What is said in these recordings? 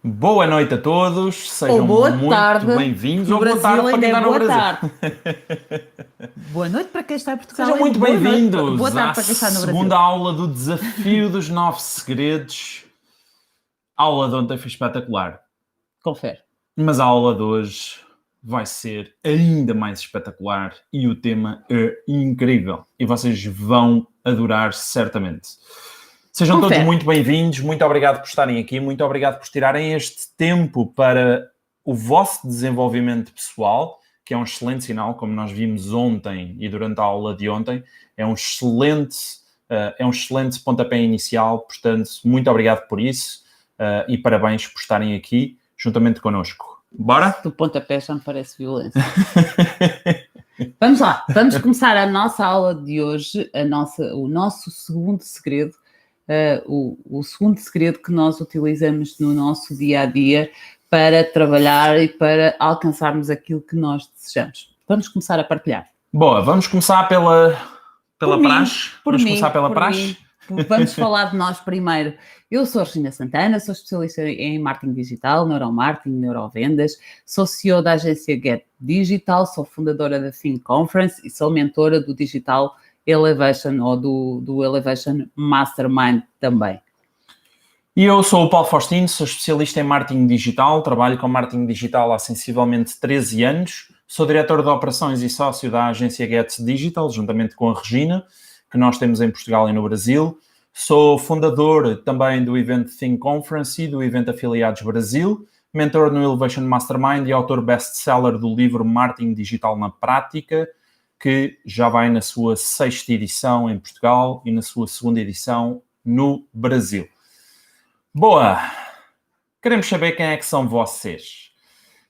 Boa noite a todos, Ou sejam boa muito tarde, bem-vindos, no ou boa Brasil tarde para ainda quem é está no boa Brasil. tarde. Boa noite para quem está em Portugal, Sejam ainda muito boa noite, boa bem-vindos à tarde para quem está no Brasil. segunda aula do Desafio dos 9 Segredos. A aula de ontem foi espetacular, Confere. mas a aula de hoje vai ser ainda mais espetacular e o tema é incrível e vocês vão adorar certamente. Sejam todos Confere. muito bem-vindos, muito obrigado por estarem aqui, muito obrigado por tirarem este tempo para o vosso desenvolvimento pessoal, que é um excelente sinal, como nós vimos ontem e durante a aula de ontem, é um excelente pontapé inicial, portanto, muito obrigado por isso e parabéns por estarem aqui juntamente connosco. Bora? Do pontapé já me parece violência. Vamos lá, vamos começar a nossa aula de hoje, o nosso segundo segredo, o segundo segredo que nós utilizamos no nosso dia-a-dia para trabalhar e para alcançarmos aquilo que nós desejamos. Vamos começar a partilhar. Boa, vamos começar pela praxe. Por Vamos mim, começar pela por praxe. mim. Vamos falar de nós primeiro. Eu sou a Regina Santana, sou especialista em marketing digital, neuromarketing, neurovendas, sou CEO da agência Get Digital, sou fundadora da Think Conference e sou mentora do Digital Elevation ou do Elevation Mastermind também. E eu sou o Paulo Faustino, sou especialista em marketing digital, trabalho com marketing digital há sensivelmente 13 anos, sou diretor de operações e sócio da agência Get Digital, juntamente com a Regina, que nós temos em Portugal e no Brasil. Sou fundador também do evento Think Conference e do evento Afiliados Brasil, mentor no Elevation Mastermind e autor best-seller do livro Marketing Digital na Prática, que já vai na sua 6ª edição em Portugal e na sua 2ª edição no Brasil. Boa! Queremos saber quem é que são vocês.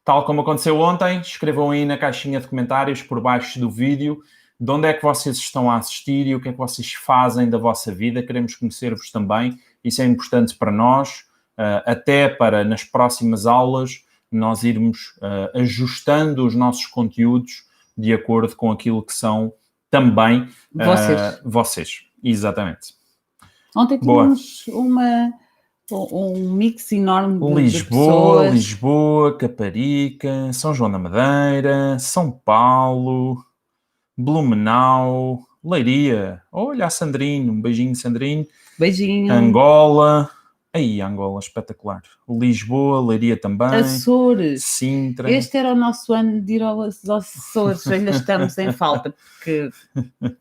Tal como aconteceu ontem, escrevam aí na caixinha de comentários por baixo do vídeo de onde é que vocês estão a assistir e o que é que vocês fazem da vossa vida. Queremos conhecer-vos também. Isso é importante para nós, até para nas próximas aulas nós irmos ajustando os nossos conteúdos de acordo com aquilo que são também vocês. Exatamente. Ontem tínhamos um mix enorme de pessoas. Lisboa, Caparica, São João da Madeira, São Paulo, Blumenau, Leiria. Olha a Sandrine, um beijinho, Sandrine. Beijinho. Angola. Aí, Angola, espetacular. Lisboa, Leiria também. Açores. Sintra. Este era o nosso ano de ir aos Açores. Ainda estamos em falta, porque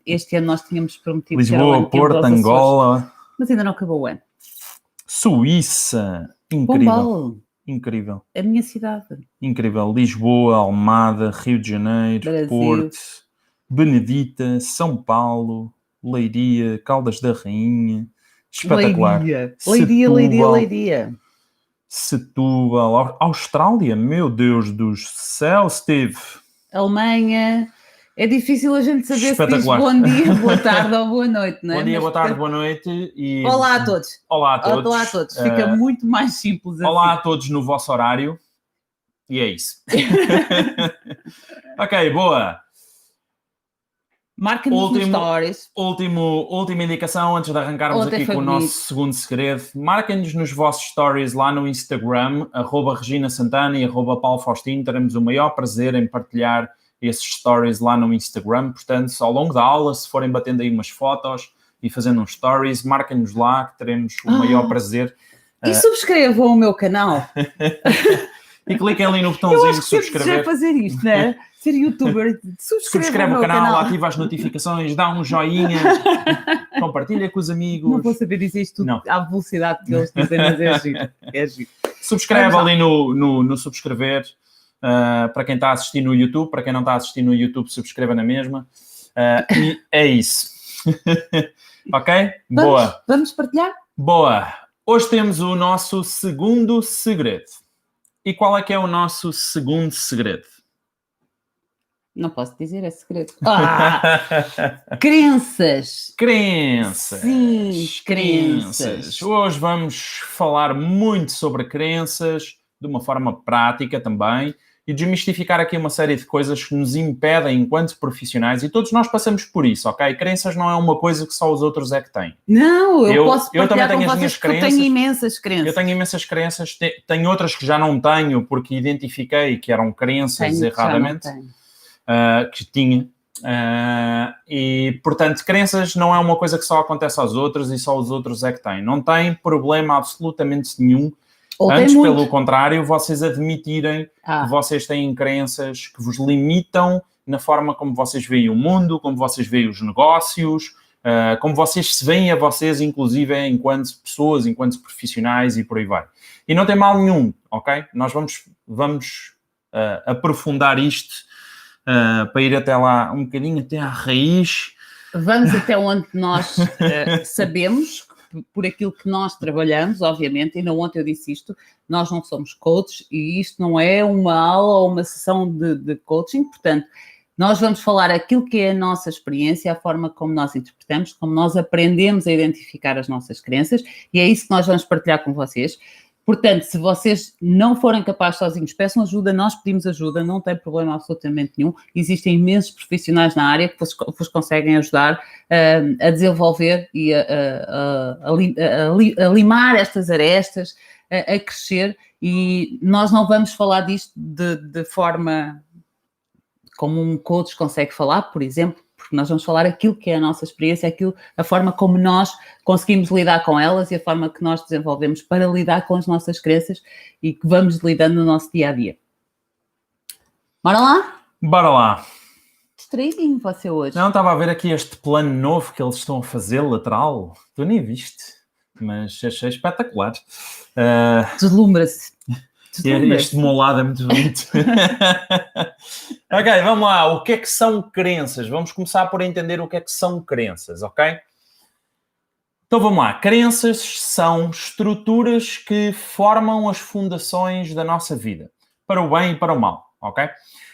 este ano nós tínhamos prometido Lisboa, que era o ano Porto, Angola. Mas ainda não acabou o ano. Suíça. Incrível. Pombal. Incrível. A minha cidade. Incrível. Lisboa, Almada, Rio de Janeiro, Brasil. Porto, Benedita, São Paulo, Leiria, Caldas da Rainha. Espetacular. Leiria. Setúbal, Austrália, meu Deus do céu, Steve. Alemanha. É difícil a gente saber se diz bom dia, boa tarde ou boa noite, não é? Bom dia, boa tarde, boa noite. E... Olá a todos. Olá a todos. Olá a todos. Fica muito mais simples assim. Olá a todos no vosso horário. E é isso. Ok, boa. Marca-nos nos stories. Última indicação antes de arrancarmos aqui com o nosso segundo segredo. Marquem-nos nos vossos stories lá no Instagram, @Regina Santana e @Paulo Faustino. Teremos o maior prazer em partilhar esses stories lá no Instagram. Portanto, ao longo da aula, se forem batendo aí umas fotos e fazendo uns stories, marquem-nos lá, que teremos o maior prazer. E subscrevam o meu canal. E cliquem ali no botãozinho de subscrever. Eu fazer isto, não é? Ser youtuber. Subscreve o canal, ativa as notificações, dá um joinha, compartilha com os amigos. Não vou saber dizer isto à velocidade que eles dizem, mas é giro. É giro. Subscreve ali no subscrever. Para quem está a assistir no YouTube, para quem não está a assistir no YouTube, subscreva na mesma. E é isso. Ok? Boa. Vamos partilhar? Boa. Hoje temos o nosso segundo segredo. E qual é que é o nosso segundo segredo? Não posso dizer, é segredo. Crenças. Sim, crenças. Hoje vamos falar muito sobre crenças, de uma forma prática também. e desmistificar aqui uma série de coisas que nos impedem enquanto profissionais, e todos nós passamos por isso, ok? Crenças não é uma coisa que só os outros é que têm. Não, eu posso eu também partilhar tenho com as minhas vocês porque eu crenças. tenho imensas crenças. Eu tenho imensas crenças, tenho outras que já não tenho porque identifiquei que eram crenças erradamente, que tinha. E, portanto, crenças não é uma coisa que só acontece aos outros e só os outros é que têm. Não tem problema absolutamente nenhum. Antes, pelo contrário, vocês admitirem que vocês têm crenças que vos limitam na forma como vocês veem o mundo, como vocês veem os negócios, como vocês se veem a vocês, inclusive, enquanto pessoas, enquanto profissionais e por aí vai. E não tem mal nenhum, ok? Nós vamos aprofundar isto para ir até lá, um bocadinho até à raiz. Vamos até onde nós sabemos, por aquilo que nós trabalhamos, obviamente, ainda ontem eu disse isto, nós não somos coaches e isto não é uma aula ou uma sessão de coaching, portanto, nós vamos falar aquilo que é a nossa experiência, a forma como nós interpretamos, como nós aprendemos a identificar as nossas crenças, e é isso que nós vamos partilhar com vocês. Portanto, se vocês não forem capazes sozinhos, peçam ajuda, nós pedimos ajuda, não tem problema absolutamente nenhum. Existem imensos profissionais na área que vos conseguem ajudar a desenvolver e a limar estas arestas, a crescer, e nós não vamos falar disto de forma como um coach consegue falar, por exemplo, porque nós vamos falar aquilo que é a nossa experiência, a forma como nós conseguimos lidar com elas e a forma que nós desenvolvemos para lidar com as nossas crenças e que vamos lidando no nosso dia-a-dia. Bora lá? Bora lá. Distraidinho você hoje. Não, estava a ver aqui este plano novo que eles estão a fazer, lateral. Tu nem viste, mas achei espetacular. Deslumbra-se. Este meu lado é muito bonito. Ok, vamos lá. O que é que são crenças? Vamos começar por entender o que é que são crenças, ok? Então vamos lá. Crenças são estruturas que formam as fundações da nossa vida, para o bem e para o mal, ok?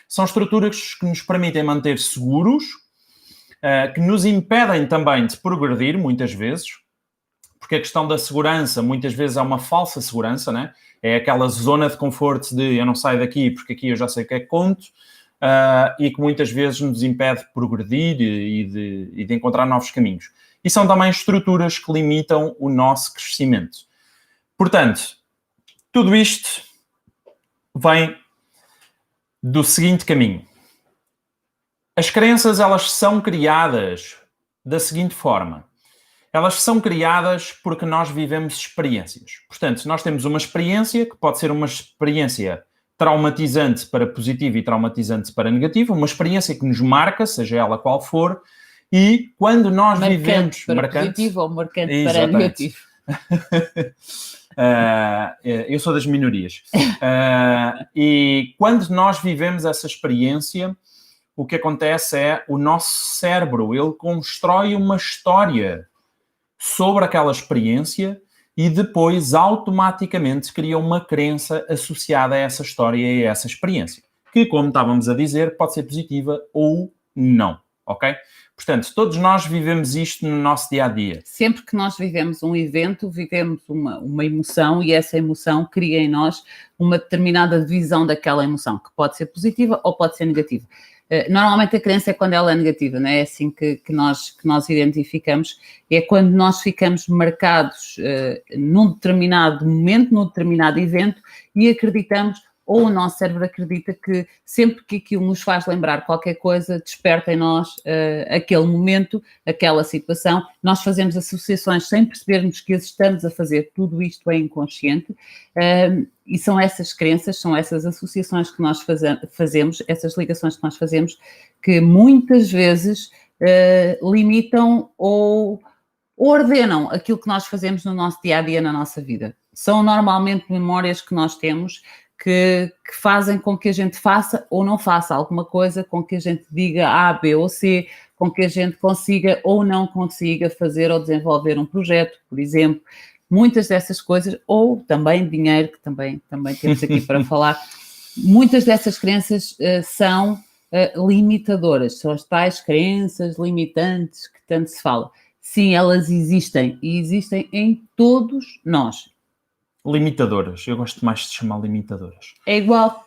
São estruturas que nos permitem manter seguros, que nos impedem também de progredir, muitas vezes, porque a questão da segurança muitas vezes é uma falsa segurança, né? É aquela zona de conforto de eu não saio daqui porque aqui eu já sei o que é que conto, e que muitas vezes nos impede de progredir e de encontrar novos caminhos. E são também estruturas que limitam o nosso crescimento. Portanto, tudo isto vem do seguinte caminho. As crenças, elas são criadas da seguinte forma. Elas são criadas porque nós vivemos experiências. Portanto, nós temos uma experiência que pode ser uma experiência traumatizante para positivo e traumatizante para negativo, uma experiência que nos marca, seja ela qual for, e quando nós vivemos... Para positivo ou marcante para negativo. Eu sou das minorias. E quando nós vivemos essa experiência, o que acontece é o nosso cérebro, ele constrói uma história sobre aquela experiência e depois automaticamente cria uma crença associada a essa história e a essa experiência, que, como estávamos a dizer, pode ser positiva ou não, ok? Portanto, todos nós vivemos isto no nosso dia-a-dia. Sempre que nós vivemos um evento, vivemos uma emoção e essa emoção cria em nós uma determinada visão daquela emoção, que pode ser positiva ou pode ser negativa. Normalmente a crença é quando ela é negativa, não é? É assim que nós identificamos, é quando nós ficamos marcados num determinado momento, num determinado evento e acreditamos, ou o nosso cérebro acredita que sempre que aquilo nos faz lembrar qualquer coisa, desperta em nós aquele momento, aquela situação, nós fazemos associações sem percebermos que as estamos a fazer, tudo isto é inconsciente, e são essas crenças, são essas associações que nós fazemos, essas ligações que nós fazemos, que muitas vezes limitam ou ordenam aquilo que nós fazemos no nosso dia-a-dia, na nossa vida. São normalmente memórias que nós temos que fazem com que a gente faça ou não faça alguma coisa, com que a gente diga A, B ou C, com que a gente consiga ou não consiga fazer ou desenvolver um projeto, por exemplo. Muitas dessas coisas, ou também dinheiro, que também temos aqui para falar, muitas dessas crenças são limitadoras, são as tais crenças limitantes que tanto se fala. Sim, elas existem e existem em todos nós. Limitadoras. Eu gosto mais de chamar limitadoras. É igual.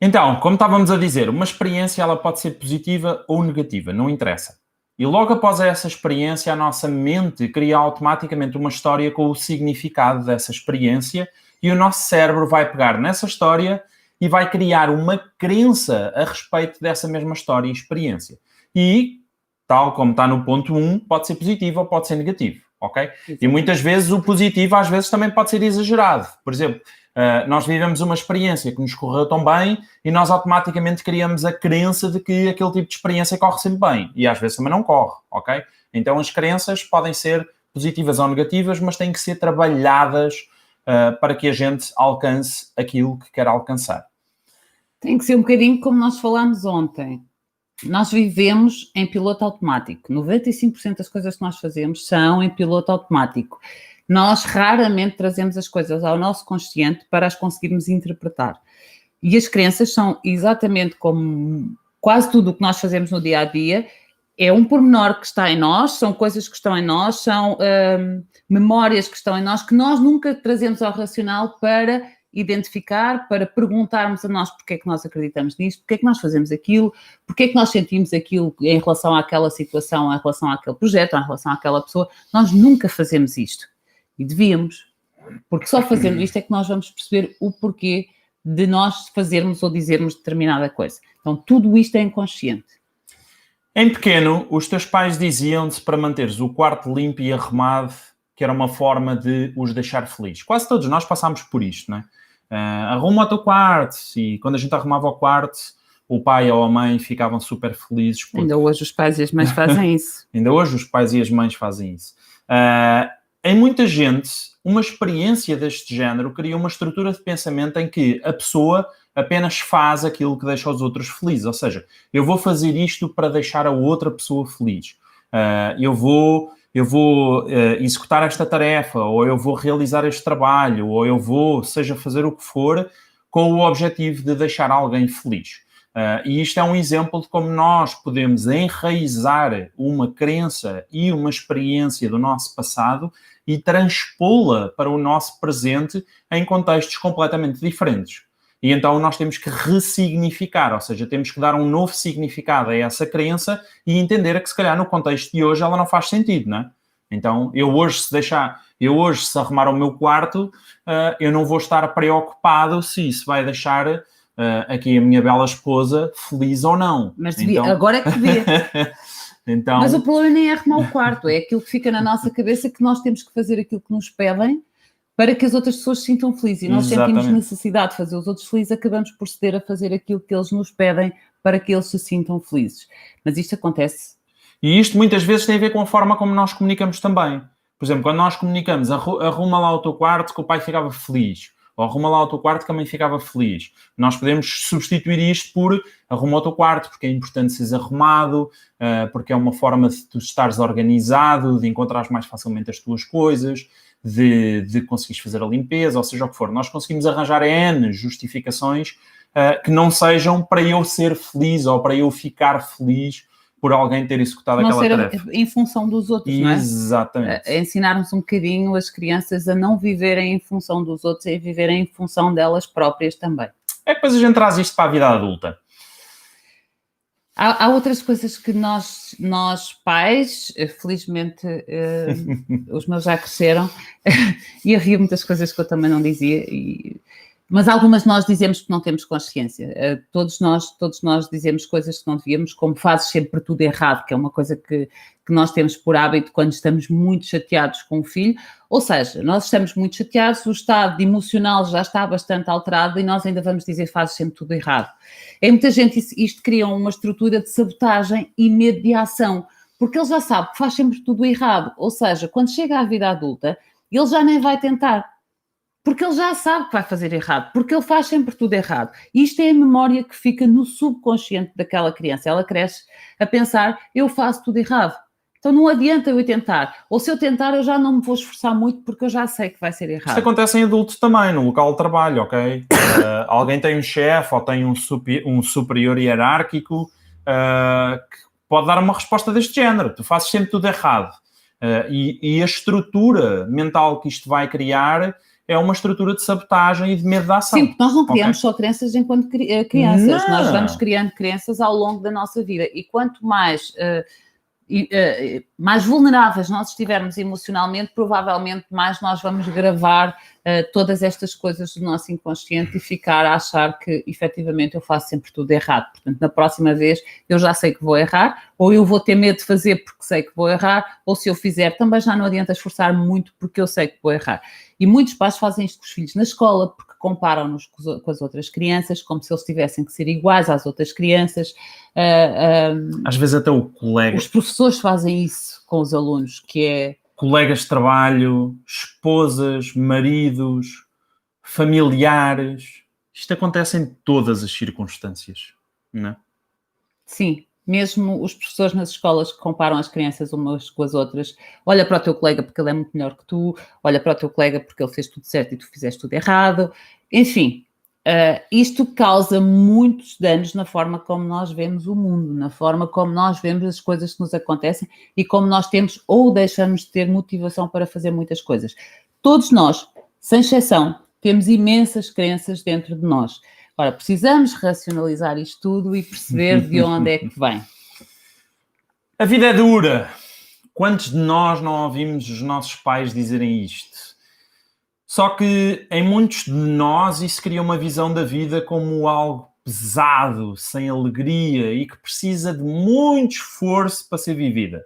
Então, como estávamos a dizer, uma experiência ela pode ser positiva ou negativa, não interessa. E logo após essa experiência, a nossa mente cria automaticamente uma história com o significado dessa experiência e o nosso cérebro vai pegar nessa história e vai criar uma crença a respeito dessa mesma história e experiência. E, tal como está no ponto 1, pode ser positivo ou pode ser negativo, ok? Exatamente. E muitas vezes o positivo às vezes também pode ser exagerado. Por exemplo, nós vivemos uma experiência que nos correu tão bem e nós automaticamente criamos a crença de que aquele tipo de experiência corre sempre bem. E às vezes também não corre, ok? Então as crenças podem ser positivas ou negativas, mas têm que ser trabalhadas para que a gente alcance aquilo que quer alcançar. Tem que ser um bocadinho como nós falámos ontem. Nós vivemos em piloto automático. 95% das coisas que nós fazemos são em piloto automático. Nós raramente trazemos as coisas ao nosso consciente para as conseguirmos interpretar. E as crenças são exatamente como quase tudo o que nós fazemos no dia a dia, é um pormenor que está em nós, são coisas que estão em nós, são memórias que estão em nós, que nós nunca trazemos ao racional para identificar, para perguntarmos a nós porque é que nós acreditamos nisto, porque é que nós fazemos aquilo, porque é que nós sentimos aquilo em relação àquela situação, em relação àquele projeto, em relação àquela pessoa. Nós nunca fazemos isto. E devíamos, porque só fazendo isto é que nós vamos perceber o porquê de nós fazermos ou dizermos determinada coisa. Então, tudo isto é inconsciente. Em pequeno, os teus pais diziam-te para manteres o quarto limpo e arrumado, que era uma forma de os deixar felizes. Quase todos nós passámos por isto, não é? Arruma o teu quarto, e quando a gente arrumava o quarto, o pai ou a mãe ficavam super felizes. Porque... Ainda hoje os pais e as mães fazem isso. Ainda hoje os pais e as mães fazem isso. Em muita gente, uma experiência deste género cria uma estrutura de pensamento em que a pessoa apenas faz aquilo que deixa os outros felizes. Ou seja, eu vou fazer isto para deixar a outra pessoa feliz. Eu vou executar esta tarefa, ou eu vou realizar este trabalho, ou eu vou, seja fazer o que for, com o objetivo de deixar alguém feliz. E isto é um exemplo de como nós podemos enraizar uma crença e uma experiência do nosso passado e transpô-la para o nosso presente em contextos completamente diferentes. E então nós temos que ressignificar, ou seja, temos que dar um novo significado a essa crença e entender que se calhar no contexto de hoje ela não faz sentido, não é? Então eu hoje se arrumar o meu quarto, eu não vou estar preocupado se isso vai deixar aqui a minha bela esposa feliz ou não. Mas devia, então... agora é que devia. Então... Mas o problema nem é arrumar o quarto, é aquilo que fica na nossa cabeça que nós temos que fazer aquilo que nos pedem para que as outras pessoas se sintam felizes. E nós sentimos necessidade de fazer os outros felizes, acabamos por ceder a fazer aquilo que eles nos pedem para que eles se sintam felizes. Mas isto acontece. E isto muitas vezes tem a ver com a forma como nós comunicamos também. Por exemplo, quando nós comunicamos, arruma lá o teu quarto que o pai ficava feliz. Ou arruma lá o teu quarto que a mãe ficava feliz. Nós podemos substituir isto por arruma o teu quarto, porque é importante seres arrumado, porque é uma forma de tu estares organizado, de encontrares mais facilmente as tuas coisas, de conseguires fazer a limpeza, ou seja o que for. Nós conseguimos arranjar N justificações que não sejam para eu ser feliz ou para eu ficar feliz por alguém ter executado aquela tarefa. Em função dos outros, não é? Exatamente. Ensinarmos um bocadinho as crianças a não viverem em função dos outros e a viverem em função delas próprias também. É que depois a gente traz isto para a vida adulta. Há outras coisas que nós pais, felizmente, os meus já cresceram, e havia muitas coisas que eu também não dizia, mas algumas nós dizemos que não temos consciência. Todos nós dizemos coisas que não devíamos, como fazes sempre tudo errado, que é uma coisa que nós temos por hábito quando estamos muito chateados com o filho. Ou seja, nós estamos muito chateados, o estado emocional já está bastante alterado e nós ainda vamos dizer fazes sempre tudo errado. Em muita gente isto cria uma estrutura de sabotagem e medo de ação, porque ele já sabe que faz sempre tudo errado. Ou seja, quando chega à vida adulta, ele já nem vai tentar. Porque ele já sabe que vai fazer errado, porque ele faz sempre tudo errado. E isto é a memória que fica no subconsciente daquela criança. Ela cresce a pensar, eu faço tudo errado. Então não adianta eu ir tentar. Ou se eu tentar, eu já não me vou esforçar muito, porque eu já sei que vai ser errado. Isto acontece em adultos também, no local de trabalho, ok? Alguém tem um chefe ou tem um superior hierárquico que pode dar uma resposta deste género. Tu fazes sempre tudo errado. E a estrutura mental que isto vai criar é uma estrutura de sabotagem e de medo da ação. Sim, porque nós não criamos só crenças enquanto crianças, Não. nós vamos criando crenças ao longo da nossa vida, e quanto mais vulneráveis nós estivermos emocionalmente, provavelmente mais nós vamos gravar todas estas coisas do nosso inconsciente e ficar a achar que efetivamente eu faço sempre tudo errado. Portanto, na próxima vez eu já sei que vou errar, ou eu vou ter medo de fazer porque sei que vou errar, ou se eu fizer também já não adianta esforçar muito porque eu sei que vou errar. E muitos pais fazem isto com os filhos na escola porque comparam-nos com as outras crianças, como se eles tivessem que ser iguais às outras crianças. Às vezes até o colega... Os professores fazem isso com os alunos, que é... Colegas de trabalho, esposas, maridos, familiares. Isto acontece em todas as circunstâncias, não é? Sim, mesmo os professores nas escolas que comparam as crianças umas com as outras. Olha para o teu colega porque ele é muito melhor que tu, olha para o teu colega porque ele fez tudo certo e tu fizeste tudo errado. Enfim, isto causa muitos danos na forma como nós vemos o mundo, na forma como nós vemos as coisas que nos acontecem e como nós temos ou deixamos de ter motivação para fazer muitas coisas. Todos nós, sem exceção, temos imensas crenças dentro de nós. Ora, precisamos racionalizar isto tudo e perceber de onde é que vem. A vida é dura. Quantos de nós não ouvimos os nossos pais dizerem isto? Só que em muitos de nós isso cria uma visão da vida como algo pesado, sem alegria e que precisa de muito esforço para ser vivida.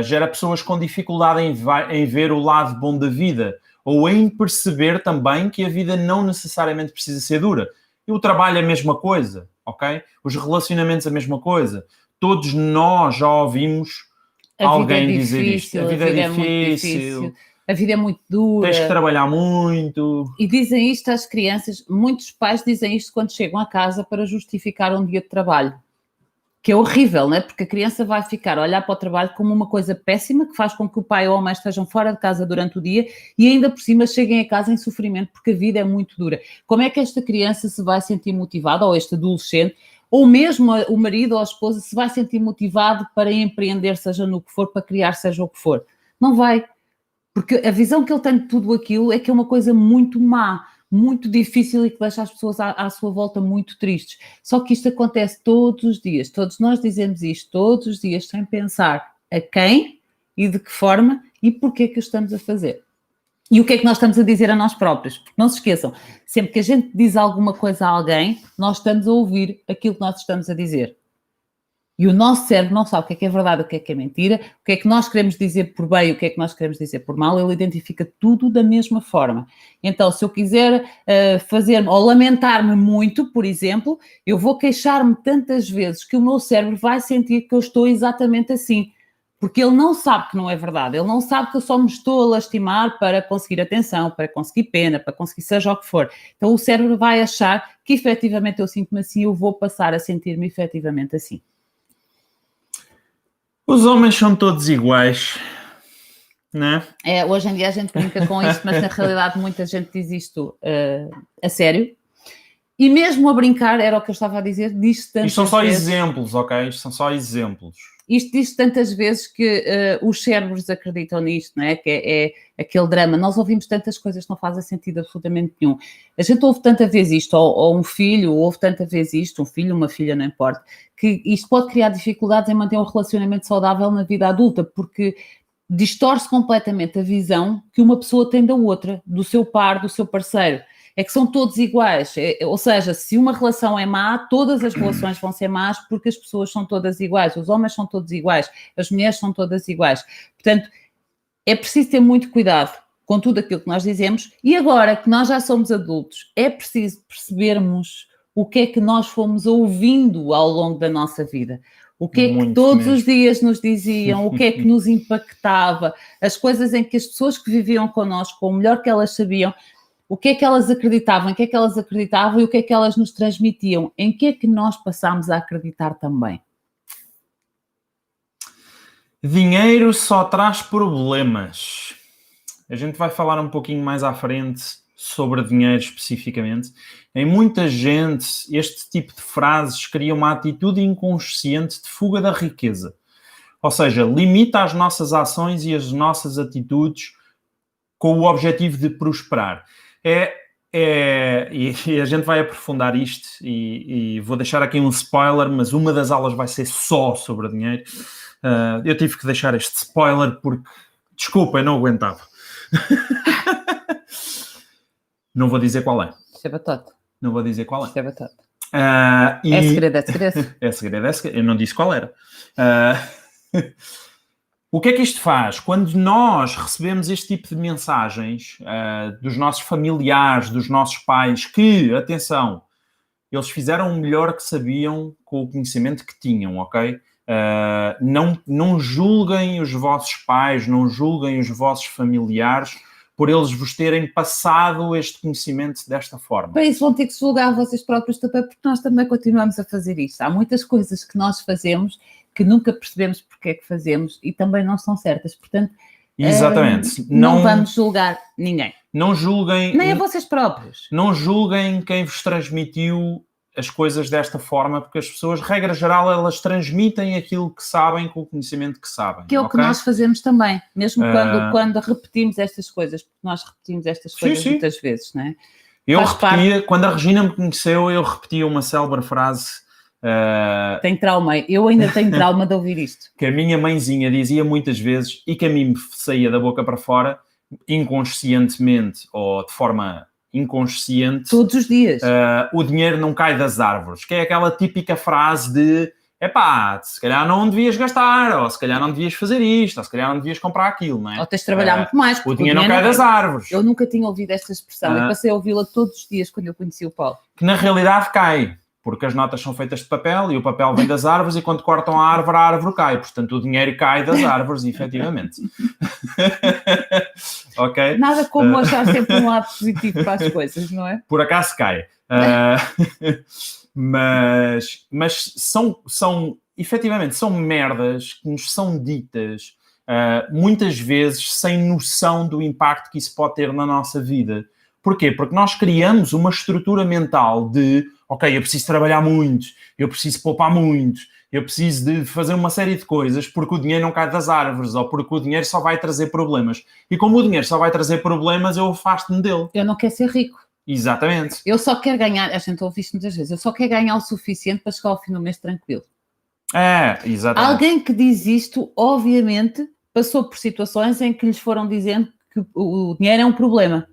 Gera pessoas com dificuldade em ver o lado bom da vida ou em perceber também que a vida não necessariamente precisa ser dura. E o trabalho é a mesma coisa, ok? Os relacionamentos é a mesma coisa. Todos nós já ouvimos alguém dizer isto. A vida é difícil. A vida é muito dura. Tens que trabalhar muito. E dizem isto às crianças, muitos pais dizem isto quando chegam a casa para justificar um dia de trabalho. Que é horrível, não é? Porque a criança vai ficar a olhar para o trabalho como uma coisa péssima, que faz com que o pai ou a mãe estejam fora de casa durante o dia e ainda por cima cheguem a casa em sofrimento porque a vida é muito dura. Como é que esta criança se vai sentir motivada, ou este adolescente, ou mesmo o marido ou a esposa se vai sentir motivado para empreender, seja no que for, para criar seja o que for? Não vai. Porque a visão que ele tem de tudo aquilo é que é uma coisa muito má, muito difícil e que deixa as pessoas à sua volta muito tristes. Só que isto acontece todos os dias. Todos nós dizemos isto todos os dias sem pensar a quem e de que forma e porquê que o estamos a fazer. E o que é que nós estamos a dizer a nós próprios? Porque não se esqueçam, sempre que a gente diz alguma coisa a alguém, nós estamos a ouvir aquilo que nós estamos a dizer. E o nosso cérebro não sabe o que é verdade, o que é mentira, o que é que nós queremos dizer por bem, o que é que nós queremos dizer por mal, ele identifica tudo da mesma forma. Então, se eu quiser fazer ou lamentar-me muito, por exemplo, eu vou queixar-me tantas vezes que o meu cérebro vai sentir que eu estou exatamente assim. Porque ele não sabe que não é verdade, ele não sabe que eu só me estou a lastimar para conseguir atenção, para conseguir pena, para conseguir seja o que for. Então o cérebro vai achar que efetivamente eu sinto-me assim, eu vou passar a sentir-me efetivamente assim. Os homens são todos iguais, não é? Hoje em dia a gente brinca com isto, mas na realidade muita gente diz isto a sério. E mesmo a brincar, era o que eu estava a dizer, diz-se tantas vezes... Isto são só exemplos, ok? Isto são só exemplos. Isto diz tantas vezes que os cérebros acreditam nisto, não é? Que é aquele drama. Nós ouvimos tantas coisas que não fazem sentido absolutamente nenhum. A gente ouve tanta vez isto, ou um filho ouve tanta vez isto, um filho, uma filha, não importa, que isto pode criar dificuldades em manter um relacionamento saudável na vida adulta, porque distorce completamente a visão que uma pessoa tem da outra, do seu par, do seu parceiro. É que são todos iguais, ou seja, se uma relação é má, todas as relações vão ser más porque as pessoas são todas iguais, os homens são todos iguais, as mulheres são todas iguais. Portanto, é preciso ter muito cuidado com tudo aquilo que nós dizemos e agora que nós já somos adultos, é preciso percebermos o que é que nós fomos ouvindo ao longo da nossa vida. O que é que Muito todos mesmo. os dias nos diziam, o que é que nos impactava, as coisas em que as pessoas que viviam connosco, o melhor que elas sabiam, o que é que elas acreditavam, em que é que elas acreditavam e o que é que elas nos transmitiam, em que é que nós passámos a acreditar também. Dinheiro só traz problemas. A gente vai falar um pouquinho mais à frente sobre dinheiro especificamente. Em muita gente, este tipo de frases cria uma atitude inconsciente de fuga da riqueza. Ou seja, limita as nossas ações e as nossas atitudes com o objetivo de prosperar. E a gente vai aprofundar isto e vou deixar aqui um spoiler, mas uma das aulas vai ser só sobre dinheiro. Eu tive que deixar este spoiler porque, desculpa, eu não aguentava. Não vou dizer qual é. Isto é batata. Não vou dizer qual é. Isto é batata. É segredo, é segredo. É segredo, é segredo. Eu não disse qual era. O que é que isto faz? Quando nós recebemos este tipo de mensagens dos nossos familiares, dos nossos pais, que, atenção, eles fizeram o melhor que sabiam com o conhecimento que tinham, ok? Não julguem os vossos pais, não julguem os vossos familiares por eles vos terem passado este conhecimento desta forma. Para isso vão ter que julgar vocês próprios também, porque nós também continuamos a fazer isto. Há muitas coisas que nós fazemos que nunca percebemos porque é que fazemos e também não são certas. Portanto, exatamente. Não vamos julgar ninguém. Não julguem... Nem a vocês próprios. Não julguem quem vos transmitiu as coisas desta forma, porque as pessoas, regra geral, elas transmitem aquilo que sabem com o conhecimento que sabem. Que é o que nós fazemos também, mesmo quando repetimos estas coisas, porque nós repetimos estas coisas muitas vezes, não é? Quando a Regina me conheceu, eu repetia uma célebre frase... Tenho trauma, eu ainda tenho trauma de ouvir isto. Que a minha mãezinha dizia muitas vezes e que a mim me saía da boca para fora, inconscientemente ou de forma inconsciente. Todos os dias. O dinheiro não cai das árvores, que é aquela típica frase de se calhar não devias gastar, ou se calhar não devias fazer isto, ou se calhar não devias comprar aquilo, não é? Ou tens de trabalhar muito mais. O dinheiro não cai das árvores. Eu nunca tinha ouvido esta expressão e passei a ouvi-la todos os dias quando eu conheci o Paulo. Que na realidade cai. Porque as notas são feitas de papel e o papel vem das árvores e quando cortam a árvore cai. Portanto, o dinheiro cai das árvores, efetivamente. Ok? Nada como achar sempre um lado positivo para as coisas, não é? Por acaso cai. Mas efetivamente, são merdas que nos são ditas muitas vezes sem noção do impacto que isso pode ter na nossa vida. Porquê? Porque nós criamos uma estrutura mental de ok, eu preciso trabalhar muito, eu preciso poupar muito, eu preciso de fazer uma série de coisas porque o dinheiro não cai das árvores ou porque o dinheiro só vai trazer problemas. E como o dinheiro só vai trazer problemas, eu afasto-me dele. Eu não quero ser rico. Exatamente. Eu só quero ganhar, a gente ouve isto muitas vezes, eu só quero ganhar o suficiente para chegar ao fim do mês tranquilo. Exatamente. Alguém que diz isto, obviamente, passou por situações em que lhes foram dizendo que o dinheiro é um problema.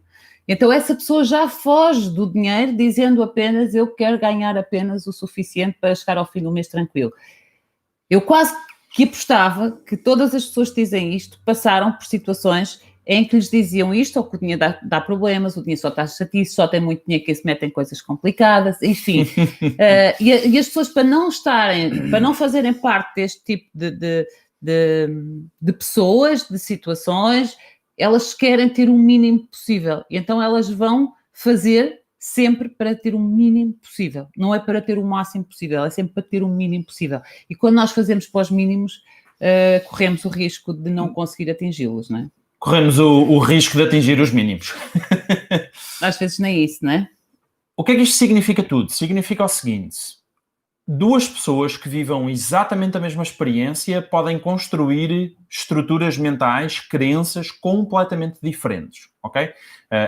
Então essa pessoa já foge do dinheiro dizendo apenas eu quero ganhar apenas o suficiente para chegar ao fim do mês tranquilo. Eu quase que apostava que todas as pessoas que dizem isto passaram por situações em que lhes diziam isto, ou que o dinheiro dá problemas, o dinheiro só está chatice, só tem muito dinheiro que se mete em coisas complicadas, enfim. E as pessoas para não fazerem parte deste tipo de pessoas, de situações, elas querem ter o mínimo possível. E então elas vão fazer sempre para ter o mínimo possível. Não é para ter o máximo possível, é sempre para ter o mínimo possível. E quando nós fazemos para os mínimos, corremos o risco de não conseguir atingi-los, não é? Corremos o risco de atingir os mínimos. Às vezes nem isso, não é? O que é que isto significa tudo? Significa o seguinte: duas pessoas que vivam exatamente a mesma experiência podem construir estruturas mentais, crenças completamente diferentes, ok?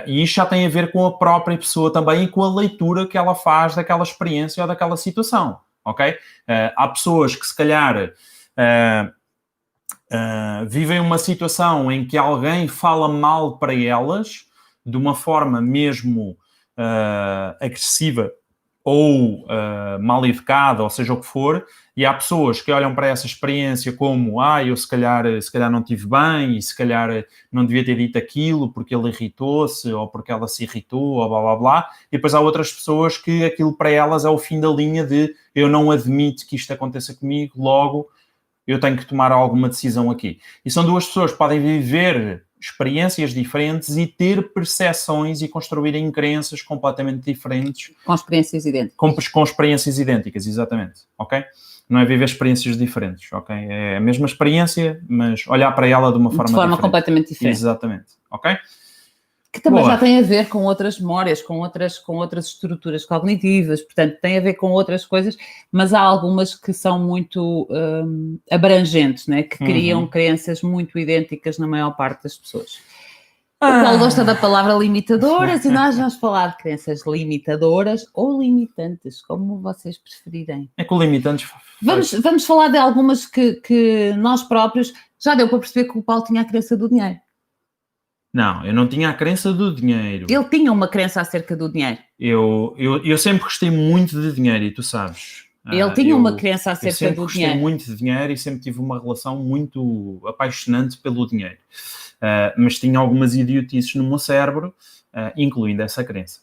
E isto já tem a ver com a própria pessoa também e com a leitura que ela faz daquela experiência ou daquela situação, ok? Há pessoas que se calhar vivem uma situação em que alguém fala mal para elas de uma forma mesmo agressiva ou mal educada, ou seja o que for, e há pessoas que olham para essa experiência como eu se calhar não estive bem, e se calhar não devia ter dito aquilo porque ele irritou-se, ou porque ela se irritou, ou blá blá blá, e depois há outras pessoas que aquilo para elas é o fim da linha de eu não admito que isto aconteça comigo, logo eu tenho que tomar alguma decisão aqui. E são duas pessoas que podem viver experiências diferentes e ter percepções e construírem crenças completamente diferentes. Com experiências idênticas. Com experiências idênticas, exatamente, ok? Não é viver experiências diferentes, ok? É a mesma experiência, mas olhar para ela de uma forma diferente. Completamente diferente. Exatamente, ok? Que também já tem a ver com outras memórias, com outras estruturas cognitivas, portanto, tem a ver com outras coisas, mas há algumas que são muito abrangentes, né? Que criam crenças muito idênticas na maior parte das pessoas. Paulo gosta da palavra limitadoras e nós vamos falar de crenças limitadoras ou limitantes, como vocês preferirem. É que o limitantes... Vamos falar de algumas que nós próprios... Já deu para perceber que o Paulo tinha a crença do dinheiro. Não, eu não tinha a crença do dinheiro. Ele tinha uma crença acerca do dinheiro. Eu sempre gostei muito de dinheiro e tu sabes. Ele tinha uma crença acerca do dinheiro. Eu sempre gostei muito de dinheiro e sempre tive uma relação muito apaixonante pelo dinheiro. Mas tinha algumas idiotices no meu cérebro, incluindo essa crença.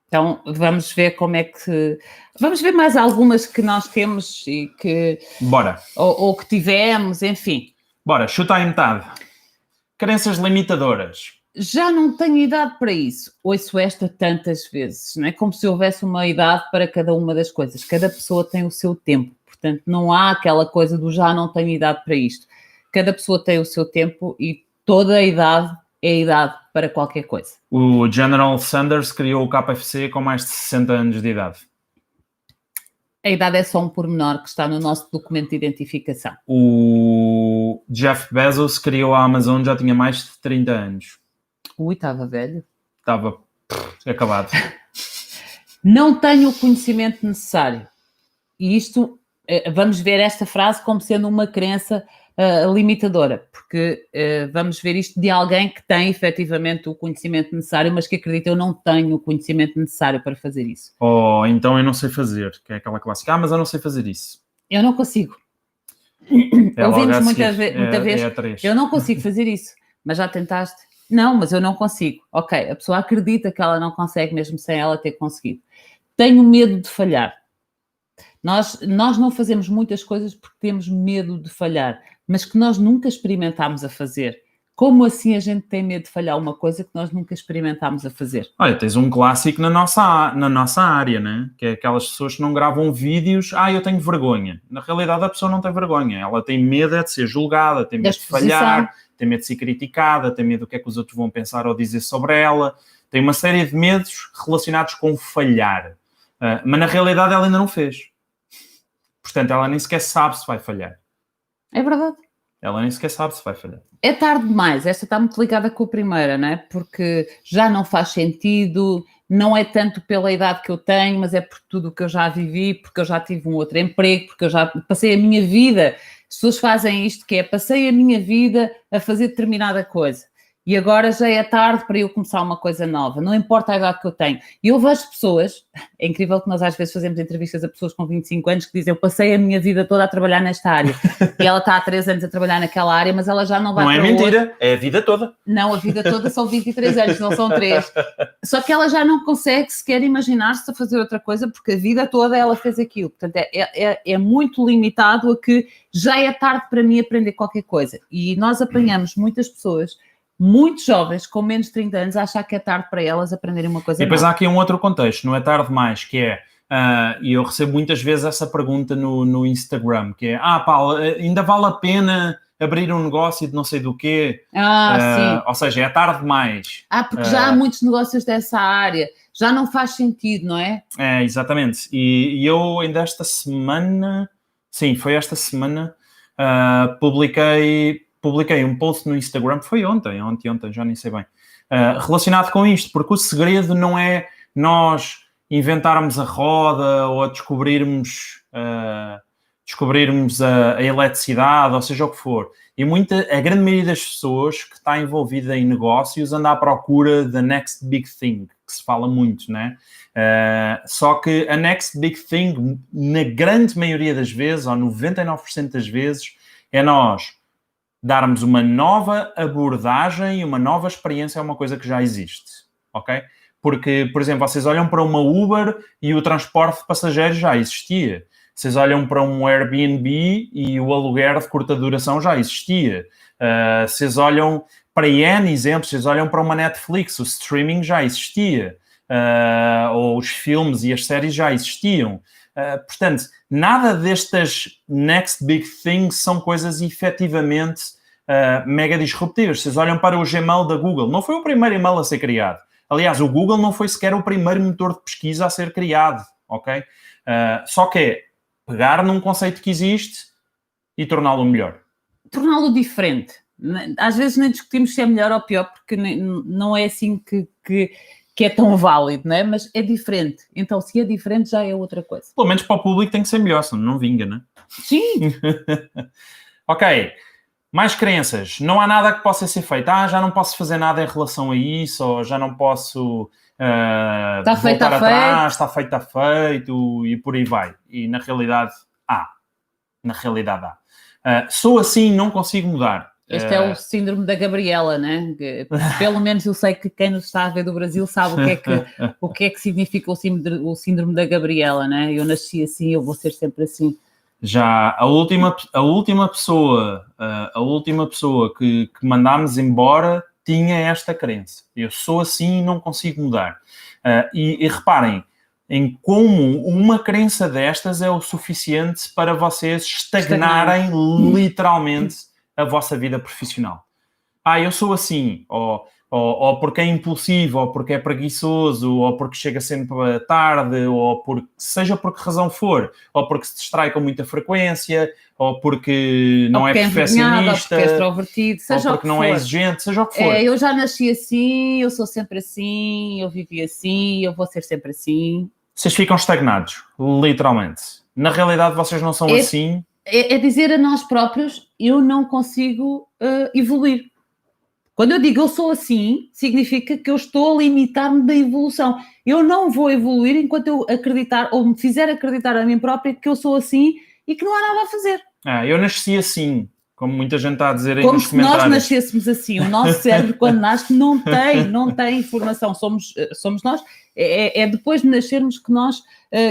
Então, vamos ver como é que... Vamos ver mais algumas que nós temos e que... Bora. Ou que tivemos, enfim. Bora, chuta aí metade. Crenças limitadoras. Já não tenho idade para isso. Ouço esta tantas vezes. Não é como se houvesse uma idade para cada uma das coisas. Cada pessoa tem o seu tempo. Portanto, não há aquela coisa do já não tenho idade para isto. Cada pessoa tem o seu tempo e toda a idade é a idade para qualquer coisa. O General Sanders criou o KFC com mais de 60 anos de idade. A idade é só um pormenor que está no nosso documento de identificação. O Jeff Bezos criou a Amazon, já tinha mais de 30 anos. Ui, estava velho. Estava acabado. Não tenho o conhecimento necessário. E isto, vamos ver esta frase como sendo uma crença limitadora, porque vamos ver isto de alguém que tem efetivamente o conhecimento necessário, mas que acredita eu não tenho o conhecimento necessário para fazer isso. Oh, então eu não sei fazer, que é aquela clássica. Mas eu não sei fazer isso. Eu não consigo. Ouvimos muita vez, eu não consigo fazer isso, mas já tentaste? Não, mas eu não consigo. Ok, a pessoa acredita que ela não consegue mesmo sem ela ter conseguido. Tenho medo de falhar. Nós não fazemos muitas coisas porque temos medo de falhar, mas que nós nunca experimentámos a fazer. Como assim a gente tem medo de falhar uma coisa que nós nunca experimentámos a fazer? Olha, tens um clássico na nossa área, né? Que é aquelas pessoas que não gravam vídeos. Eu tenho vergonha. Na realidade, a pessoa não tem vergonha. Ela tem medo de ser julgada, tem medo de falhar, tem medo de ser criticada, tem medo do que é que os outros vão pensar ou dizer sobre ela. Tem uma série de medos relacionados com falhar. Mas na realidade ela ainda não fez. Portanto, ela nem sequer sabe se vai falhar. É verdade. Ela nem sequer sabe se vai falhar. É tarde demais. Esta está muito ligada com a primeira, não é? Porque já não faz sentido, não é tanto pela idade que eu tenho, mas é por tudo o que eu já vivi, porque eu já tive um outro emprego, porque eu já passei a minha vida. As pessoas fazem isto, que é, passei a minha vida a fazer determinada coisa. E agora já é tarde para eu começar uma coisa nova, não importa a idade que eu tenho. E eu vejo pessoas, é incrível que nós às vezes fazemos entrevistas a pessoas com 25 anos que dizem eu passei a minha vida toda a trabalhar nesta área. E ela está há 3 anos a trabalhar naquela área, mas ela já não vai para Não é mentira, é a vida toda. Não, a vida toda são 23 anos, não são 3. Só que ela já não consegue sequer imaginar-se a fazer outra coisa, porque a vida toda ela fez aquilo. Portanto, é muito limitado a que já é tarde para mim aprender qualquer coisa. E nós apanhamos muitas pessoas muito jovens, com menos de 30 anos, a achar que é tarde para elas aprenderem uma coisa nova. E depois nova. há aqui um outro contexto, não é tarde demais, que é, e eu recebo muitas vezes essa pergunta no Instagram, que é, Paulo, ainda vale a pena abrir um negócio de não sei do quê? Sim. Ou seja, é tarde demais. Porque já há muitos negócios dessa área, já não faz sentido, não é? É, exatamente. E eu ainda esta semana, sim, foi esta semana, publiquei um post no Instagram, foi ontem, já nem sei bem, relacionado com isto, porque o segredo não é nós inventarmos a roda ou a descobrirmos a eletricidade, ou seja o que for. E a grande maioria das pessoas que está envolvida em negócios anda à procura da next big thing, que se fala muito, né? Só que a next big thing, na grande maioria das vezes, ou 99% das vezes, é nós darmos uma nova abordagem e uma nova experiência a uma coisa que já existe, ok? Porque, por exemplo, vocês olham para uma Uber e o transporte de passageiros já existia. Vocês olham para um Airbnb e o aluguer de curta duração já existia. Vocês olham para N exemplos, vocês olham para uma Netflix, o streaming já existia. Ou os filmes e as séries já existiam. Portanto, nada destas next big things são coisas efetivamente mega disruptivas. Vocês olham para o Gmail da Google, não foi o primeiro e-mail a ser criado. Aliás, o Google não foi sequer o primeiro motor de pesquisa a ser criado, ok? Só que é pegar num conceito que existe e torná-lo melhor. Torná-lo diferente. Às vezes nem discutimos se é melhor ou pior, porque não é assim que é tão válido, não é? Mas é diferente. Então, se é diferente, já é outra coisa. Pelo menos para o público tem que ser melhor, senão não vinga, não é? Sim. Ok. Mais crenças. Não há nada que possa ser feito. Já não posso fazer nada em relação a isso, ou já não posso voltar atrás, está feito, e por aí vai. E na realidade, sou assim, não consigo mudar. Este é o síndrome da Gabriela, né? Pelo menos eu sei que quem nos está a ver do Brasil sabe o que é que significa o síndrome da Gabriela, né? Eu nasci assim, eu vou ser sempre assim. Já a última pessoa que mandámos embora tinha esta crença. Eu sou assim e não consigo mudar. E reparem em como uma crença destas é o suficiente para vocês estagnarem literalmente a vossa vida profissional. Eu sou assim, ou porque é impulsivo, ou porque é preguiçoso, ou porque chega sempre tarde, ou seja por que razão for, ou porque se distrai com muita frequência, ou porque não é perfeccionista, ou porque é extrovertido, seja ou porque não é exigente, seja o que for. Eu já nasci assim, eu sou sempre assim, eu vivi assim, eu vou ser sempre assim. Vocês ficam estagnados, literalmente. Na realidade, vocês não são assim. É dizer a nós próprios, eu não consigo evoluir. Quando eu digo eu sou assim, significa que eu estou a limitar-me da evolução. Eu não vou evoluir enquanto eu acreditar, ou me fizer acreditar a mim própria que eu sou assim e que não há nada a fazer. Eu nasci assim, como muita gente está a dizer aí como nos comentários. Como se nós nascêssemos assim. O nosso cérebro, quando nasce, não tem informação. Somos nós. É depois de nascermos que nós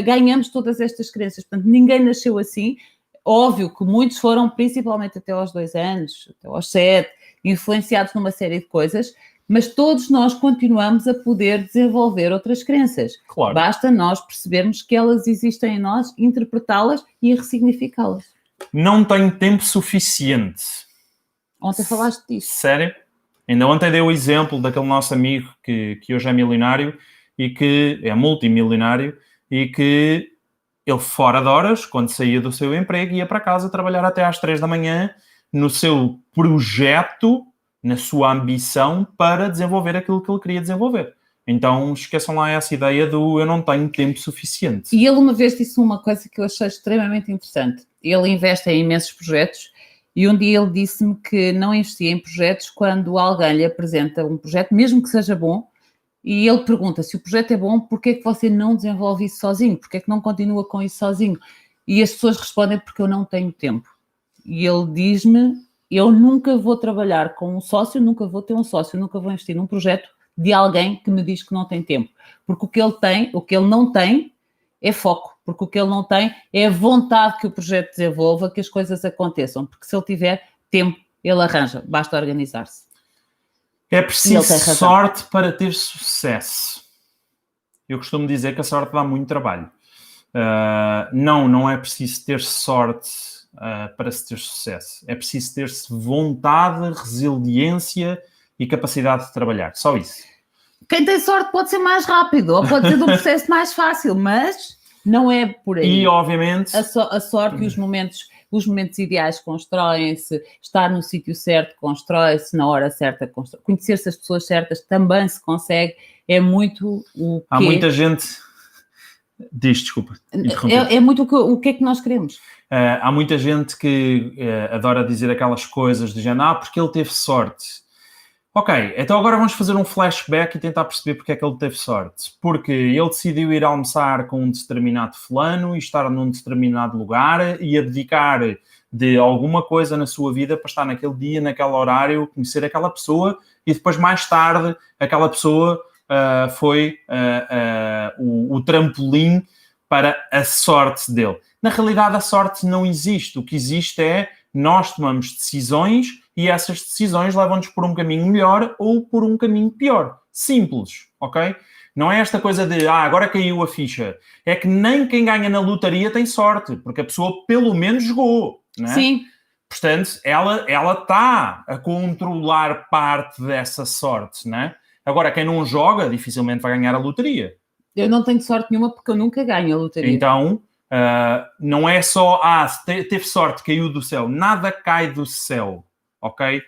ganhamos todas estas crenças. Portanto, ninguém nasceu assim. Óbvio que muitos foram, principalmente até aos 2 anos, até aos 7, influenciados numa série de coisas, mas todos nós continuamos a poder desenvolver outras crenças. Claro. Basta nós percebermos que elas existem em nós, interpretá-las e ressignificá-las. Não tenho tempo suficiente. Ontem falaste disso. Sério? Ainda ontem dei o exemplo daquele nosso amigo que hoje é milionário e que é multimilionário e que ele fora de horas, quando saía do seu emprego, ia para casa trabalhar até às 3 da manhã no seu projeto, na sua ambição para desenvolver aquilo que ele queria desenvolver. Então, esqueçam lá essa ideia do eu não tenho tempo suficiente. E ele uma vez disse uma coisa que eu achei extremamente interessante. Ele investe em imensos projetos e um dia ele disse-me que não investia em projetos quando alguém lhe apresenta um projeto, mesmo que seja bom, e ele pergunta se o projeto é bom, porquê é que você não desenvolve isso sozinho? Porquê é que não continua com isso sozinho? E as pessoas respondem porque eu não tenho tempo. E ele diz-me, eu nunca vou trabalhar com um sócio, nunca vou ter um sócio, nunca vou investir num projeto de alguém que me diz que não tem tempo. Porque o que ele não tem é foco. Porque o que ele não tem é a vontade que o projeto desenvolva, que as coisas aconteçam. Porque se ele tiver tempo, ele arranja. Basta organizar-se. É preciso sorte para ter sucesso. Eu costumo dizer que a sorte dá muito trabalho. Não é preciso ter sorte para se ter sucesso. É preciso ter-se vontade, resiliência e capacidade de trabalhar. Só isso. Quem tem sorte pode ser mais rápido ou pode ter um processo mais fácil, mas não é por aí. E, obviamente... A sorte e os momentos ideais constroem-se, estar no sítio certo constrói-se, na hora certa conhecer-se as pessoas certas também se consegue. É muito o quê? Há muita gente... Desculpa. É muito o que é que nós queremos. Há muita gente que adora dizer aquelas coisas de género, porque ele teve sorte. Ok, então agora vamos fazer um flashback e tentar perceber porque é que ele teve sorte. Porque ele decidiu ir almoçar com um determinado fulano e estar num determinado lugar e abdicar de alguma coisa na sua vida para estar naquele dia, naquele horário, conhecer aquela pessoa e depois mais tarde aquela pessoa foi o trampolim para a sorte dele. Na realidade a sorte não existe. O que existe é nós tomamos decisões e essas decisões levam-nos por um caminho melhor ou por um caminho pior. Simples, ok? Não é esta coisa de, agora caiu a ficha. É que nem quem ganha na lotaria tem sorte, porque a pessoa pelo menos jogou, não é? Sim. Portanto, ela está a controlar parte dessa sorte, não é? Agora, quem não joga, dificilmente vai ganhar a lotaria. Eu não tenho sorte nenhuma porque eu nunca ganho a lotaria. Então... não é só, teve sorte, caiu do céu. Nada cai do céu, ok?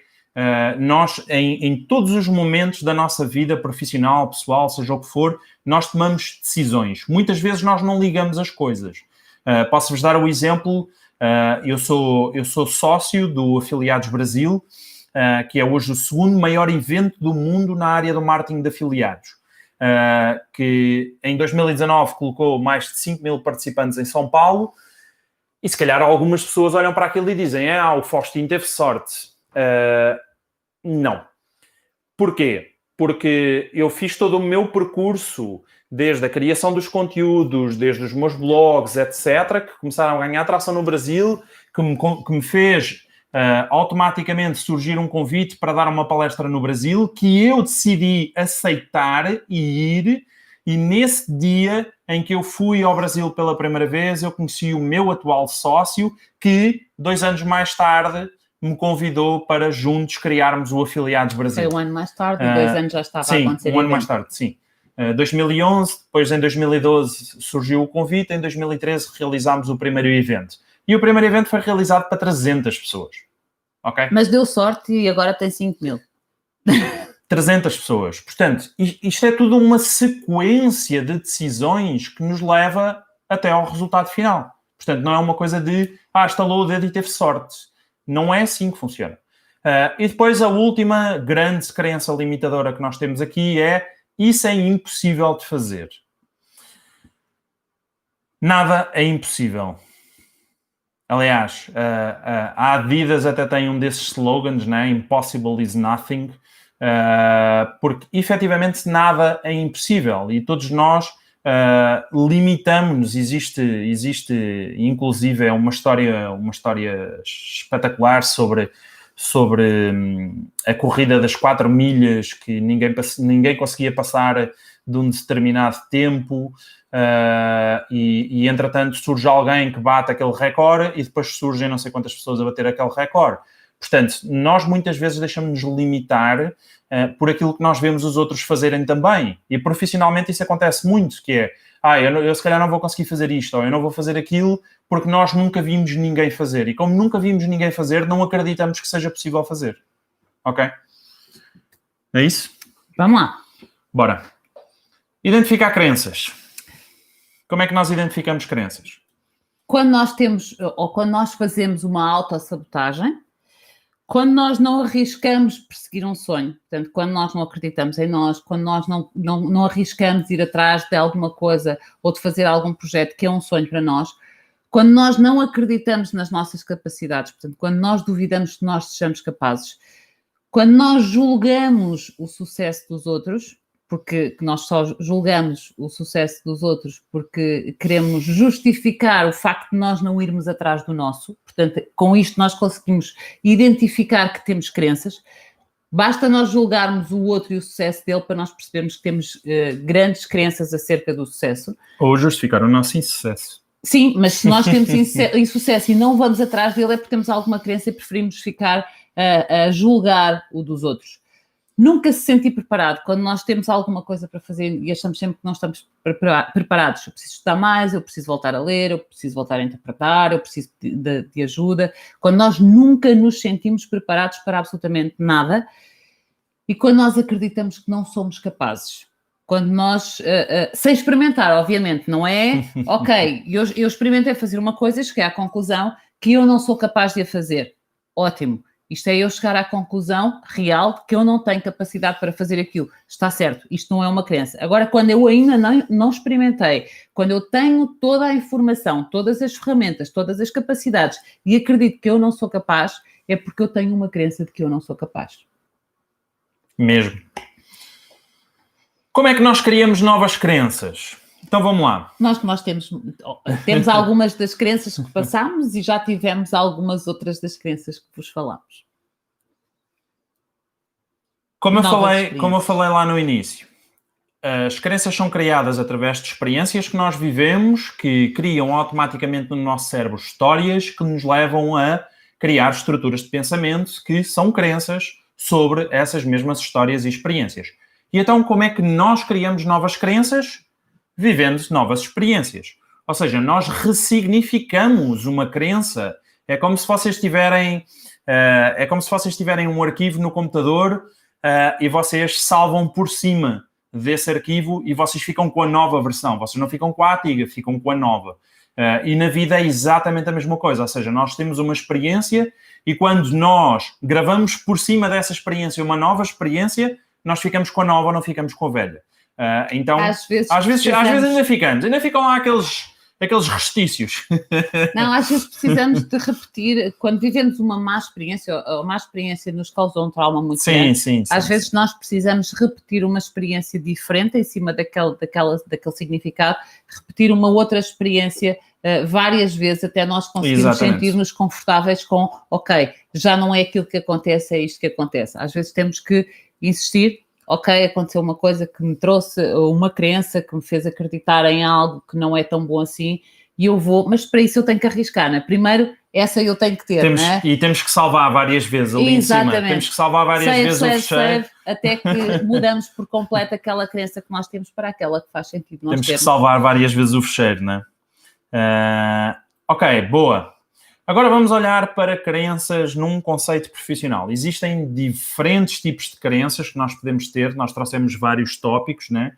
Nós, em todos os momentos da nossa vida profissional, pessoal, seja o que for, nós tomamos decisões. Muitas vezes nós não ligamos as coisas. Posso-vos dar o exemplo, eu sou sócio do Afiliados Brasil, que é hoje o segundo maior evento do mundo na área do marketing de afiliados, que em 2019 colocou mais de 5 mil participantes em São Paulo, e se calhar algumas pessoas olham para aquilo e dizem, o Faustino teve sorte. Não. Porquê? Porque eu fiz todo o meu percurso, desde a criação dos conteúdos, desde os meus blogs, etc., que começaram a ganhar tração no Brasil, que me fez automaticamente surgir um convite para dar uma palestra no Brasil, que eu decidi aceitar e ir, e nesse dia em que eu fui ao Brasil pela primeira vez, eu conheci o meu atual sócio, que 2 anos mais tarde me convidou para juntos criarmos o Afiliados Brasil. Foi um ano mais tarde, 2 anos já estava a acontecer. Sim, um ano mais tarde, sim. 2011, depois em 2012 surgiu o convite, em 2013 realizámos o primeiro evento. E o primeiro evento foi realizado para 300 pessoas. Okay? Mas deu sorte e agora tem 5 mil. 300 pessoas. Portanto, isto é tudo uma sequência de decisões que nos leva até ao resultado final. Portanto, não é uma coisa de, estalou o dedo e teve sorte. Não é assim que funciona. E depois a última grande crença limitadora que nós temos aqui é isso é impossível de fazer. Nada é impossível. Aliás, a Adidas até tem um desses slogans, né? Impossible is nothing, porque efetivamente nada é impossível e todos nós limitamos-nos. Existe inclusive uma história espetacular sobre a corrida das 4 milhas que ninguém conseguia passar de um determinado tempo e entretanto surge alguém que bate aquele recorde e depois surgem não sei quantas pessoas a bater aquele recorde. Portanto, nós muitas vezes deixamos-nos limitar por aquilo que nós vemos os outros fazerem também. E profissionalmente isso acontece muito, que é eu se calhar não vou conseguir fazer isto, ou eu não vou fazer aquilo, porque nós nunca vimos ninguém fazer. E como nunca vimos ninguém fazer, não acreditamos que seja possível fazer. Ok? É isso? Vamos lá. Bora. Identificar crenças. Como é que nós identificamos crenças? Quando nós temos, ou quando nós fazemos uma autossabotagem, quando nós não arriscamos perseguir um sonho, portanto, quando nós não acreditamos em nós, quando nós não arriscamos ir atrás de alguma coisa ou de fazer algum projeto que é um sonho para nós, quando nós não acreditamos nas nossas capacidades, portanto, quando nós duvidamos que nós sejamos capazes, quando nós julgamos o sucesso dos outros, porque nós só julgamos o sucesso dos outros porque queremos justificar o facto de nós não irmos atrás do nosso. Portanto, com isto nós conseguimos identificar que temos crenças. Basta nós julgarmos o outro e o sucesso dele para nós percebermos que temos grandes crenças acerca do sucesso. Ou justificar o nosso insucesso. Sim, mas se nós temos insucesso e não vamos atrás dele é porque temos alguma crença e preferimos ficar a julgar o dos outros. Nunca se sentir preparado. Quando nós temos alguma coisa para fazer e achamos sempre que não estamos preparados, eu preciso estudar mais, eu preciso voltar a ler, eu preciso voltar a interpretar, eu preciso de ajuda. Quando nós nunca nos sentimos preparados para absolutamente nada e quando nós acreditamos que não somos capazes. Quando nós, sem experimentar, obviamente, não é, ok, eu experimentei fazer uma coisa e cheguei à conclusão que eu não sou capaz de a fazer. Ótimo. Isto é eu chegar à conclusão real de que eu não tenho capacidade para fazer aquilo. Está certo, isto não é uma crença. Agora, quando eu ainda não experimentei, quando eu tenho toda a informação, todas as ferramentas, todas as capacidades e acredito que eu não sou capaz, é porque eu tenho uma crença de que eu não sou capaz. Mesmo. Como é que nós criamos novas crenças? Então vamos lá. Nós temos algumas das crenças que passámos e já tivemos algumas outras das crenças que vos falámos. Como eu falei lá no início, as crenças são criadas através de experiências que nós vivemos, que criam automaticamente no nosso cérebro histórias que nos levam a criar estruturas de pensamento que são crenças sobre essas mesmas histórias e experiências. E então como é que nós criamos novas crenças? Vivendo novas experiências. Ou seja, nós ressignificamos uma crença É como se vocês tiverem um arquivo no computador e vocês salvam por cima desse arquivo e vocês ficam com a nova versão. Vocês não ficam com a antiga, ficam com a nova. E na vida é exatamente a mesma coisa. Ou seja, nós temos uma experiência e quando nós gravamos por cima dessa experiência uma nova experiência, nós ficamos com a nova, não ficamos com a velha. Então, às vezes ainda ficam lá aqueles restícios. Não, às vezes precisamos de repetir, quando vivemos uma má experiência, ou uma má experiência nos causou um trauma muito grande, às vezes nós precisamos repetir uma experiência diferente em cima daquele significado, repetir uma outra experiência várias vezes até nós conseguirmos sentir-nos confortáveis com, ok, já não é aquilo que acontece, é isto que acontece. Às vezes temos que insistir, ok, aconteceu uma coisa que me trouxe uma crença, que me fez acreditar em algo que não é tão bom assim, e eu vou, mas para isso eu tenho que arriscar, não é? Primeiro, essa eu tenho que ter, não é? E temos que salvar várias vezes ali em cima. Temos que salvar várias vezes o fecheiro. Até que mudamos por completo aquela crença que nós temos para aquela que faz sentido nós termos. Que salvar várias vezes o fecheiro, não é? Ok, boa. Agora vamos olhar para crenças num conceito profissional. Existem diferentes tipos de crenças que nós podemos ter. Nós trouxemos vários tópicos, né?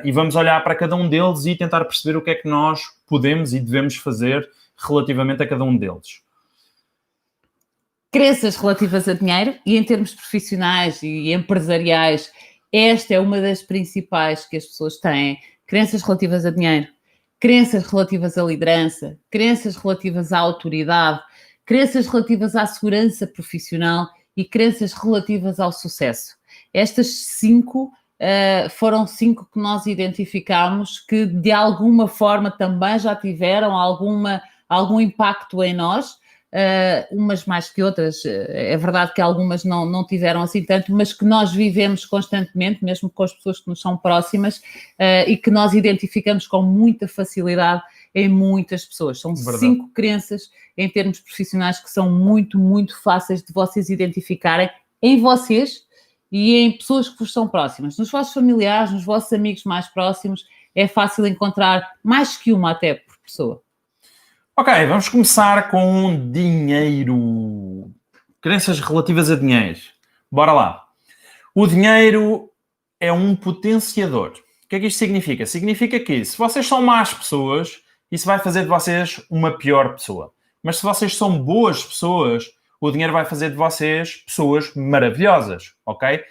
E vamos olhar para cada um deles e tentar perceber o que é que nós podemos e devemos fazer relativamente a cada um deles. Crenças relativas a dinheiro e em termos profissionais e empresariais, esta é uma das principais que as pessoas têm. Crenças relativas a dinheiro. Crenças relativas à liderança, crenças relativas à autoridade, crenças relativas à segurança profissional e crenças relativas ao sucesso. Estas 5 foram 5 que nós identificámos que de alguma forma também já tiveram algum impacto em nós, umas mais que outras. É verdade que algumas não tiveram assim tanto, mas que nós vivemos constantemente, mesmo com as pessoas que nos são próximas, e que nós identificamos com muita facilidade em muitas pessoas. São 5 crenças em termos profissionais que são muito, muito fáceis de vocês identificarem em vocês e em pessoas que vos são próximas. Nos vossos familiares, nos vossos amigos mais próximos, é fácil encontrar mais que uma até por pessoa. Ok, vamos começar com dinheiro. Crenças relativas a dinheiro. Bora lá. O dinheiro é um potenciador. O que é que isto significa? Significa que se vocês são más pessoas, isso vai fazer de vocês uma pior pessoa. Mas se vocês são boas pessoas, o dinheiro vai fazer de vocês pessoas maravilhosas, ok?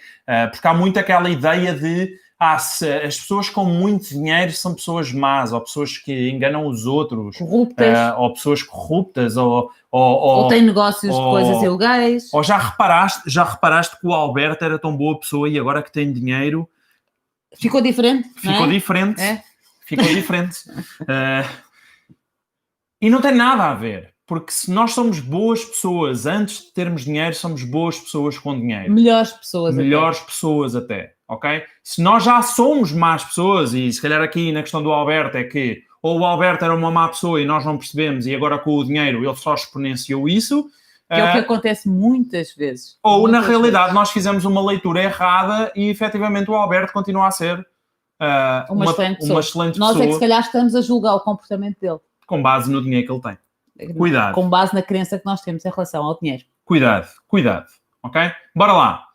Porque há muito aquela ideia de as pessoas com muito dinheiro são pessoas más, ou pessoas que enganam os outros, ou pessoas corruptas, ou têm negócios de coisas ilegais. Ou já reparaste que o Alberto era tão boa pessoa e agora que tem dinheiro... Ficou diferente, Ficou não é? diferente. É? Ficou diferente. E não tem nada a ver. Porque se nós somos boas pessoas antes de termos dinheiro, somos boas pessoas com dinheiro. Melhores pessoas até. Ok? Se nós já somos más pessoas, e se calhar aqui na questão do Alberto é que ou o Alberto era uma má pessoa e nós não percebemos e agora com o dinheiro ele só exponenciou isso. Que é o que acontece muitas vezes. Ou na realidade nós fizemos uma leitura errada e efetivamente o Alberto continua a ser uma excelente pessoa. Nós é que se calhar estamos a julgar o comportamento dele. Com base no dinheiro que ele tem. Cuidado. Com base na crença que nós temos em relação ao dinheiro. Cuidado. Ok? Bora lá.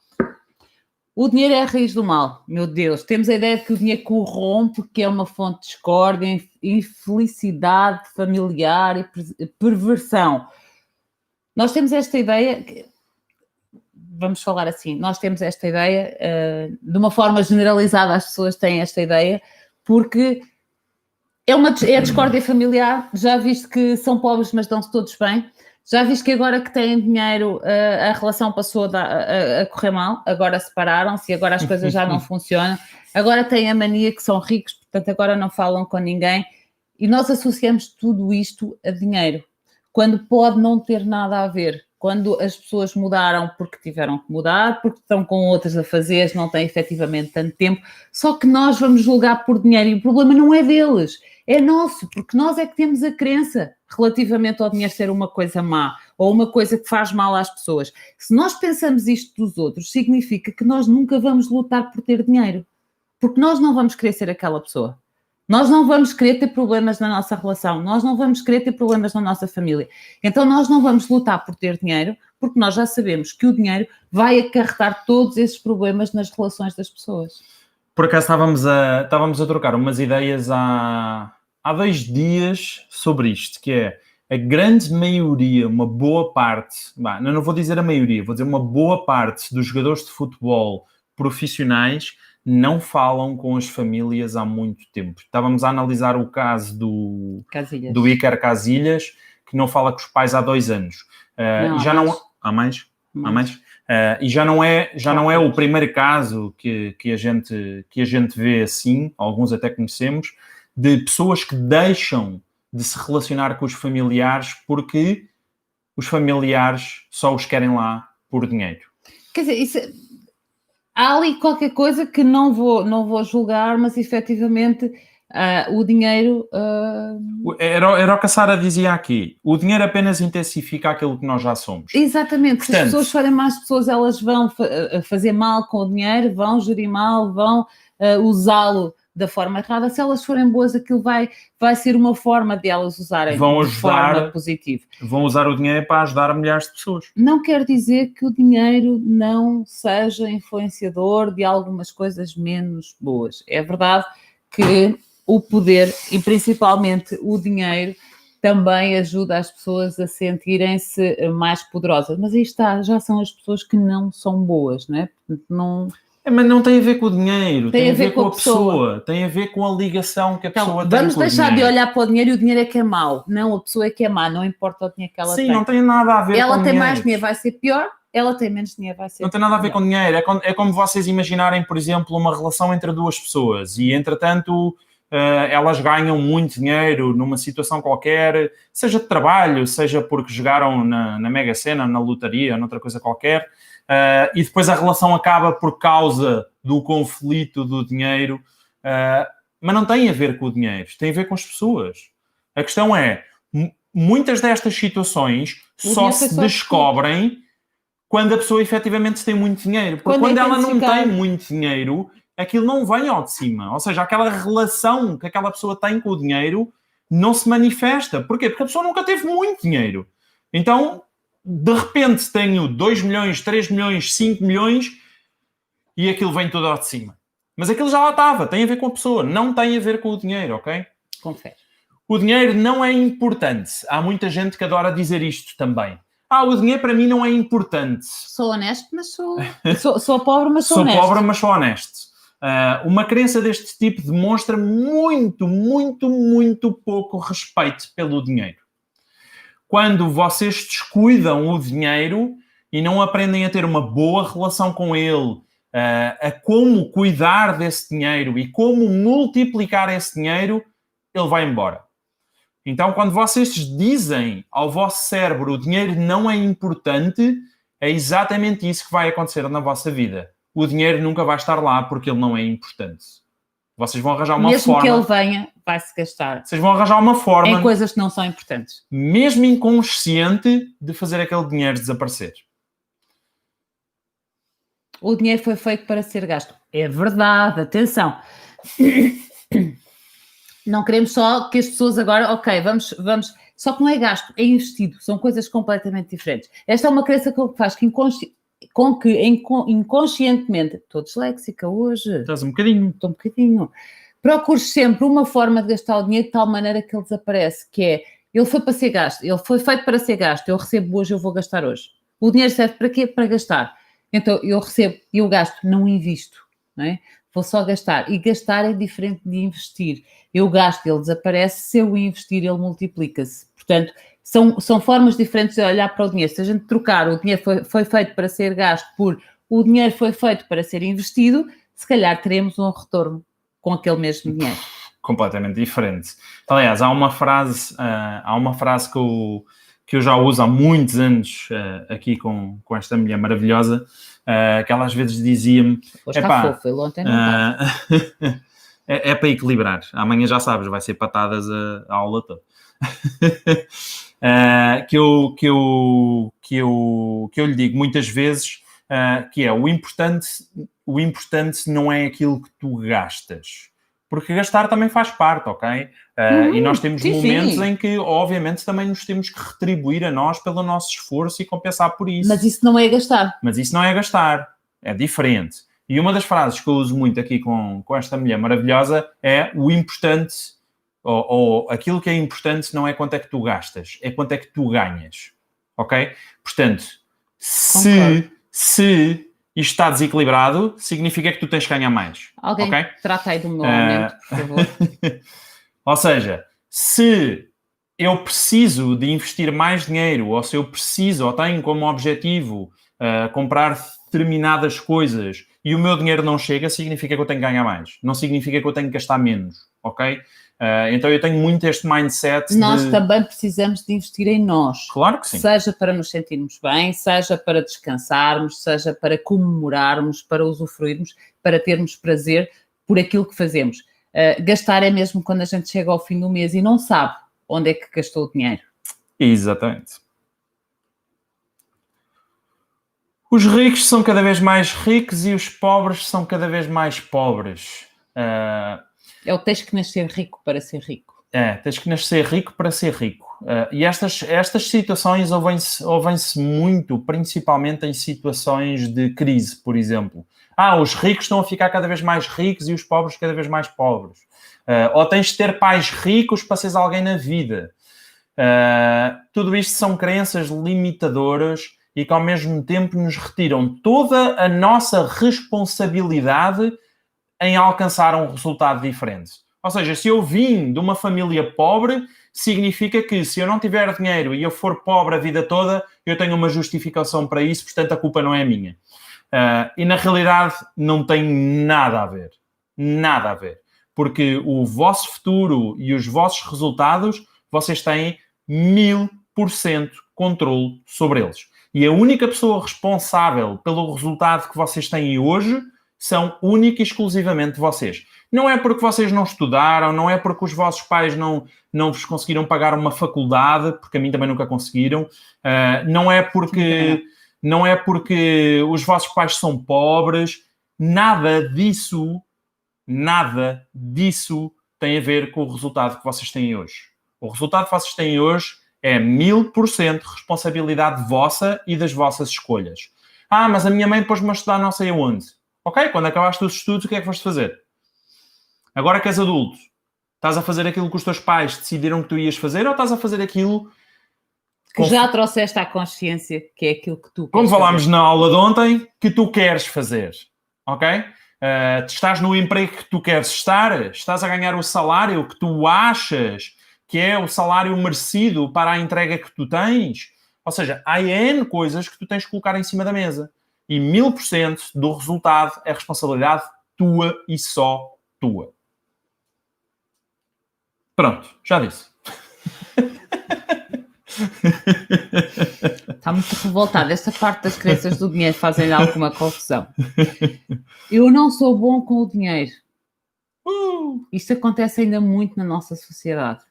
O dinheiro é a raiz do mal, meu Deus. Temos a ideia de que o dinheiro corrompe, que é uma fonte de discórdia, infelicidade familiar e perversão. Nós temos esta ideia, vamos falar assim, nós temos esta ideia, de uma forma generalizada as pessoas têm esta ideia, porque é a discórdia familiar. Já viste que são pobres mas dão-se todos bem? Já viste que agora que têm dinheiro a relação passou a correr mal, agora separaram-se e agora as coisas já não funcionam, agora têm a mania que são ricos, portanto agora não falam com ninguém e nós associamos tudo isto a dinheiro, quando pode não ter nada a ver, quando as pessoas mudaram porque tiveram que mudar, porque estão com outras a fazer, não têm efetivamente tanto tempo, só que nós vamos julgar por dinheiro e o problema não é deles, é nosso, porque nós é que temos a crença relativamente ao dinheiro ser uma coisa má ou uma coisa que faz mal às pessoas. Se nós pensamos isto dos outros, significa que nós nunca vamos lutar por ter dinheiro, porque nós não vamos querer ser aquela pessoa. Nós não vamos querer ter problemas na nossa relação, nós não vamos querer ter problemas na nossa família. Então nós não vamos lutar por ter dinheiro, porque nós já sabemos que o dinheiro vai acarretar todos esses problemas nas relações das pessoas. Por acaso estávamos a trocar umas ideias há 2 dias sobre isto, que é a grande maioria, uma boa parte, não vou dizer a maioria, vou dizer uma boa parte dos jogadores de futebol profissionais não falam com as famílias há muito tempo. Estávamos a analisar o caso do Iker Casillas, que não fala com os pais há 2 anos. Não, e já mais. não... Há mais? Há mais? E já não é o primeiro caso que a gente vê assim, alguns até conhecemos, de pessoas que deixam de se relacionar com os familiares porque os familiares só os querem lá por dinheiro. Quer dizer, há ali qualquer coisa que não vou julgar, mas efetivamente o dinheiro... Era o que a Sara dizia aqui. O dinheiro apenas intensifica aquilo que nós já somos. Exatamente. Portanto, se as pessoas forem más pessoas, elas vão fazer mal com o dinheiro, vão gerir mal, vão usá-lo da forma errada. Se elas forem boas, aquilo vai ser uma forma de elas usarem de forma positiva. Vão usar o dinheiro para ajudar milhares de pessoas. Não quer dizer que o dinheiro não seja influenciador de algumas coisas menos boas. É verdade que o poder, e principalmente o dinheiro, também ajuda as pessoas a sentirem-se mais poderosas. Mas aí está, já são as pessoas que não são boas, não é? Não... Mas não tem a ver com o dinheiro, tem a ver com a pessoa, tem a ver com a ligação que a pessoa tem com o dinheiro. Vamos deixar de olhar para o dinheiro e o dinheiro é que é mau. Não, a pessoa é que é má, não importa o dinheiro que ela tem. Sim, não tem nada a ver com o dinheiro. Ela tem mais dinheiro, vai ser pior. Ela tem menos dinheiro, vai ser Não tem nada a ver com dinheiro. É como vocês imaginarem, por exemplo, uma relação entre 2 pessoas e, entretanto, elas ganham muito dinheiro numa situação qualquer, seja de trabalho, seja porque jogaram na Mega Sena, na lotaria, ou noutra coisa qualquer, e depois a relação acaba por causa do conflito do dinheiro, mas não tem a ver com o dinheiro, tem a ver com as pessoas. A questão é, muitas destas situações só se descobrem quando a pessoa efetivamente tem muito dinheiro. Porque quando ela não tem muito dinheiro, aquilo não vem ao de cima. Ou seja, aquela relação que aquela pessoa tem com o dinheiro não se manifesta. Porquê? Porque a pessoa nunca teve muito dinheiro. Então, de repente, tenho 2 milhões, 3 milhões, 5 milhões e aquilo vem tudo ao de cima. Mas aquilo já lá estava. Tem a ver com a pessoa. Não tem a ver com o dinheiro, ok? Confere. O dinheiro não é importante. Há muita gente que adora dizer isto também. O dinheiro para mim não é importante. Sou honesto, mas sou pobre, mas sou honesto. Sou pobre, mas sou honesto. Uma crença deste tipo demonstra muito, muito, muito pouco respeito pelo dinheiro. Quando vocês descuidam o dinheiro e não aprendem a ter uma boa relação com ele, a como cuidar desse dinheiro e como multiplicar esse dinheiro, ele vai embora. Então, quando vocês dizem ao vosso cérebro o dinheiro não é importante, é exatamente isso que vai acontecer na vossa vida. O dinheiro nunca vai estar lá porque ele não é importante. Vocês vão arranjar uma forma... Mesmo que ele venha, vai-se gastar. Vocês vão arranjar uma forma... Em coisas que não são importantes. Mesmo inconsciente, de fazer aquele dinheiro desaparecer. O dinheiro foi feito para ser gasto. É verdade, atenção. Não queremos só que as pessoas agora, ok, vamos... Só que não é gasto, é investido. São coisas completamente diferentes. Esta é uma crença que faz que inconscientemente... Estou disléxica hoje. Estás um bocadinho. Estou um bocadinho. Procures sempre uma forma de gastar o dinheiro de tal maneira que ele desaparece, que é, ele foi para ser gasto, ele foi feito para ser gasto, eu recebo hoje, eu vou gastar hoje. O dinheiro serve para quê? Para gastar. Então, eu recebo, eu gasto, não invisto, não é? Vou só gastar. E gastar é diferente de investir. Eu gasto, ele desaparece. Se eu investir, ele multiplica-se. Portanto, são formas diferentes de olhar para o dinheiro. Se a gente trocar o dinheiro foi feito para ser gasto por o dinheiro foi feito para ser investido, se calhar teremos um retorno com aquele mesmo dinheiro. Completamente diferente. Aliás, há uma frase que eu já uso há muitos anos aqui com esta mulher maravilhosa, que ela às vezes dizia-me... Hoje está fofo, ele ontem não está. É para equilibrar. Amanhã já sabes, vai ser patadas a aula toda. Que eu lhe digo muitas vezes, que é o importante não é aquilo que tu gastas. porque gastar também faz parte, ok? E nós temos momentos em que, obviamente, também nos temos que retribuir a nós pelo nosso esforço e compensar por isso. Mas isso não é gastar. Mas isso não é gastar, é diferente. E uma das frases que eu uso muito aqui com esta mulher maravilhosa é o importante, ou aquilo que é importante não é quanto é que tu gastas, é quanto é que tu ganhas, ok? Portanto, se isto está desequilibrado, significa que tu tens que ganhar mais. Alguém okay? trata aí do meu aumento, por favor. Ou seja, se eu preciso de investir mais dinheiro, ou se eu preciso, ou tenho como objetivo comprar determinadas coisas e o meu dinheiro não chega, significa que eu tenho que ganhar mais. Não significa que eu tenho que gastar menos, ok? Então eu tenho muito este mindset Nós também precisamos de investir em nós. Claro que sim. Seja para nos sentirmos bem, seja para descansarmos, seja para comemorarmos, para usufruirmos, para termos prazer por aquilo que fazemos. Gastar é mesmo quando a gente chega ao fim do mês e não sabe onde é que gastou o dinheiro. Exatamente. Os ricos são cada vez mais ricos e os pobres são cada vez mais pobres. É o tens que nascer rico para ser rico. Tens que nascer rico para ser rico. E estas situações ouvem-se muito, principalmente em situações de crise, por exemplo. Os ricos estão a ficar cada vez mais ricos e os pobres cada vez mais pobres. Ou tens de ter pais ricos para seres alguém na vida. Tudo isto são crenças limitadoras e que ao mesmo tempo nos retiram toda a nossa responsabilidade em alcançar um resultado diferente. Ou seja, se eu vim de uma família pobre, significa que se eu não tiver dinheiro e eu for pobre a vida toda, eu tenho uma justificação para isso, portanto a culpa não é minha. E na realidade não tem nada a ver. Nada a ver. Porque o vosso futuro e os vossos resultados, vocês têm 1000% controle sobre eles. E a única pessoa responsável pelo resultado que vocês têm hoje são única e exclusivamente vocês. Não é porque vocês não estudaram, não é porque os vossos pais não vos conseguiram pagar uma faculdade, porque a mim também nunca conseguiram, não é porque os vossos pais são pobres, nada disso tem a ver com o resultado que vocês têm hoje. O resultado que vocês têm hoje é 1000% responsabilidade vossa e das vossas escolhas. Mas a minha mãe pôs-me a estudar não sei aonde. Ok, quando acabaste os estudos, o que é que foste fazer? Agora que és adulto, estás a fazer aquilo que os teus pais decidiram que tu ias fazer ou estás a fazer aquilo que já trouxeste à consciência que é aquilo que tu queres como falámos fazer. Na aula de ontem, que tu queres fazer. Ok? Estás no emprego que tu queres estar, estás a ganhar o salário que tu achas que é o salário merecido para a entrega que tu tens. Ou seja, há N coisas que tu tens que colocar em cima da mesa. E 1000% do resultado é responsabilidade tua e só tua. Pronto, já disse. Está muito revoltado. Esta parte das crenças do dinheiro fazem-lhe alguma confusão. Eu não sou bom com o dinheiro. Isto acontece ainda muito na nossa sociedade.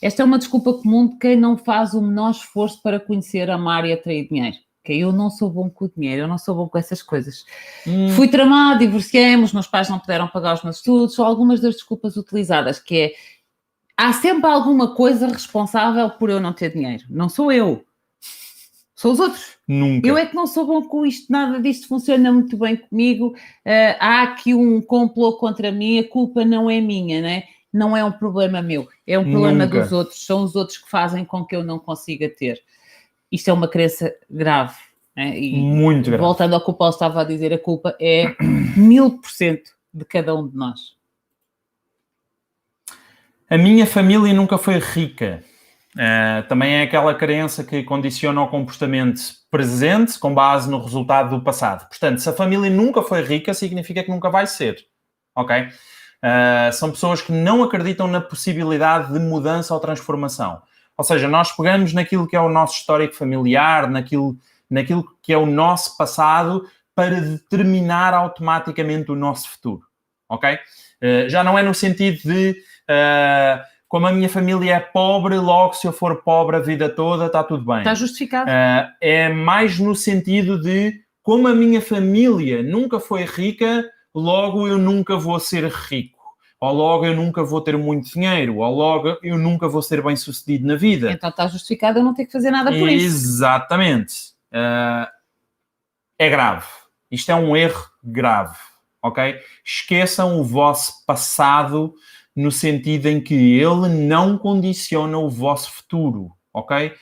Esta é uma desculpa comum de quem não faz o menor esforço para conhecer, amar e atrair dinheiro. Que eu não sou bom com o dinheiro, eu não sou bom com essas coisas. Fui tramado, divorciei-me, os meus pais não puderam pagar os meus estudos, são algumas das desculpas utilizadas, que é, há sempre alguma coisa responsável por eu não ter dinheiro. Não sou eu. São os outros. Nunca. Eu é que não sou bom com isto, nada disto funciona muito bem comigo, há aqui um complô contra mim, a culpa não é minha, né? Não é um problema meu, é um problema dos outros, são os outros que fazem com que eu não consiga ter. Isto é uma crença grave. Né? E, muito grave. Voltando ao que o Paulo estava a dizer, a culpa é 1000% de cada um de nós. A minha família nunca foi rica. Também é aquela crença que condiciona o comportamento presente com base no resultado do passado. Portanto, se a família nunca foi rica, significa que nunca vai ser. Ok? São pessoas que não acreditam na possibilidade de mudança ou transformação. Ou seja, nós pegamos naquilo que é o nosso histórico familiar, naquilo que é o nosso passado, para determinar automaticamente o nosso futuro. Ok? Já não é no sentido de como a minha família é pobre, logo se eu for pobre a vida toda, está tudo bem. Está justificado. É mais no sentido de como a minha família nunca foi rica, logo eu nunca vou ser rico. ou logo eu nunca vou ter muito dinheiro, ou logo eu nunca vou ser bem sucedido na vida. Então está justificado eu não ter que fazer nada por isso. Exatamente. É grave. Isto é um erro grave, ok? Esqueçam o vosso passado no sentido em que ele não condiciona o vosso futuro, ok?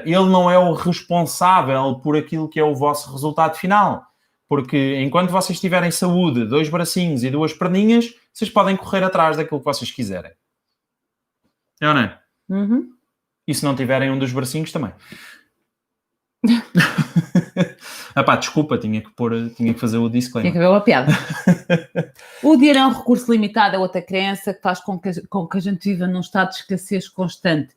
Ele não é o responsável por aquilo que é o vosso resultado final. Porque enquanto vocês tiverem saúde, 2 bracinhos e 2 perninhas, vocês podem correr atrás daquilo que vocês quiserem. É ou não é? Uhum. E se não tiverem um dos bracinhos também. Desculpa, tinha que fazer o disclaimer. Tinha que haver uma piada. O dinheiro é um recurso limitado, é outra crença que faz com que a gente viva num estado de escassez constante.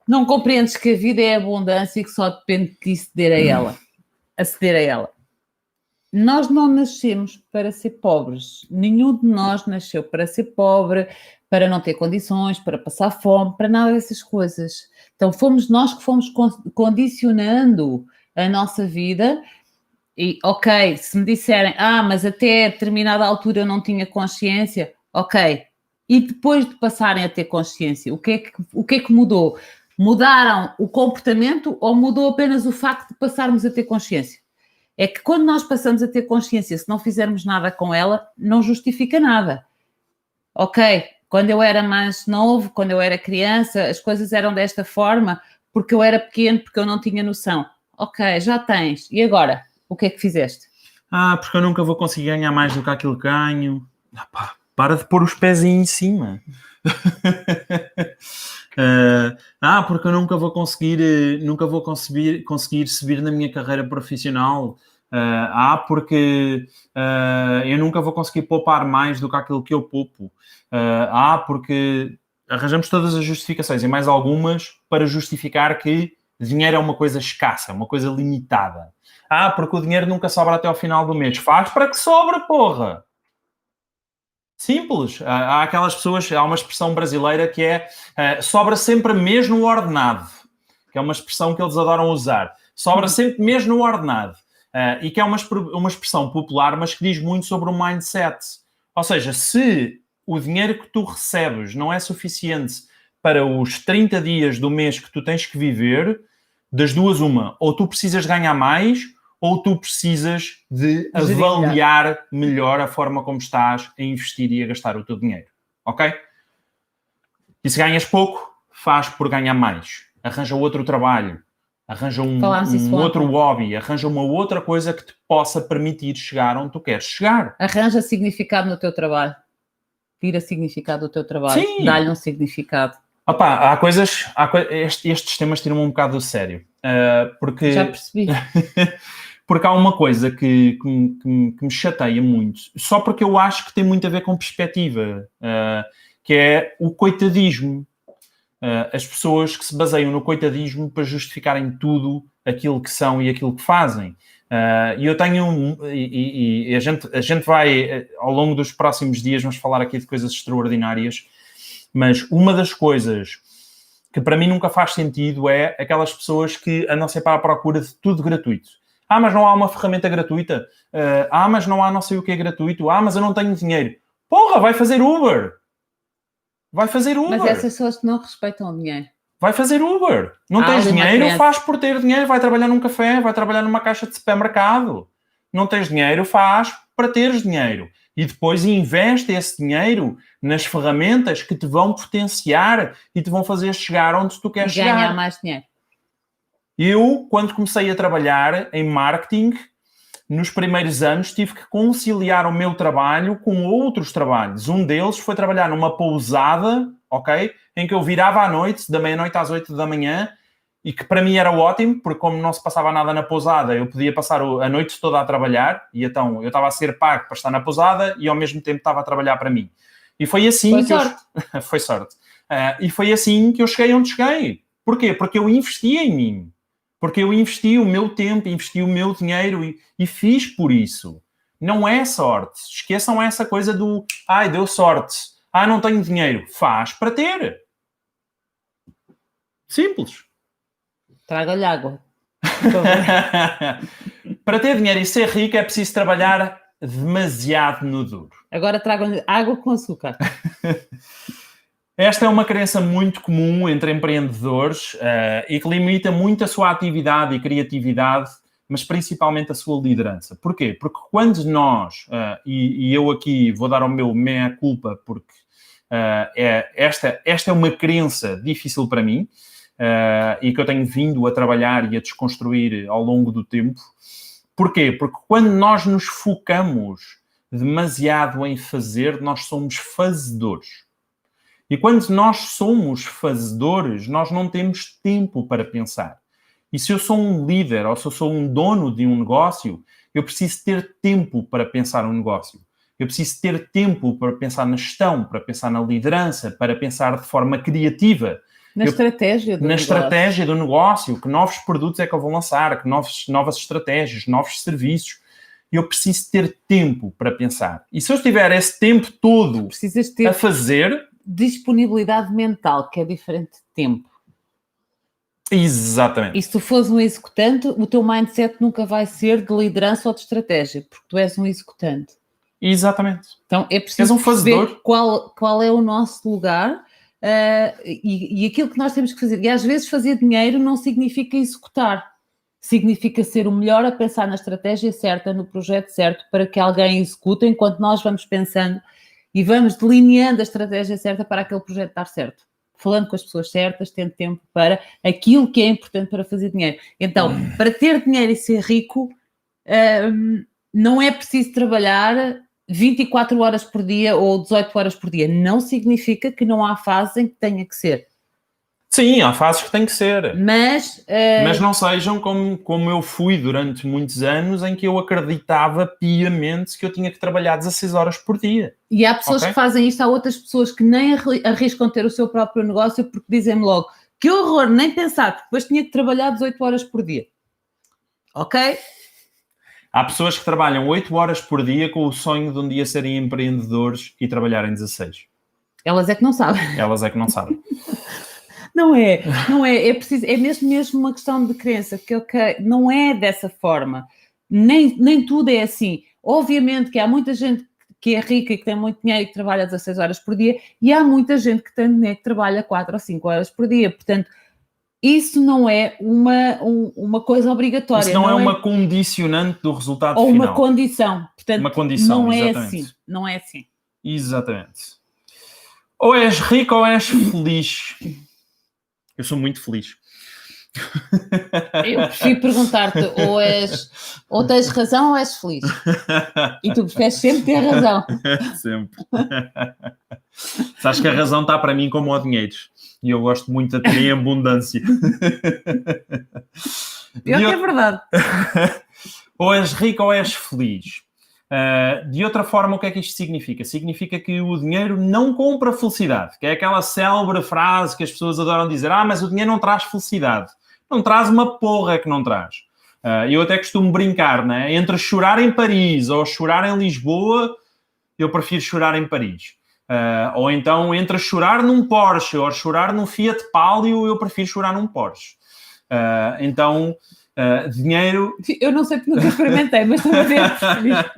Não compreendes que a vida é abundância e que só depende de ti aceder a ela. Nós não nascemos para ser pobres. Nenhum de nós nasceu para ser pobre, para não ter condições, para passar fome, para nada dessas coisas. Então fomos nós que fomos condicionando a nossa vida e, ok, se me disserem, mas até determinada altura eu não tinha consciência, ok. E depois de passarem a ter consciência, o que é que mudou? Mudaram o comportamento ou mudou apenas o facto de passarmos a ter consciência? É que quando nós passamos a ter consciência, se não fizermos nada com ela, não justifica nada. Ok, quando eu era mais novo, quando eu era criança, as coisas eram desta forma, porque eu era pequeno, porque eu não tinha noção. Ok, já tens. E agora? O que é que fizeste? Porque eu nunca vou conseguir ganhar mais do que aquilo que ganho. Para de pôr os pezinhos em cima. Porque eu nunca vou conseguir subir na minha carreira profissional. Porque eu nunca vou conseguir poupar mais do que aquilo que eu poupo. Porque arranjamos todas as justificações e mais algumas para justificar que dinheiro é uma coisa escassa, uma coisa limitada. Porque o dinheiro nunca sobra até ao final do mês. Faz para que sobre, porra! Simples. Há aquelas pessoas, há uma expressão brasileira que é sobra sempre mesmo no ordenado, que é uma expressão que eles adoram usar. Sobra sempre mesmo no ordenado. E que é uma expressão popular, mas que diz muito sobre o mindset. Ou seja, se o dinheiro que tu recebes não é suficiente para os 30 dias do mês que tu tens que viver, das duas uma, ou tu precisas ganhar mais, ou tu precisas de avaliar melhor a forma como estás a investir e a gastar o teu dinheiro. Ok? E se ganhas pouco, faz por ganhar mais. Arranja outro trabalho. Arranja um outro hobby. Arranja uma outra coisa que te possa permitir chegar onde tu queres chegar. Arranja significado no teu trabalho. Tira significado do teu trabalho. Sim. Dá-lhe um significado. Há coisas... Estes temas tiram-me um bocado do sério. Porque... Já percebi. Porque há uma coisa que me chateia muito, só porque eu acho que tem muito a ver com perspectiva, que é o coitadismo. As pessoas que se baseiam no coitadismo para justificarem tudo aquilo que são e aquilo que fazem. E eu tenho... E a gente vai, ao longo dos próximos dias, vamos falar aqui de coisas extraordinárias, mas uma das coisas que para mim nunca faz sentido é aquelas pessoas que andam sempre à procura de tudo gratuito. Mas não há uma ferramenta gratuita. Mas não há não sei o que é gratuito. Mas eu não tenho dinheiro. Porra, vai fazer Uber. Vai fazer Uber. Mas essas pessoas que não respeitam o dinheiro. Vai fazer Uber. Não tens dinheiro, faz por ter dinheiro. Vai trabalhar num café, vai trabalhar numa caixa de supermercado. Não tens dinheiro, faz para teres dinheiro. E depois investe esse dinheiro nas ferramentas que te vão potenciar e te vão fazer chegar onde tu queres chegar. Ganhar mais dinheiro. Eu, quando comecei a trabalhar em marketing, nos primeiros anos tive que conciliar o meu trabalho com outros trabalhos. Um deles foi trabalhar numa pousada, ok? Em que eu virava à noite, da meia-noite às 8 da manhã, e que para mim era ótimo, porque como não se passava nada na pousada, eu podia passar a noite toda a trabalhar, e então eu estava a ser pago para estar na pousada e ao mesmo tempo estava a trabalhar para mim. E foi assim foi sorte. Foi sorte. E foi assim que eu cheguei onde cheguei. Porquê? Porque eu investi em mim. Porque eu investi o meu tempo, investi o meu dinheiro e fiz por isso. Não é sorte. Esqueçam essa coisa do deu sorte. Não tenho dinheiro. Faz para ter. Simples. Traga-lhe água. Para ter dinheiro e ser rico é preciso trabalhar demasiado no duro. Agora tragam-lhe água com açúcar. Esta é uma crença muito comum entre empreendedores e que limita muito a sua atividade e criatividade, mas principalmente a sua liderança. Porquê? Porque quando nós, e eu aqui vou dar o meu meia-culpa, porque esta é uma crença difícil para mim e que eu tenho vindo a trabalhar e a desconstruir ao longo do tempo. Porquê? Porque quando nós nos focamos demasiado em fazer, nós somos fazedores. E quando nós somos fazedores, nós não temos tempo para pensar. E se eu sou um líder ou se eu sou um dono de um negócio, eu preciso ter tempo para pensar um negócio. Eu preciso ter tempo para pensar na gestão, para pensar na liderança, para pensar de forma criativa. Estratégia do negócio. Estratégia do negócio, que novos produtos é que eu vou lançar, que novas estratégias, novos serviços. Eu preciso ter tempo para pensar. E se eu tiver esse tempo todo a fazer... disponibilidade mental, que é diferente de tempo. Exatamente. E se tu fores um executante, o teu mindset nunca vai ser de liderança ou de estratégia, porque tu és um executante. Exatamente. Então é preciso perceber qual é o nosso lugar e aquilo que nós temos que fazer. E às vezes fazer dinheiro não significa executar. Significa ser o melhor a pensar na estratégia certa, no projeto certo, para que alguém execute, enquanto nós vamos pensando e vamos delineando a estratégia certa para aquele projeto dar certo. Falando com as pessoas certas, tendo tempo para aquilo que é importante para fazer dinheiro. Então, para ter dinheiro e ser rico, não é preciso trabalhar 24 horas por dia ou 18 horas por dia. Não significa que não há fases em que tenha que ser. Sim, há fases que tem que ser. Mas não sejam como eu fui durante muitos anos, em que eu acreditava piamente que eu tinha que trabalhar 16 horas por dia. E há pessoas que fazem isto, há outras pessoas que nem arriscam ter o seu próprio negócio porque dizem-me logo, que horror, nem pensar, porque depois tinha que trabalhar 18 horas por dia. Ok? Há pessoas que trabalham 8 horas por dia com o sonho de um dia serem empreendedores e trabalharem 16. Elas é que não sabem. Elas é que não sabem. Não é, é preciso, é mesmo uma questão de crença, que não é dessa forma, nem tudo é assim. Obviamente que há muita gente que é rica e que tem muito dinheiro e que trabalha 16 horas por dia, e há muita gente que tem dinheiro que trabalha 4 ou 5 horas por dia, portanto, isso não é uma coisa obrigatória. Isso não é uma condicionante do resultado ou final. Ou uma condição, portanto, uma condição, não exatamente. É assim, não é assim. Exatamente. Ou és rico ou és feliz. Eu sou muito feliz. Eu prefiro perguntar-te, ou tens razão ou és feliz? E tu preferes sempre ter razão. Sempre. Sabes que a razão está para mim como o dinheiro. E eu gosto muito de ter em abundância. Pior que é verdade. Ou és rico ou és feliz. De outra forma, o que é que isto significa? Significa que o dinheiro não compra felicidade, que é aquela célebre frase que as pessoas adoram dizer, mas o dinheiro não traz felicidade. Não traz uma porra que não traz. Eu até costumo brincar, né? Entre chorar em Paris ou chorar em Lisboa, eu prefiro chorar em Paris. Ou então, entre chorar num Porsche ou chorar num Fiat Palio, eu prefiro chorar num Porsche. Dinheiro... Eu não sei porque nunca experimentei, mas estou a ver.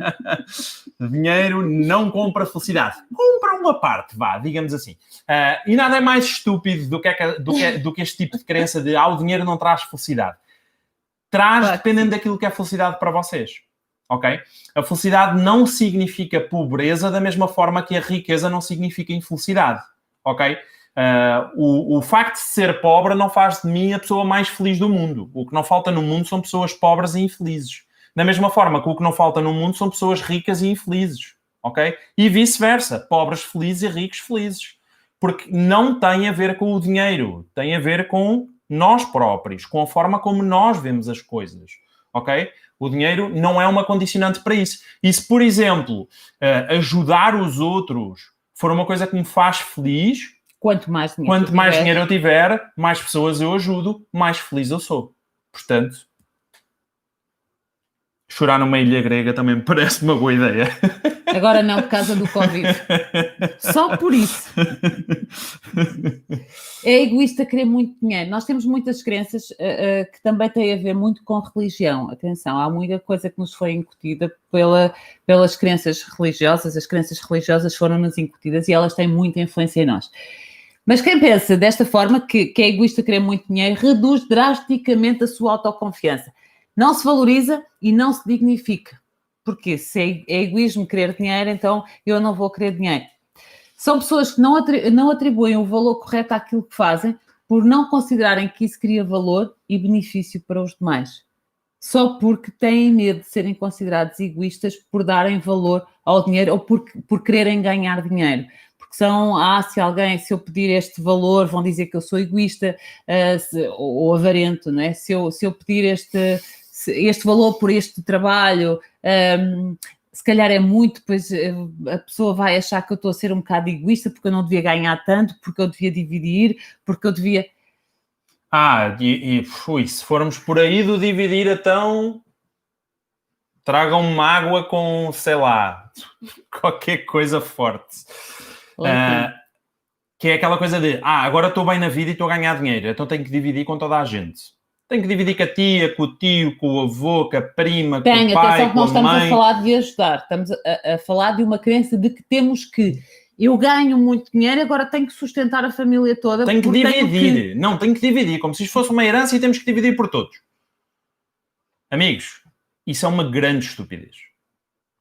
Dinheiro não compra felicidade. Compra uma parte, digamos assim. E nada é mais estúpido do que este tipo de crença de o dinheiro não traz felicidade. Traz, dependendo daquilo que é felicidade para vocês. Ok? A felicidade não significa pobreza da mesma forma que a riqueza não significa infelicidade. Ok? O facto de ser pobre não faz de mim a pessoa mais feliz do mundo. O que não falta no mundo são pessoas pobres e infelizes. Da mesma forma que o que não falta no mundo são pessoas ricas e infelizes. Ok? E vice-versa. Pobres felizes e ricos felizes. Porque não tem a ver com o dinheiro. Tem a ver com nós próprios. Com a forma como nós vemos as coisas. Ok? O dinheiro não é uma condicionante para isso. E se, por exemplo, ajudar os outros for uma coisa que me faz feliz... Quanto mais dinheiro eu tiver, mais pessoas eu ajudo, mais feliz eu sou. Portanto, chorar numa ilha grega também me parece uma boa ideia. Agora não, por causa do Covid. Só por isso. É egoísta querer muito dinheiro. Nós temos muitas crenças que também têm a ver muito com religião. Atenção, há muita coisa que nos foi incutida pelas crenças religiosas. As crenças religiosas foram-nos incutidas e elas têm muita influência em nós. Mas quem pensa desta forma, que é egoísta querer muito dinheiro, reduz drasticamente a sua autoconfiança. Não se valoriza e não se dignifica. Porque se é egoísmo querer dinheiro, então eu não vou querer dinheiro. São pessoas que não atribuem o valor correto àquilo que fazem por não considerarem que isso cria valor e benefício para os demais. Só porque têm medo de serem considerados egoístas por darem valor ao dinheiro ou por quererem ganhar dinheiro. Porque se eu pedir este valor, vão dizer que eu sou egoísta ou avarento, não é? Se eu pedir este valor por este trabalho... se calhar é muito, pois a pessoa vai achar que eu estou a ser um bocado egoísta porque eu não devia ganhar tanto, porque eu devia dividir, porque eu devia... Se formos por aí do dividir, então tragam uma água com, sei lá, qualquer coisa forte. Que é aquela coisa de, agora estou bem na vida e estou a ganhar dinheiro, então tenho que dividir com toda a gente. Tenho que dividir com a tia, com o tio, com o avô, com a prima, com o pai, com a mãe. Atenção que nós estamos a falar de ajudar. Estamos a falar de uma crença de que temos que... Eu ganho muito dinheiro, agora tenho que sustentar a família toda. Tenho que dividir. Não, tenho que dividir. Como se isto fosse uma herança e temos que dividir por todos. Amigos, isso é uma grande estupidez.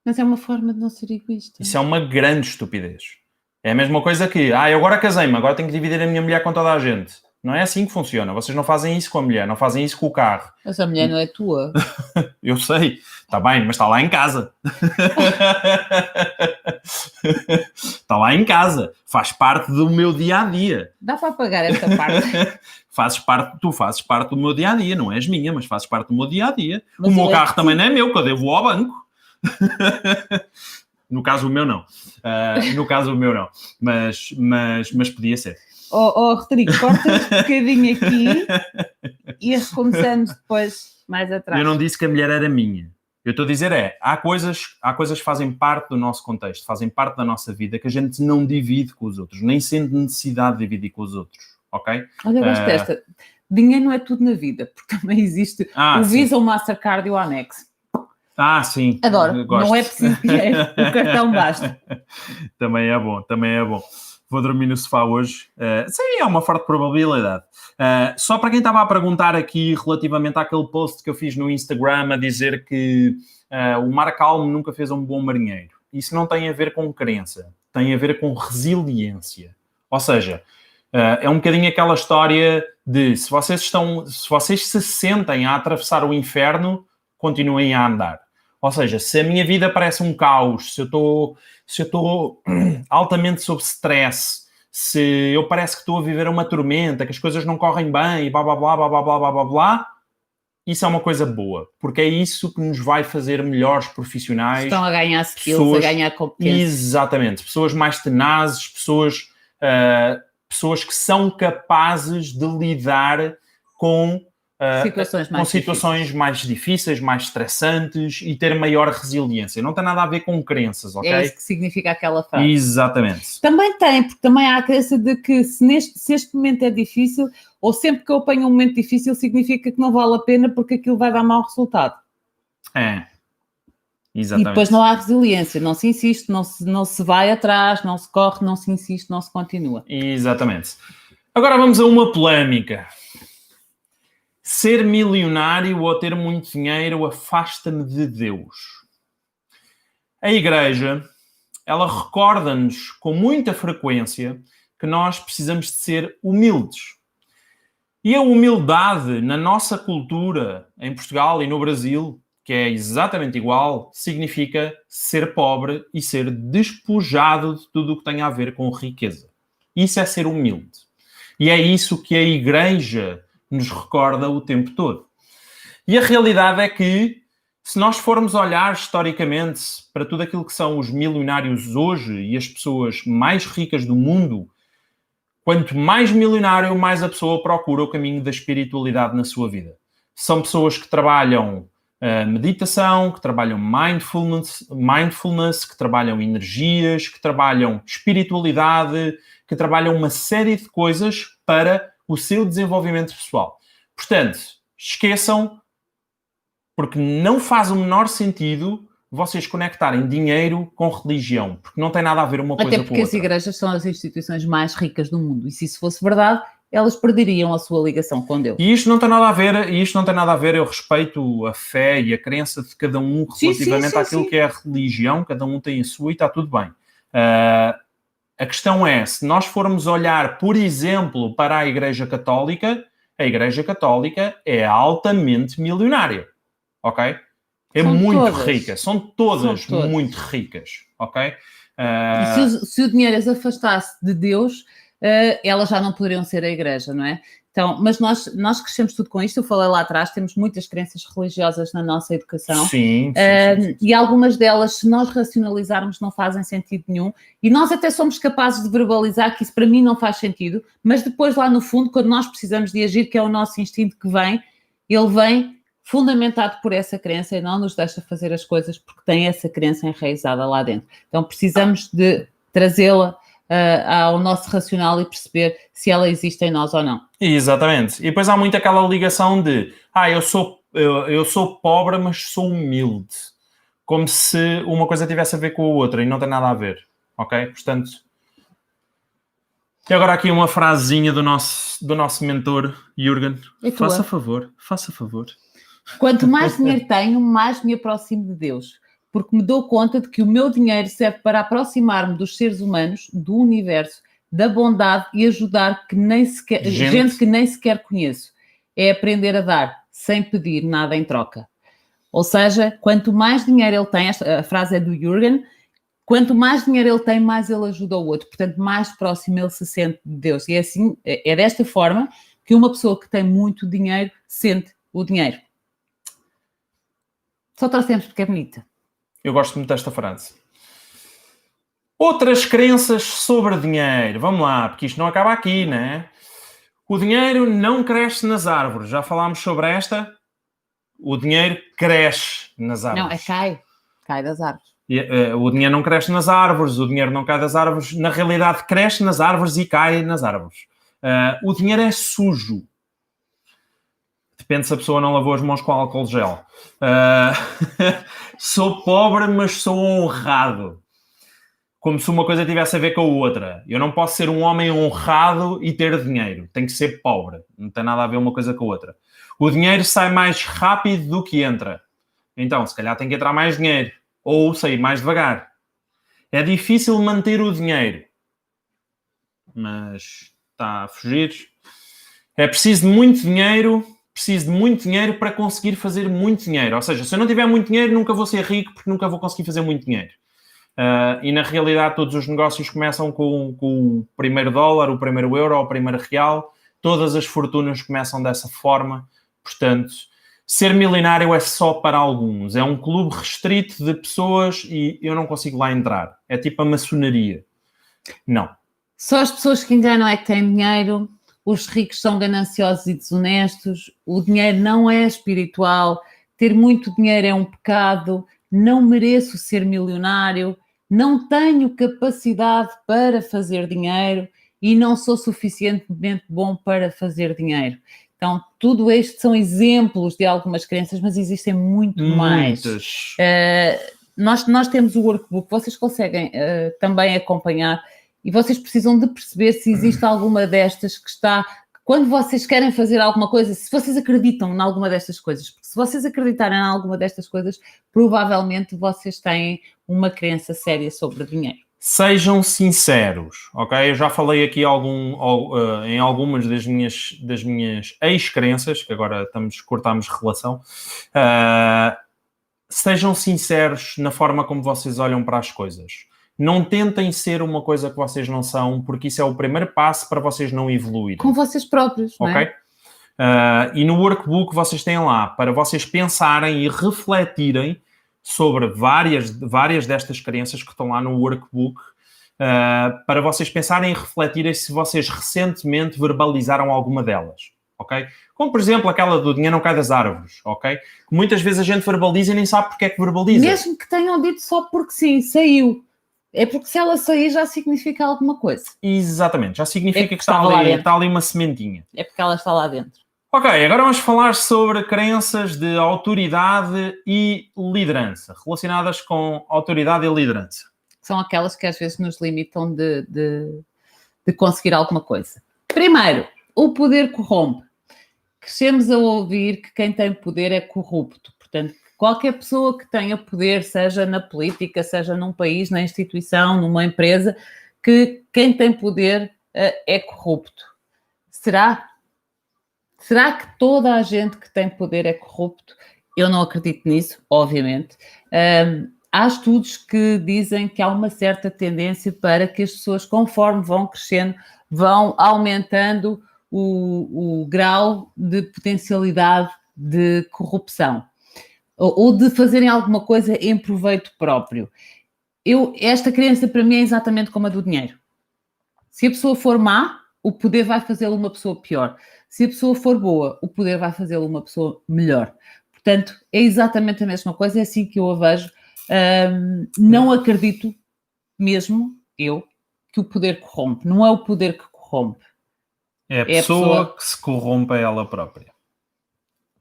Mas é uma forma de não ser egoísta. Isso é uma grande estupidez. É a mesma coisa que, eu agora casei-me, agora tenho que dividir a minha mulher com toda a gente. Não é assim que funciona. Vocês não fazem isso com a mulher, não fazem isso com o carro. Mas a mulher não é tua. Eu sei. Está bem, mas está lá em casa. Está lá em casa. Faz parte do meu dia-a-dia. Dá para apagar essa parte. Tu fazes parte do meu dia-a-dia. Não és minha, mas fazes parte do meu dia-a-dia. O meu carro também não é meu, que eu devo ao banco. No caso, o meu não. Mas podia ser. Rodrigo, corta-nos um bocadinho aqui e recomeçamos depois mais atrás. Eu não disse que a mulher era minha. Eu estou a dizer há coisas que fazem parte do nosso contexto, fazem parte da nossa vida, que a gente não divide com os outros, nem sendo necessidade de dividir com os outros, ok? Olha, gosto desta. Dinheiro não é tudo na vida, porque também existe o Visa, o Mastercard e o Anexo. Sim. Adoro. Não é preciso dinheiro, o cartão basta. Também é bom. Vou dormir no sofá hoje. Sim, é uma forte probabilidade. Só para quem estava a perguntar aqui relativamente àquele post que eu fiz no Instagram a dizer que o mar calmo nunca fez um bom marinheiro. Isso não tem a ver com crença, tem a ver com resiliência. Ou seja, é um bocadinho aquela história de se vocês se sentem a atravessar o inferno, continuem a andar. Ou seja, se a minha vida parece um caos, se eu estou altamente sob stress, se eu parece que estou a viver uma tormenta, que as coisas não correm bem, e blá, blá, blá, blá, blá, blá, blá, blá, blá, isso é uma coisa boa, porque é isso que nos vai fazer melhores profissionais. Estão a ganhar skills, a ganhar competência. Exatamente. Pessoas mais tenazes, pessoas que são capazes de lidar com situações mais difíceis, mais estressantes e ter maior resiliência. Não tem nada a ver com crenças, ok? É isso que significa aquela frase. Exatamente. Também porque também há a crença de que se este momento é difícil, ou sempre que eu apanho um momento difícil, significa que não vale a pena porque aquilo vai dar mau resultado. Exatamente. E depois não há resiliência, não se insiste, não se vai atrás, não se corre, não se insiste, não se continua. Exatamente. Agora vamos a uma polémica. Ser milionário ou ter muito dinheiro afasta-me de Deus. A Igreja, ela recorda-nos com muita frequência que nós precisamos de ser humildes. E a humildade na nossa cultura, em Portugal e no Brasil, que é exatamente igual, significa ser pobre e ser despojado de tudo o que tem a ver com riqueza. Isso é ser humilde. E é isso que a Igreja nos recorda o tempo todo. E a realidade é que, se nós formos olhar historicamente para tudo aquilo que são os milionários hoje e as pessoas mais ricas do mundo, quanto mais milionário, mais a pessoa procura o caminho da espiritualidade na sua vida. São pessoas que trabalham meditação, que trabalham mindfulness, que trabalham energias, que trabalham espiritualidade, que trabalham uma série de coisas para o seu desenvolvimento pessoal. Portanto, esqueçam, porque não faz o menor sentido vocês conectarem dinheiro com religião, porque não tem nada a ver uma coisa com outra. Até porque as igrejas são as instituições mais ricas do mundo, e se isso fosse verdade, elas perderiam a sua ligação com Deus. E isto não tem nada a ver, eu respeito a fé e a crença de cada um relativamente àquilo que é a religião, cada um tem a sua e está tudo bem. A questão é, se nós formos olhar, por exemplo, para a Igreja Católica é altamente milionária, ok? É muito rica, são todas muito ricas, ok? E se o dinheiro as afastasse de Deus, elas já não poderiam ser a igreja, não é? Então, mas nós crescemos tudo com isto, eu falei lá atrás, temos muitas crenças religiosas na nossa educação. Sim. E algumas delas, se nós racionalizarmos, não fazem sentido nenhum, e nós até somos capazes de verbalizar que isso para mim não faz sentido, mas depois lá no fundo, quando nós precisamos de agir, que é o nosso instinto que vem, ele vem fundamentado por essa crença e não nos deixa fazer as coisas porque tem essa crença enraizada lá dentro. Então precisamos de trazê-la ao nosso racional e perceber se ela existe em nós ou não. Exatamente. E depois há muito aquela ligação de eu sou pobre, mas sou humilde. Como se uma coisa tivesse a ver com a outra e não tem nada a ver. Ok? Portanto... E agora aqui uma frasezinha do nosso mentor, Jürgen. Faça favor. Quanto mais dinheiro tenho, mais me aproximo de Deus, porque me dou conta de que o meu dinheiro serve para aproximar-me dos seres humanos, do universo, da bondade e ajudar gente que nem sequer conheço. É aprender a dar, sem pedir nada em troca. Ou seja, quanto mais dinheiro ele tem, a frase é do Jürgen, quanto mais dinheiro ele tem, mais ele ajuda o outro. Portanto, mais próximo ele se sente de Deus. E é assim, é desta forma que uma pessoa que tem muito dinheiro sente o dinheiro. Só trouxemos porque é bonita. Eu gosto muito desta frase. Outras crenças sobre dinheiro. Vamos lá, porque isto não acaba aqui, né? O dinheiro não cresce nas árvores. Já falámos sobre esta? O dinheiro cresce nas árvores. Não, cai das árvores. O dinheiro não cresce nas árvores, o dinheiro não cai das árvores. Na realidade, cresce nas árvores e cai nas árvores. O dinheiro é sujo. Depende se a pessoa não lavou as mãos com álcool gel. Sou pobre, mas sou honrado. Como se uma coisa tivesse a ver com a outra. Eu não posso ser um homem honrado e ter dinheiro. Tenho que ser pobre. Não tem nada a ver uma coisa com a outra. O dinheiro sai mais rápido do que entra. Então, se calhar tem que entrar mais dinheiro. Ou sair mais devagar. É difícil manter o dinheiro. Mas está a fugir. É preciso de muito dinheiro para conseguir fazer muito dinheiro. Ou seja, se eu não tiver muito dinheiro, nunca vou ser rico porque nunca vou conseguir fazer muito dinheiro. E na realidade todos os negócios começam com o primeiro dólar, o primeiro euro, o primeiro real. Todas as fortunas começam dessa forma. Portanto, ser milionário é só para alguns. É um clube restrito de pessoas e eu não consigo lá entrar. É tipo a maçonaria. Não. Só as pessoas que enganam é que têm dinheiro. Os ricos são gananciosos e desonestos, o dinheiro não é espiritual, ter muito dinheiro é um pecado, não mereço ser milionário, não tenho capacidade para fazer dinheiro e não sou suficientemente bom para fazer dinheiro. Então, tudo isto são exemplos de algumas crenças, mas existem muito mais. Nós temos o workbook, vocês conseguem também acompanhar. E vocês precisam de perceber se existe alguma destas que está... Quando vocês querem fazer alguma coisa, se vocês acreditam em alguma destas coisas, porque se vocês acreditarem em alguma destas coisas, provavelmente vocês têm uma crença séria sobre dinheiro. Sejam sinceros, ok? Eu já falei aqui em algumas das minhas ex-crenças, que agora cortamos relação. Sejam sinceros na forma como vocês olham para as coisas. Não tentem ser uma coisa que vocês não são, porque isso é o primeiro passo para vocês não evoluírem. Com vocês próprios, não é? E no workbook vocês têm lá para vocês pensarem e refletirem sobre várias destas crenças que estão lá no workbook, para vocês pensarem e refletirem se vocês recentemente verbalizaram alguma delas. ok? Como, por exemplo, aquela do dinheiro não cai das árvores, ok? Que muitas vezes a gente verbaliza e nem sabe porque é que verbaliza. Mesmo que tenham dito só porque sim, saiu. É porque se ela sair já significa alguma coisa. Exatamente, já significa que estava está ali uma sementinha. É porque ela está lá dentro. Ok, agora vamos falar sobre crenças de autoridade e liderança, relacionadas com autoridade e liderança. São aquelas que às vezes nos limitam de conseguir alguma coisa. Primeiro, o poder corrompe. Crescemos a ouvir que quem tem poder é corrupto. Portanto, qualquer pessoa que tenha poder, seja na política, seja num país, na instituição, numa empresa, que quem tem poder é corrupto. Será? Será que toda a gente que tem poder é corrupto? Eu não acredito nisso, obviamente. Há estudos que dizem que há uma certa tendência para que as pessoas, conforme vão crescendo, vão aumentando o grau de potencialidade de corrupção ou de fazerem alguma coisa em proveito próprio. Esta crença para mim é exatamente como a do dinheiro. Se a pessoa for má, o poder vai fazê-la uma pessoa pior. Se a pessoa for boa, o poder vai fazê-la uma pessoa melhor. Portanto, é exatamente a mesma coisa, é assim que eu a vejo. Não acredito mesmo, que o poder corrompe. Não é o poder que corrompe. É a pessoa que se corrompe a ela própria.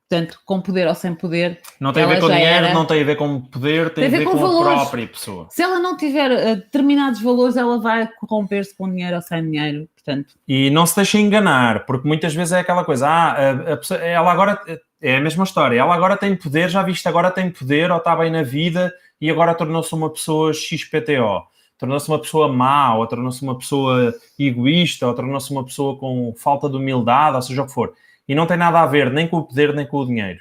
Portanto, com poder ou sem poder... Não tem a ver com dinheiro, não tem a ver com poder, tem a ver com valores. A própria pessoa. Se ela não tiver determinados valores, ela vai corromper-se com dinheiro ou sem dinheiro. Portanto... E não se deixa enganar, porque muitas vezes é aquela coisa, ela agora... É a mesma história, ela agora tem poder, já viste, agora tem poder, ou está bem na vida, e agora tornou-se uma pessoa XPTO. Tornou-se uma pessoa má, ou tornou-se uma pessoa egoísta, ou tornou-se uma pessoa com falta de humildade, ou seja o que for. E não tem nada a ver nem com o poder, nem com o dinheiro.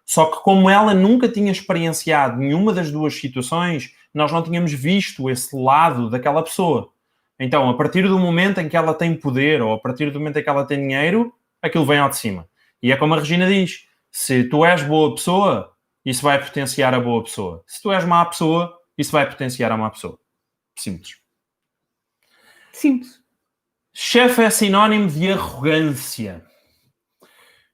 Só que como ela nunca tinha experienciado nenhuma das duas situações, nós não tínhamos visto esse lado daquela pessoa. Então, a partir do momento em que ela tem poder, ou a partir do momento em que ela tem dinheiro, aquilo vem ao de cima. E é como a Regina diz, se tu és boa pessoa, isso vai potenciar a boa pessoa. Se tu és má pessoa, isso vai potenciar a má pessoa. Simples. Simples. Chefe é sinónimo de arrogância.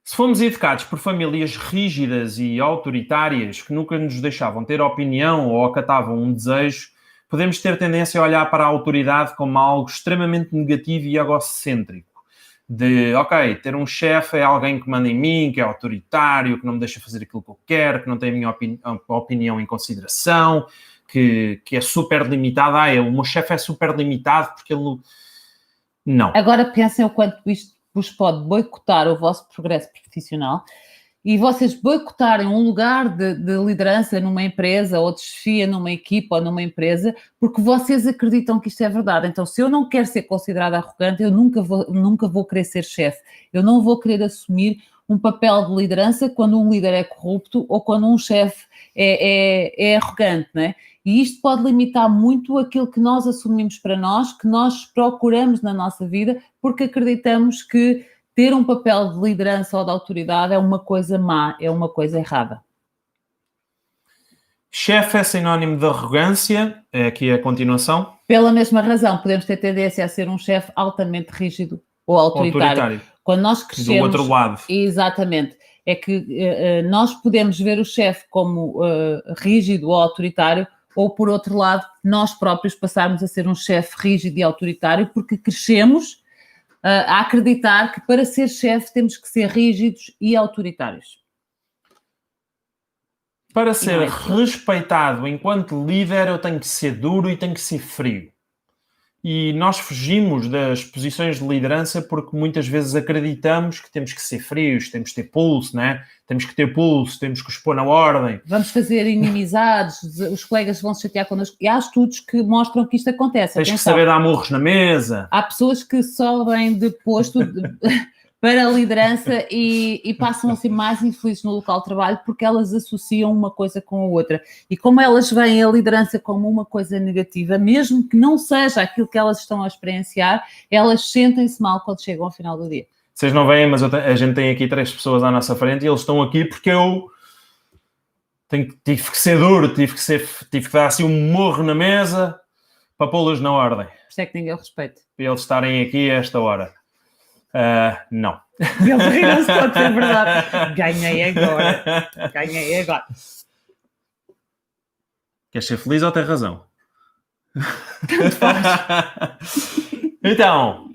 Se fomos educados por famílias rígidas e autoritárias que nunca nos deixavam ter opinião ou acatavam um desejo, podemos ter tendência a olhar para a autoridade como algo extremamente negativo e egocêntrico. De, ok, ter um chefe é alguém que manda em mim, que é autoritário, que não me deixa fazer aquilo que eu quero, que não tem a minha opinião em consideração, que é super limitado. O meu chefe é super limitado porque ele... Não. Agora pensem o quanto isto vos pode boicotar o vosso progresso profissional e vocês boicotarem um lugar de liderança numa empresa ou de chefia numa equipa ou numa empresa porque vocês acreditam que isto é verdade. Então, se eu não quero ser considerada arrogante, eu nunca vou querer ser chefe. Eu não vou querer assumir um papel de liderança quando um líder é corrupto ou quando um chefe é arrogante, não é? E isto pode limitar muito aquilo que nós assumimos para nós, que nós procuramos na nossa vida, porque acreditamos que ter um papel de liderança ou de autoridade é uma coisa má, é uma coisa errada. Chefe é sinónimo de arrogância, é aqui a continuação. Pela mesma razão, podemos ter tendência a ser um chefe altamente rígido ou autoritário. Quando nós crescemos... Do outro lado. Exatamente. É que nós podemos ver o chefe como rígido ou autoritário, ou, por outro lado, nós próprios passarmos a ser um chefe rígido e autoritário porque crescemos a acreditar que para ser chefe temos que ser rígidos e autoritários. Para ser respeitado enquanto líder, eu tenho que ser duro e tenho que ser frio. E nós fugimos das posições de liderança porque muitas vezes acreditamos que temos que ser frios, temos que ter pulso, né? Temos que ter pulso, temos que os pôr na ordem. Vamos fazer inimizades, os colegas vão se chatear connosco. E há estudos que mostram que isto acontece. Tens que saber dar murros na mesa. Há pessoas que sobem de posto para a liderança e passam a ser mais infelizes no local de trabalho porque elas associam uma coisa com a outra. E como elas veem a liderança como uma coisa negativa, mesmo que não seja aquilo que elas estão a experienciar, elas sentem-se mal quando chegam ao final do dia. Vocês não veem, mas a gente tem aqui 3 pessoas à nossa frente e eles estão aqui porque eu tive que ser duro, tive que dar assim um morro na mesa para pô-los na ordem. Por isso é que ninguém o respeita. Para eles estarem aqui a esta hora. Não. Eles riram-se todos, é verdade. Ganhei agora. Queres ser feliz ou ter razão? Tanto faz. Então,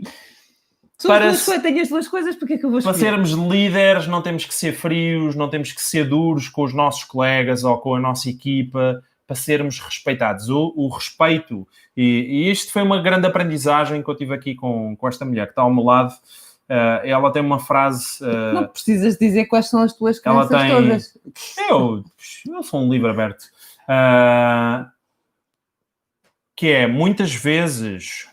tenho as duas coisas, porque é que eu vou para escolher? sermos líderes não temos que ser frios, não temos que ser duros com os nossos colegas ou com a nossa equipa, para sermos respeitados. O respeito, e isto foi uma grande aprendizagem que eu tive aqui com esta mulher que está ao meu lado. Ela tem uma frase... Não precisas dizer quais são as tuas crenças todas. Eu sou um livro aberto. Que é, muitas vezes,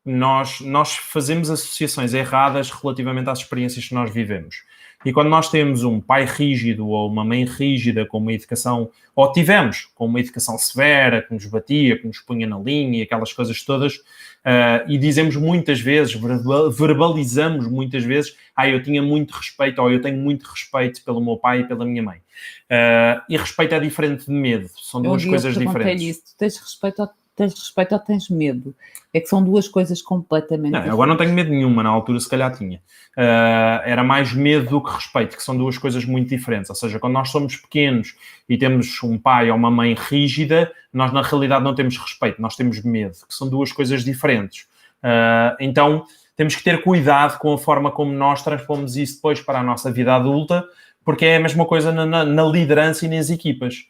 nós fazemos associações erradas relativamente às experiências que nós vivemos. E quando nós temos um pai rígido ou uma mãe rígida com uma educação, ou tivemos com uma educação severa, que nos batia, que nos punha na linha e aquelas coisas todas, e dizemos muitas vezes, verbalizamos muitas vezes, eu tinha muito respeito, ou eu tenho muito respeito pelo meu pai e pela minha mãe. E respeito é diferente de medo, são duas coisas diferentes. Isso. Tu tens respeito ou tens medo? É que são duas coisas completamente diferentes. Agora não tenho medo nenhuma, na altura se calhar tinha. Era mais medo do que respeito, que são duas coisas muito diferentes. Ou seja, quando nós somos pequenos e temos um pai ou uma mãe rígida, nós na realidade não temos respeito, nós temos medo, que são duas coisas diferentes. Então temos que ter cuidado com a forma como nós transpomos isso depois para a nossa vida adulta, porque é a mesma coisa na liderança e nas equipas.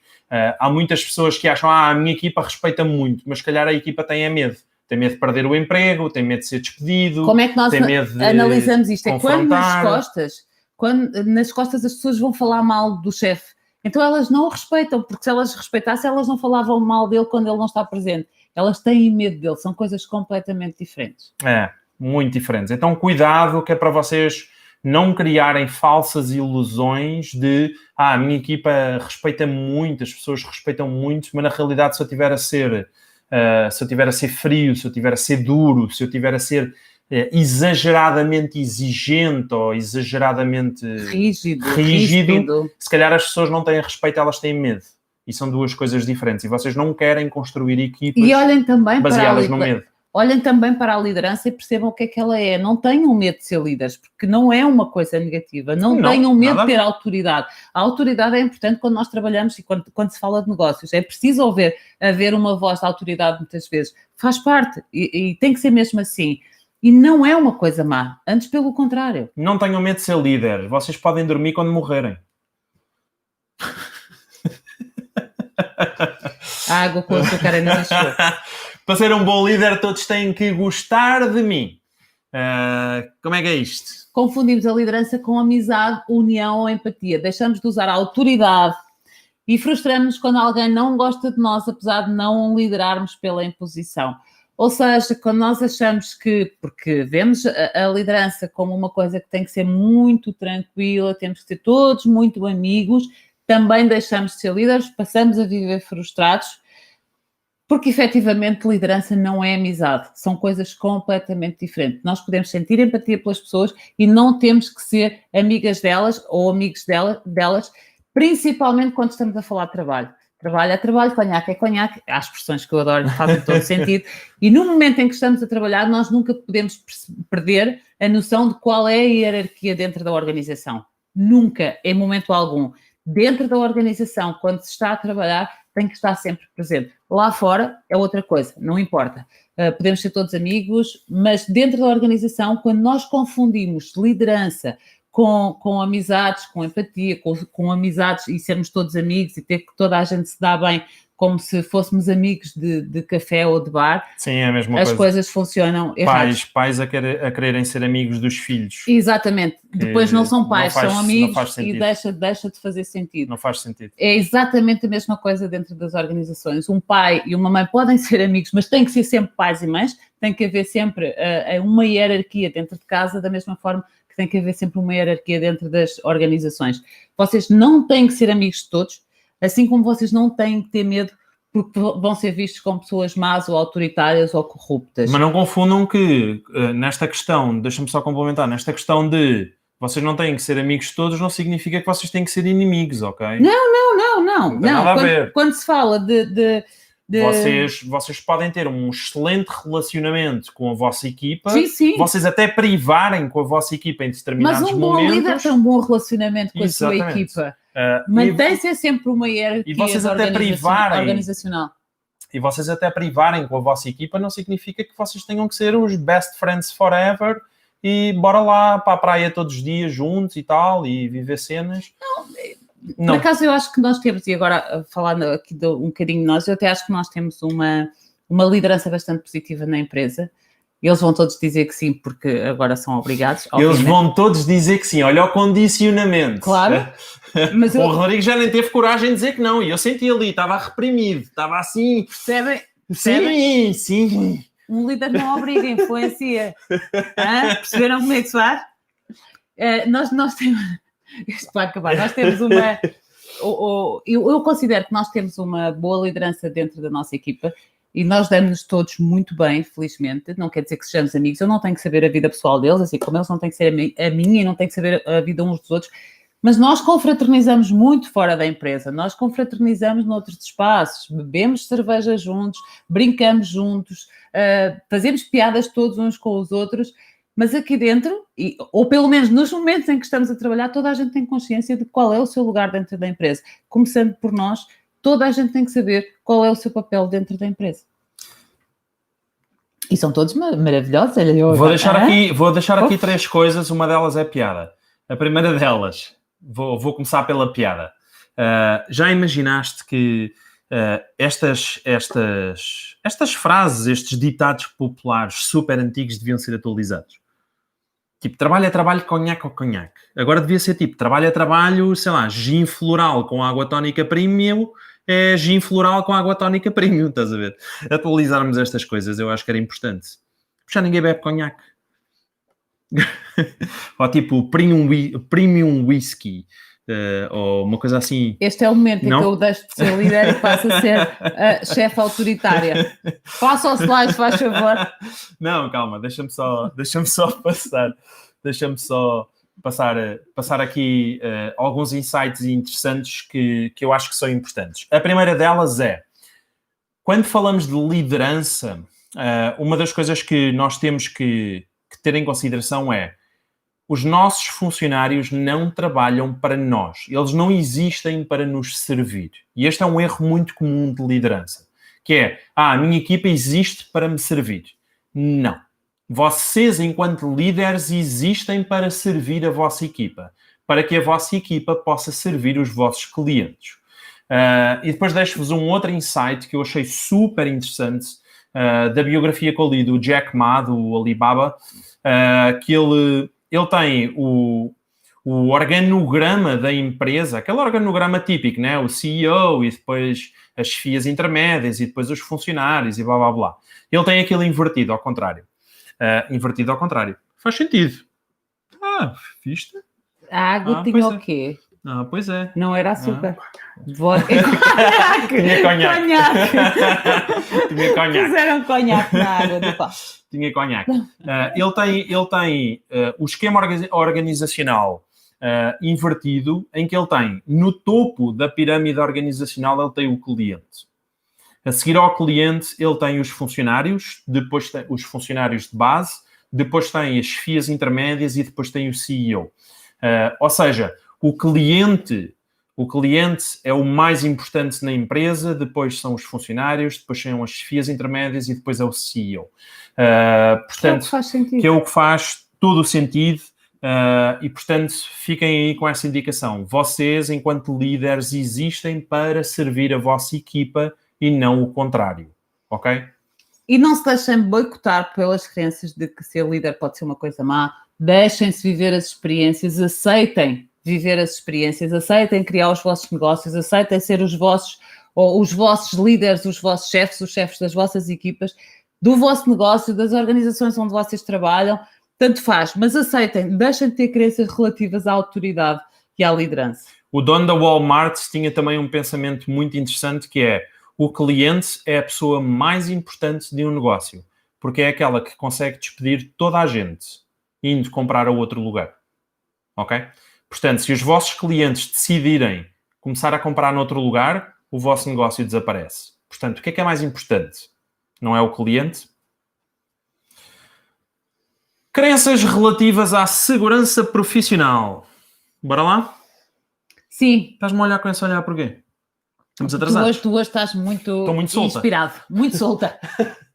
Há muitas pessoas que acham, a minha equipa respeita muito, mas se calhar a equipa tem medo. Tem medo de perder o emprego, tem medo de ser despedido. Como é que nós analisamos isto? É quando nas costas as pessoas vão falar mal do chefe. Então elas não o respeitam, porque se elas respeitassem, elas não falavam mal dele quando ele não está presente. Elas têm medo dele, são coisas completamente diferentes. Muito diferentes. Então cuidado, que é para vocês não criarem falsas ilusões de a minha equipa respeita muito, as pessoas respeitam muito, mas na realidade se eu estiver a ser frio, se eu estiver a ser duro, se eu estiver a ser exageradamente exigente ou exageradamente rígido, se calhar as pessoas não têm respeito, elas têm medo. E são duas coisas diferentes. E vocês não querem construir equipas baseadas no medo. Olhem também para a liderança e percebam o que é que ela é. Não tenham medo de ser líderes, porque não é uma coisa negativa. Não tenham medo de ter autoridade. A autoridade é importante quando nós trabalhamos e quando se fala de negócios. É preciso haver uma voz de autoridade muitas vezes. Faz parte e tem que ser mesmo assim. E não é uma coisa má. Antes, pelo contrário. Não tenham medo de ser líder. Vocês podem dormir quando morrerem. A água com açúcar ainda não chegou. Para ser um bom líder, todos têm que gostar de mim. Como é que é isto? Confundimos a liderança com amizade, união ou empatia. Deixamos de usar a autoridade e frustramos-nos quando alguém não gosta de nós, apesar de não liderarmos pela imposição. Ou seja, quando nós achamos porque vemos a liderança como uma coisa que tem que ser muito tranquila, temos que ser todos muito amigos, também deixamos de ser líderes, passamos a viver frustrados, porque efetivamente liderança não é amizade, são coisas completamente diferentes. Nós podemos sentir empatia pelas pessoas e não temos que ser amigas delas ou amigos delas, principalmente quando estamos a falar de trabalho. Trabalho é trabalho, conhaque é conhaque, há expressões que eu adoro e fazem todo sentido. E no momento em que estamos a trabalhar, nós nunca podemos perder a noção de qual é a hierarquia dentro da organização. Nunca, em momento algum. Dentro da organização, quando se está a trabalhar, tem que estar sempre presente. Lá fora é outra coisa, não importa. Podemos ser todos amigos, mas dentro da organização, quando nós confundimos liderança com amizades, com empatia, com amizades e sermos todos amigos e ter que toda a gente se dá bem como se fôssemos amigos de café ou de bar. Sim, é a mesma coisa. As coisas funcionam erradas. Pais a quererem ser amigos dos filhos. Exatamente. Depois não são pais, são amigos e deixa de fazer sentido. Não faz sentido. É exatamente a mesma coisa dentro das organizações. Um pai e uma mãe podem ser amigos, mas têm que ser sempre pais e mães. Tem que haver sempre uma hierarquia dentro de casa, da mesma forma que tem que haver sempre uma hierarquia dentro das organizações. Vocês não têm que ser amigos de todos, assim como vocês não têm que ter medo porque vão ser vistos como pessoas más ou autoritárias ou corruptas. Mas não confundam que nesta questão, deixa-me só complementar, nesta questão de vocês não têm que ser amigos de todos, não significa que vocês têm que ser inimigos, ok? Não. Não tem nada a ver. Quando se fala de Vocês podem ter um excelente relacionamento com a vossa equipa, Sim. Vocês até privarem com a vossa equipa em determinados momentos. Mas um bom líder tem um bom relacionamento com a sua equipa. Mantém-se sempre uma hierarquia organizacional. E vocês até privarem com a vossa equipa não significa que vocês tenham que ser os best friends forever e bora lá para a praia todos os dias juntos e tal, e viver cenas. Não. Por acaso eu acho que nós temos, e agora falando aqui um bocadinho de nós, eu até acho que nós temos uma liderança bastante positiva na empresa. Eles vão todos dizer que sim, porque agora são obrigados. Obviamente. Eles vão todos dizer que sim, olha o condicionamento. Claro. Mas o Rodrigo já nem teve coragem de dizer que não, e eu senti ali, estava reprimido, estava assim... Percebem? Sim. Um líder não obriga, influencia. Perceberam como é que se faz? Nós temos... Isto vai acabar. Nós temos uma... Eu considero que nós temos uma boa liderança dentro da nossa equipa e nós damos-nos todos muito bem, felizmente. Não quer dizer que sejamos amigos. Eu não tenho que saber a vida pessoal deles, assim como eles não têm que ser a minha e não têm que saber a vida uns dos outros. Mas nós confraternizamos muito fora da empresa. Nós confraternizamos noutros espaços. Bebemos cerveja juntos, brincamos juntos, fazemos piadas todos uns com os outros. Mas aqui dentro, ou pelo menos nos momentos em que estamos a trabalhar, toda a gente tem consciência de qual é o seu lugar dentro da empresa. Começando por nós, toda a gente tem que saber qual é o seu papel dentro da empresa. E são todos maravilhosos. Vou deixar aqui 3 coisas, uma delas é piada. A primeira delas, vou começar pela piada. Já imaginaste que estas frases, estes ditados populares super antigos deviam ser atualizados? Tipo, trabalho é trabalho, conhaque ou conhaque. Agora devia ser tipo, trabalho é trabalho, sei lá, gin floral com água tónica premium, é gin floral com água tónica premium, estás a ver? Atualizarmos estas coisas, eu acho que era importante. Já ninguém bebe conhaque. Ou tipo, premium whisky. Ou uma coisa assim. Este é o momento em que eu deixo de ser líder e passo a ser chefe autoritária. Faça o slide, faz favor. Não, calma, deixa-me só passar aqui alguns insights interessantes que eu acho que são importantes. A primeira delas é, quando falamos de liderança, uma das coisas que nós temos que ter em consideração é os nossos funcionários não trabalham para nós. Eles não existem para nos servir. E este é um erro muito comum de liderança. Que é, a minha equipa existe para me servir. Não. Vocês, enquanto líderes, existem para servir a vossa equipa. Para que a vossa equipa possa servir os vossos clientes. E depois deixo-vos um outro insight que eu achei super interessante da biografia que eu li do Jack Ma, do Alibaba, que ele tem o organograma da empresa, aquele organograma típico, né? O CEO e depois as chefias intermédias e depois os funcionários e blá, blá, blá. Ele tem aquilo invertido ao contrário. Faz sentido. Viste? A água tinha o quê? Pois é. Não era açúcar. Tinha conhaque. Tinha conhaque. Fizeram conhaque na água do pau. Tinha conhaque. Ele tem o esquema organizacional invertido, em que ele tem, no topo da pirâmide organizacional, ele tem o cliente. A seguir ao cliente, ele tem os funcionários, depois tem os funcionários de base, depois tem as chefias intermédias e depois tem o CEO. Ou seja, o cliente é o mais importante na empresa, depois são os funcionários, depois são as chefias intermédias e depois é o CEO. Portanto, que é o que faz todo o sentido e, portanto, fiquem aí com essa indicação. Vocês, enquanto líderes, existem para servir a vossa equipa e não o contrário, ok? E não se deixem boicotar pelas crenças de que ser líder pode ser uma coisa má. Deixem-se viver as experiências, aceitem viver as experiências, aceitem criar os vossos negócios, aceitem ser os vossos líderes, os vossos chefes, os chefes das vossas equipas, do vosso negócio, das organizações onde vocês trabalham, tanto faz, mas aceitem, deixem de ter crenças relativas à autoridade e à liderança. O dono da Walmart tinha também um pensamento muito interessante que é: o cliente é a pessoa mais importante de um negócio, porque é aquela que consegue despedir toda a gente indo comprar a outro lugar. Ok? Portanto, se os vossos clientes decidirem começar a comprar noutro lugar, o vosso negócio desaparece. Portanto, o que é mais importante? Não é o cliente? Crenças relativas à segurança profissional. Bora lá? Sim. Estás-me a olhar com esse olhar porquê? Estamos atrasados. Tu hoje estás Estou muito solta. Inspirado. Muito solta.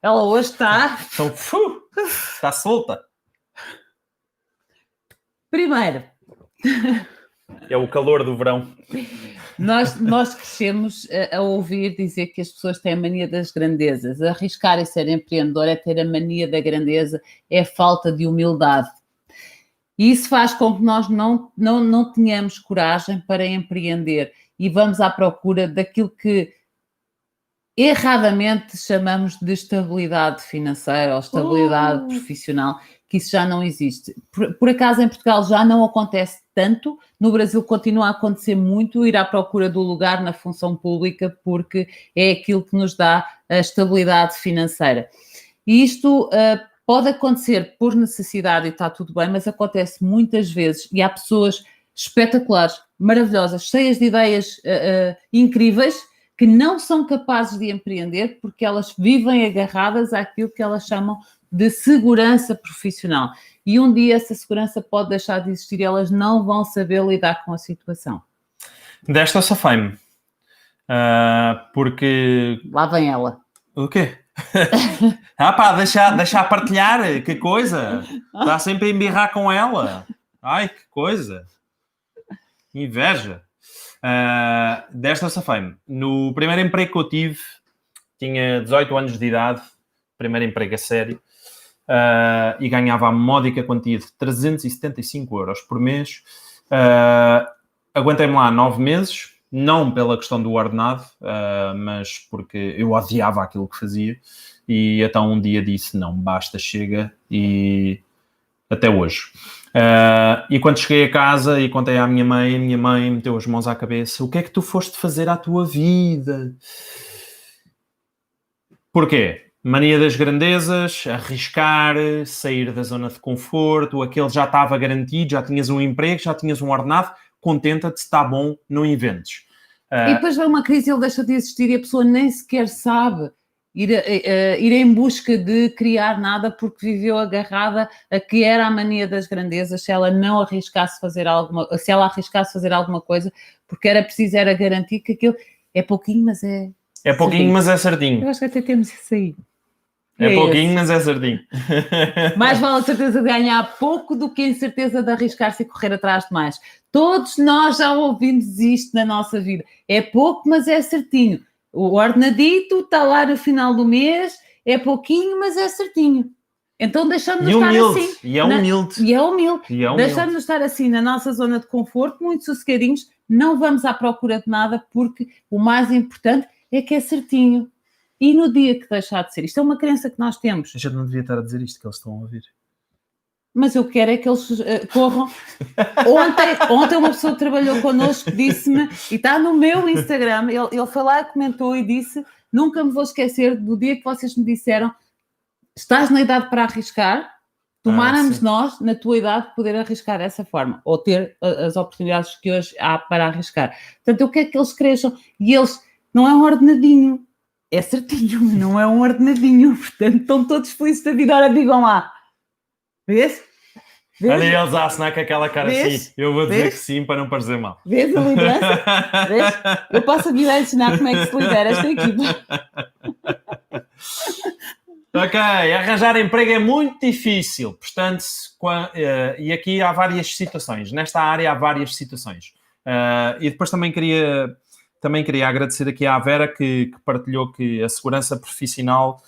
Ela hoje está... Está solta. Primeiro... É o calor do verão. Nós crescemos a ouvir dizer que as pessoas têm a mania das grandezas. Arriscar e ser empreendedor é ter a mania da grandeza, é falta de humildade. E isso faz com que nós não tenhamos coragem para empreender e vamos à procura daquilo que erradamente chamamos de estabilidade financeira ou estabilidade profissional, que isso já não existe. Por acaso em Portugal já não acontece tanto, no Brasil continua a acontecer muito, ir à procura do lugar na função pública, porque é aquilo que nos dá a estabilidade financeira. E isto pode acontecer por necessidade e está tudo bem, mas acontece muitas vezes e há pessoas espetaculares, maravilhosas, cheias de ideias incríveis, que não são capazes de empreender porque elas vivem agarradas àquilo que elas chamam de segurança profissional. E um dia essa segurança pode deixar de existir e elas não vão saber lidar com a situação. Desta safei-me. Porque... Lá vem ela. O quê? Deixa partilhar, que coisa. Está sempre a embirrar com ela. Ai, que coisa. Inveja. Desta safei-me. No primeiro emprego que eu tive, tinha 18 anos de idade, primeiro emprego a sério, e ganhava a módica quantia de 375 euros por mês. Aguentei-me lá 9 meses, não pela questão do ordenado, mas porque eu odiava aquilo que fazia, e então um dia disse, não, basta, chega, e até hoje. E quando cheguei a casa e contei à minha mãe meteu as mãos à cabeça, o que é que tu foste fazer à tua vida? Porquê? Mania das grandezas, arriscar, sair da zona de conforto, aquele já estava garantido, já tinhas um emprego, já tinhas um ordenado, contenta-te, está bom, não inventes. E depois vem uma crise e ele deixa de existir e a pessoa nem sequer sabe ir em busca de criar nada porque viveu agarrada a que era a mania das grandezas, se ela arriscasse fazer alguma coisa, porque era preciso garantir que aquilo é pouquinho, mas é... É pouquinho, mas é certinho. Eu acho que até temos isso aí. É pouquinho, mas é certinho. Mais vale a certeza de ganhar pouco do que a incerteza de arriscar-se e correr atrás de mais. Todos nós já ouvimos isto na nossa vida. É pouco, mas é certinho. O ordenadito está lá no final do mês, é pouquinho, mas é certinho. Então deixamos-nos estar assim. E é humilde. Deixamos-nos estar assim na nossa zona de conforto, muito sossegadinhos, não vamos à procura de nada, porque o mais importante é que é certinho. E no dia que deixar de ser, isto é uma crença que nós temos. A gente não devia estar a dizer isto, que eles estão a ouvir. Mas eu quero é que eles corram. Ontem uma pessoa que trabalhou connosco disse-me, e está no meu Instagram, ele foi lá, comentou e disse, nunca me vou esquecer do dia que vocês me disseram, estás na idade para arriscar, tomáramos nós, na tua idade, poder arriscar dessa forma, ou ter as oportunidades que hoje há para arriscar. Portanto, eu quero que eles cresçam, e eles, não é um ordenadinho, é certinho, não é um ordenadinho, portanto, estão todos felizes da vida. Ora, digam lá. Vês? Olha eles a assinar com aquela cara assim. Eu vou dizer que sim para não parecer mal. Vês a liderança? Vês? Eu posso vir a ensinar como é que se lidera esta equipa. Ok, arranjar emprego é muito difícil. Portanto, e aqui há várias situações. Nesta área há várias situações. E depois também queria agradecer aqui à Vera que partilhou que a segurança profissional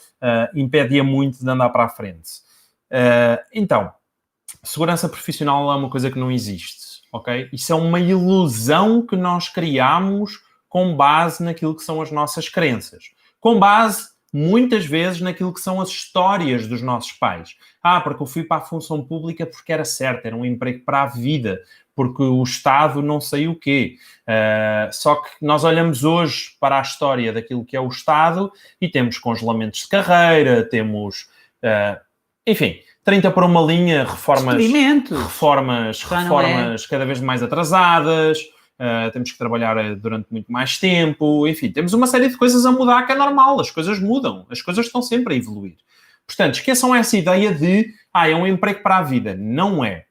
impedia muito de andar para a frente. Então, segurança profissional é uma coisa que não existe, ok? Isso é uma ilusão que nós criamos com base naquilo que são as nossas crenças. Com base, muitas vezes, naquilo que são as histórias dos nossos pais. Porque eu fui para a função pública porque era certo, era um emprego para a vida, porque o Estado não sei o quê. Só que nós olhamos hoje para a história daquilo que é o Estado e temos congelamentos de carreira, temos... enfim, 30 para uma linha, reformas cada vez mais atrasadas, temos que trabalhar durante muito mais tempo, enfim, temos uma série de coisas a mudar que é normal, as coisas mudam, as coisas estão sempre a evoluir. Portanto, esqueçam essa ideia de, é um emprego para a vida. Não é.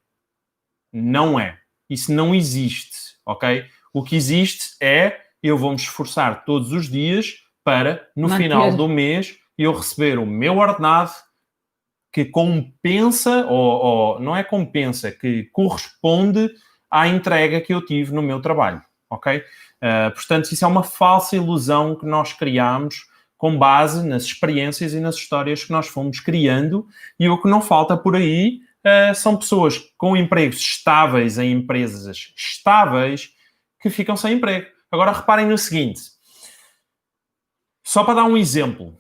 Não é. Isso não existe, ok? O que existe é, eu vou me esforçar todos os dias para, no final do mês, eu receber o meu ordenado que compensa, ou não é compensa, que corresponde à entrega que eu tive no meu trabalho, ok? Portanto, isso é uma falsa ilusão que nós criamos com base nas experiências e nas histórias que nós fomos criando, e o que não falta por aí são pessoas com empregos estáveis em empresas estáveis que ficam sem emprego. Agora, reparem no seguinte, só para dar um exemplo,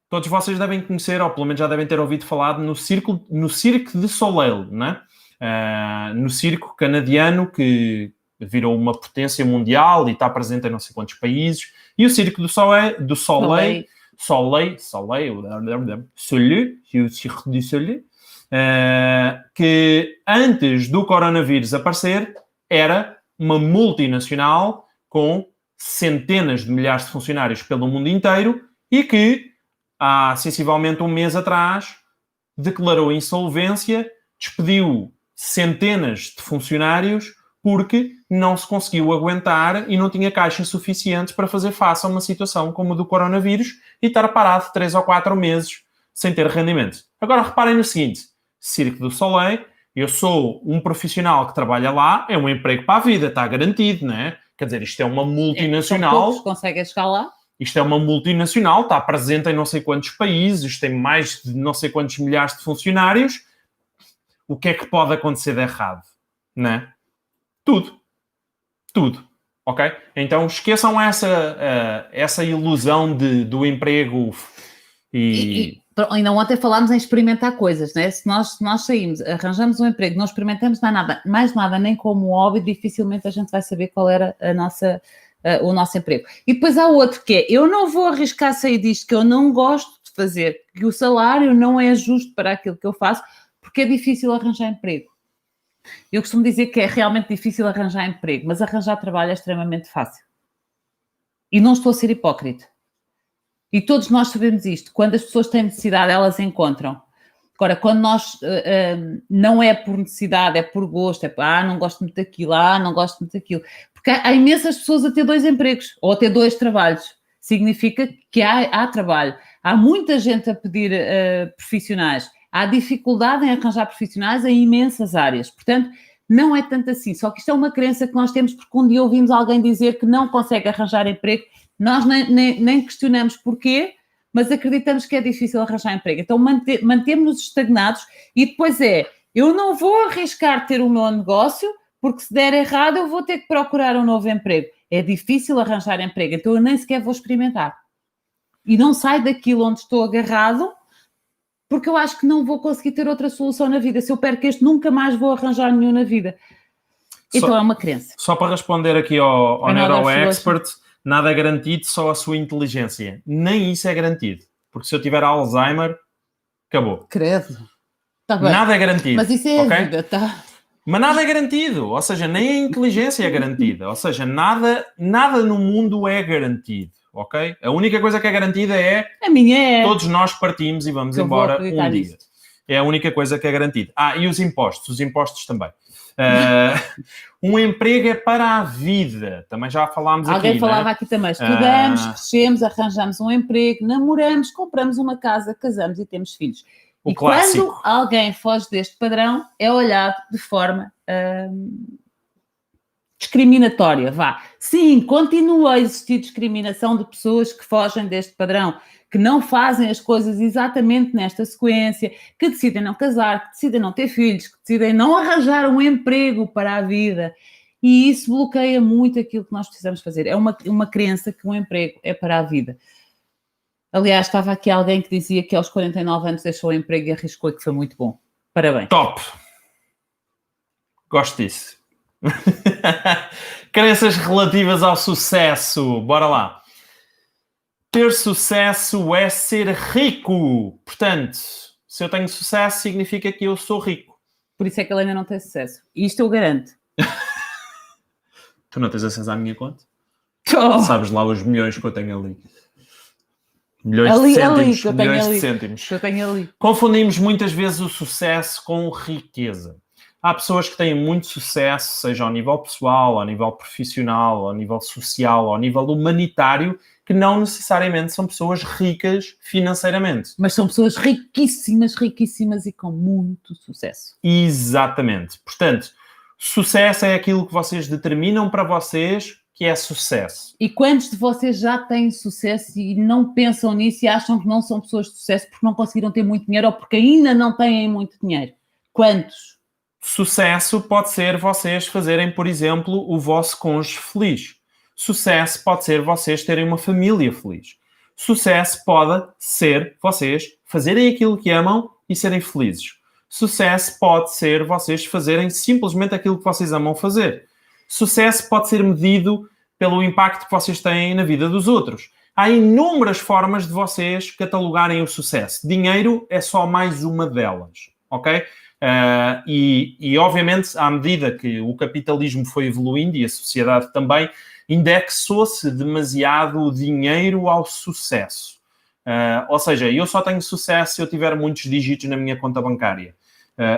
todos vocês devem conhecer, ou pelo menos já devem ter ouvido falar, no Cirque du Soleil, né? No circo canadiano que virou uma potência mundial e está presente em não sei quantos países. E o Cirque du Soleil, o Cirque du Soleil, que antes do coronavírus aparecer, era uma multinacional com centenas de milhares de funcionários pelo mundo inteiro e que, há sensivelmente um mês atrás, declarou insolvência, despediu centenas de funcionários porque não se conseguiu aguentar e não tinha caixas suficientes para fazer face a uma situação como a do coronavírus e estar parado 3 ou 4 meses sem ter rendimento. Agora reparem no seguinte, Cirque du Soleil, eu sou um profissional que trabalha lá, é um emprego para a vida, está garantido, não é? Quer dizer, isto é uma multinacional. São poucos conseguem chegar lá. Isto é uma multinacional, está presente em não sei quantos países, tem mais de não sei quantos milhares de funcionários. O que é que pode acontecer de errado? Não é? Tudo. Tudo. Ok? Então esqueçam essa ilusão do emprego ainda ontem falámos em experimentar coisas, né? Se nós saímos, arranjamos um emprego, não experimentamos mais nada, nem como hobby, dificilmente a gente vai saber qual era o nosso emprego. E depois há outro que é, eu não vou arriscar sair disto que eu não gosto de fazer, que o salário não é justo para aquilo que eu faço, porque é difícil arranjar emprego. Eu costumo dizer que é realmente difícil arranjar emprego, mas arranjar trabalho é extremamente fácil. E não estou a ser hipócrita. E todos nós sabemos isto. Quando as pessoas têm necessidade, elas encontram. Agora, quando nós não é por necessidade, é por gosto, é não gosto muito daquilo, não gosto muito daquilo. Porque há imensas pessoas a ter 2 empregos ou a ter 2 trabalhos. Significa que há trabalho. Há muita gente a pedir profissionais. Há dificuldade em arranjar profissionais em imensas áreas. Portanto, não é tanto assim. Só que isto é uma crença que nós temos porque um dia ouvimos alguém dizer que não consegue arranjar emprego. Nós nem questionamos porquê, mas acreditamos que é difícil arranjar emprego. Então, mantemos-nos estagnados e depois eu não vou arriscar ter o meu negócio porque se der errado eu vou ter que procurar um novo emprego. É difícil arranjar emprego, então eu nem sequer vou experimentar. E não saio daquilo onde estou agarrado porque eu acho que não vou conseguir ter outra solução na vida. Se eu perco este, nunca mais vou arranjar nenhum na vida. Então é uma crença. Só para responder aqui ao NeuroExpert, nada é garantido, só a sua inteligência. Nem isso é garantido. Porque se eu tiver Alzheimer, acabou. Credo. Tá bem. Nada é garantido. Mas isso é a vida, tá? Mas nada é garantido. Ou seja, nem a inteligência é garantida. Ou seja, nada no mundo é garantido. Ok? A única coisa que é garantida a minha é. Todos nós partimos e vamos embora um dia. É a única coisa que é garantida. E os impostos também. Um emprego é para a vida. Também já falámos aqui. Alguém falava aqui também. Estudamos, crescemos, arranjamos um emprego, namoramos, compramos uma casa, casamos e temos filhos. O clássico. Quando alguém foge deste padrão, é olhado de forma discriminatória, vá. Sim, continua a existir discriminação de pessoas que fogem deste padrão, que não fazem as coisas exatamente nesta sequência, que decidem não casar, que decidem não ter filhos, que decidem não arranjar um emprego para a vida. E isso bloqueia muito aquilo que nós precisamos fazer. É uma crença que um emprego é para a vida. Aliás, estava aqui alguém que dizia que aos 49 anos deixou o emprego e arriscou e que foi muito bom. Parabéns. Top! Gosto disso. Crenças relativas ao sucesso. Bora lá. Ter sucesso é ser rico. Portanto, se eu tenho sucesso, significa que eu sou rico. Por isso é que ele ainda não tem sucesso. E isto eu garanto. Tu não tens acesso à minha conta? Oh. Sabes lá os milhões que eu tenho ali. Milhões Ali, de ali, cêntimos. que eu Milhões tenho de ali. cêntimos. Que eu tenho ali. Confundimos muitas vezes o sucesso com riqueza. Há pessoas que têm muito sucesso, seja ao nível pessoal, ao nível profissional, ao nível social, ao nível humanitário, que não necessariamente são pessoas ricas financeiramente. Mas são pessoas riquíssimas, riquíssimas e com muito sucesso. Exatamente. Portanto, sucesso é aquilo que vocês determinam para vocês que é sucesso. E quantos de vocês já têm sucesso e não pensam nisso e acham que não são pessoas de sucesso porque não conseguiram ter muito dinheiro ou porque ainda não têm muito dinheiro? Quantos? Sucesso pode ser vocês fazerem, por exemplo, o vosso cônjuge feliz. Sucesso pode ser vocês terem uma família feliz. Sucesso pode ser vocês fazerem aquilo que amam e serem felizes. Sucesso pode ser vocês fazerem simplesmente aquilo que vocês amam fazer. Sucesso pode ser medido pelo impacto que vocês têm na vida dos outros. Há inúmeras formas de vocês catalogarem o sucesso. Dinheiro é só mais uma delas, ok? E obviamente, à medida que o capitalismo foi evoluindo e a sociedade também, indexou-se demasiado o dinheiro ao sucesso. Ou seja, eu só tenho sucesso se eu tiver muitos dígitos na minha conta bancária.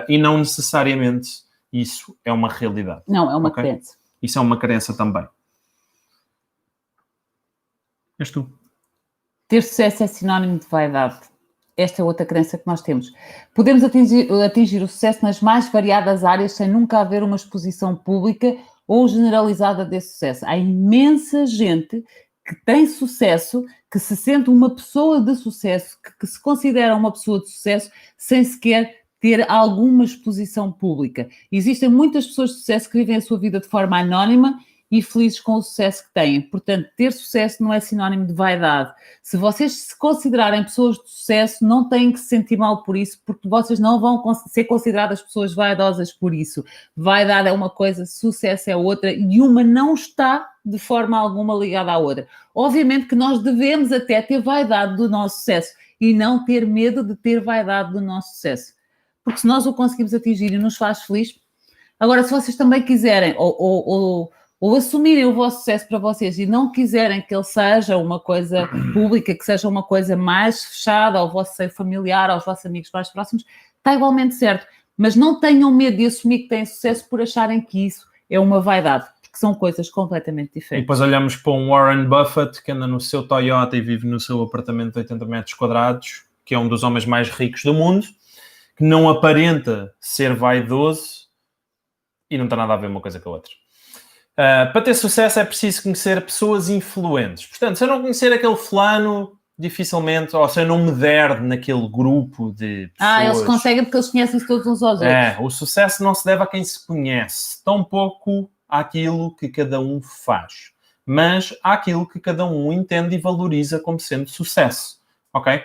E não necessariamente isso é uma realidade. Não, é uma crença. Isso é uma crença também. És tu. Ter sucesso é sinónimo de vaidade. Esta é outra crença que nós temos. Podemos atingir o sucesso nas mais variadas áreas sem nunca haver uma exposição pública ou generalizada desse sucesso. Há imensa gente que tem sucesso, que se sente uma pessoa de sucesso, que se considera uma pessoa de sucesso sem sequer ter alguma exposição pública. Existem muitas pessoas de sucesso que vivem a sua vida de forma anónima e felizes com o sucesso que têm. Portanto, ter sucesso não é sinónimo de vaidade. Se vocês se considerarem pessoas de sucesso, não têm que se sentir mal por isso, porque vocês não vão ser consideradas pessoas vaidosas por isso. Vaidade é uma coisa, sucesso é outra, e uma não está de forma alguma ligada à outra. Obviamente que nós devemos até ter vaidade do nosso sucesso e não ter medo de ter vaidade do nosso sucesso. Porque se nós o conseguimos atingir e nos faz feliz. Agora, se vocês também quiserem ou assumirem o vosso sucesso para vocês e não quiserem que ele seja uma coisa pública, que seja uma coisa mais fechada ao vosso seio familiar, aos vossos amigos mais próximos, está igualmente certo. Mas não tenham medo de assumir que têm sucesso por acharem que isso é uma vaidade, porque são coisas completamente E diferentes. depois olhamos para um Warren Buffett que anda no seu Toyota e vive no seu apartamento de 80 metros quadrados, que é um dos homens mais ricos do mundo, que não aparenta ser vaidoso e não tem nada a ver uma coisa com a outra. Para ter sucesso é preciso conhecer pessoas influentes. Portanto, se eu não conhecer aquele fulano, dificilmente, ou se eu não me der naquele grupo de pessoas... Eles conseguem porque eles conhecem-se todos uns aos outros. O sucesso não se deve a quem se conhece, tampouco àquilo que cada um faz, mas àquilo que cada um entende e valoriza como sendo sucesso, ok?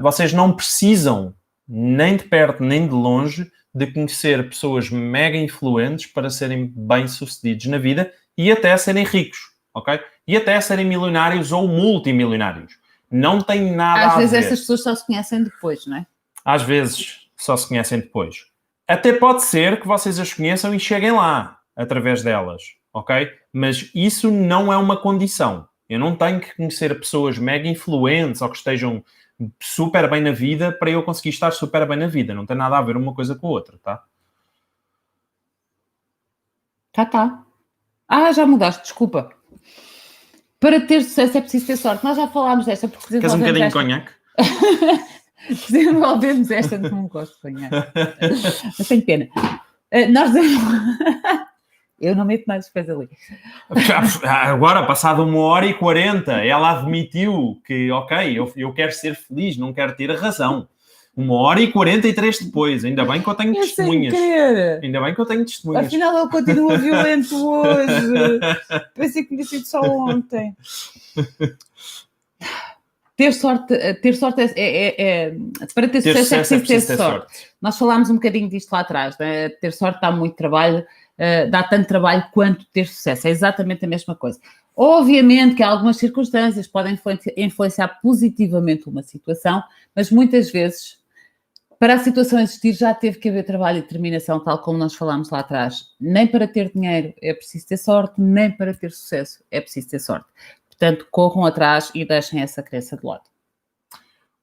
Vocês não precisam, nem de perto nem de longe, de conhecer pessoas mega influentes para serem bem-sucedidos na vida e até serem ricos, ok? E até serem milionários ou multimilionários. Não tem nada a ver. Às vezes essas pessoas só se conhecem depois, não é? Às vezes só se conhecem depois. Até pode ser que vocês as conheçam e cheguem lá através delas, ok? Mas isso não é uma condição. Eu não tenho que conhecer pessoas mega influentes ou que estejam super bem na vida para eu conseguir estar super bem na vida. Não tem nada a ver uma coisa com a outra, tá? Tá. Já mudaste, desculpa. Para ter sucesso é preciso ter sorte. Nós já falámos desta. Porque queres um bocadinho de conhaque? Desenvolvemos esta, não gosto de conhaque. Mas tenho pena. Eu não meto mais os pés ali. Agora, passado 1h40, ela admitiu que, ok, eu quero ser feliz, não quero ter razão. 1h43 depois, ainda bem que eu tenho testemunhas. Ainda bem que eu tenho testemunhas. Afinal, ele continua violento hoje. Pensei que tinha sido só ontem. Ter sorte para ter sucesso é preciso ter sorte. Nós falámos um bocadinho disto lá atrás, né? Ter sorte dá muito trabalho. Dá tanto trabalho quanto ter sucesso. É exatamente a mesma coisa. Obviamente que algumas circunstâncias podem influenciar positivamente uma situação, mas muitas vezes Para a situação existir, já teve que haver trabalho e determinação, tal como nós falámos lá atrás. Nem para ter dinheiro é preciso ter sorte, nem para ter sucesso é preciso ter sorte. Portanto, corram atrás e deixem essa crença de lado.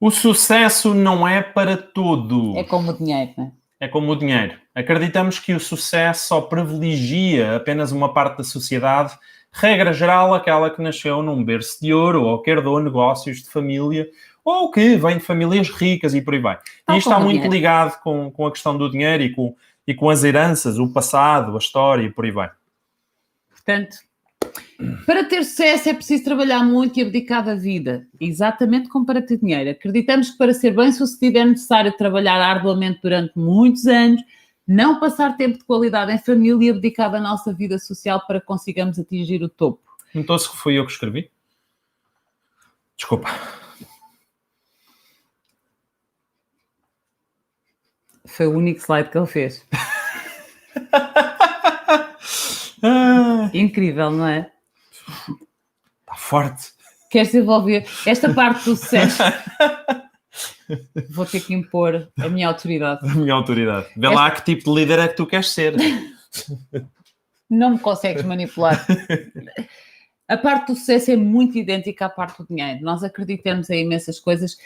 O sucesso não é para todos. É como o dinheiro, não é? É como o dinheiro. Acreditamos que o sucesso só privilegia apenas uma parte da sociedade, regra geral, aquela que nasceu num berço de ouro, ou que herdou negócios de família, ou que vem de famílias ricas e por aí vai. E isto está muito ligado com a questão do dinheiro e com as heranças, o passado, a história e por aí vai. Portanto, para ter sucesso é preciso trabalhar muito e abdicar da vida, exatamente como para ter dinheiro. Acreditamos que para ser bem-sucedido é necessário trabalhar arduamente durante muitos anos, não passar tempo de qualidade em família e abdicar da nossa vida social para que consigamos atingir o topo. Notou-se que fui eu que escrevi? Desculpa. Foi o único slide que ele fez. Incrível, não é? Está forte. Queres desenvolver esta parte do sucesso? Vou ter que impor a minha autoridade. A minha autoridade. Vê lá que tipo de líder é que tu queres ser. Não me consegues manipular. A parte do sucesso é muito idêntica à parte do dinheiro. Nós acreditamos em imensas coisas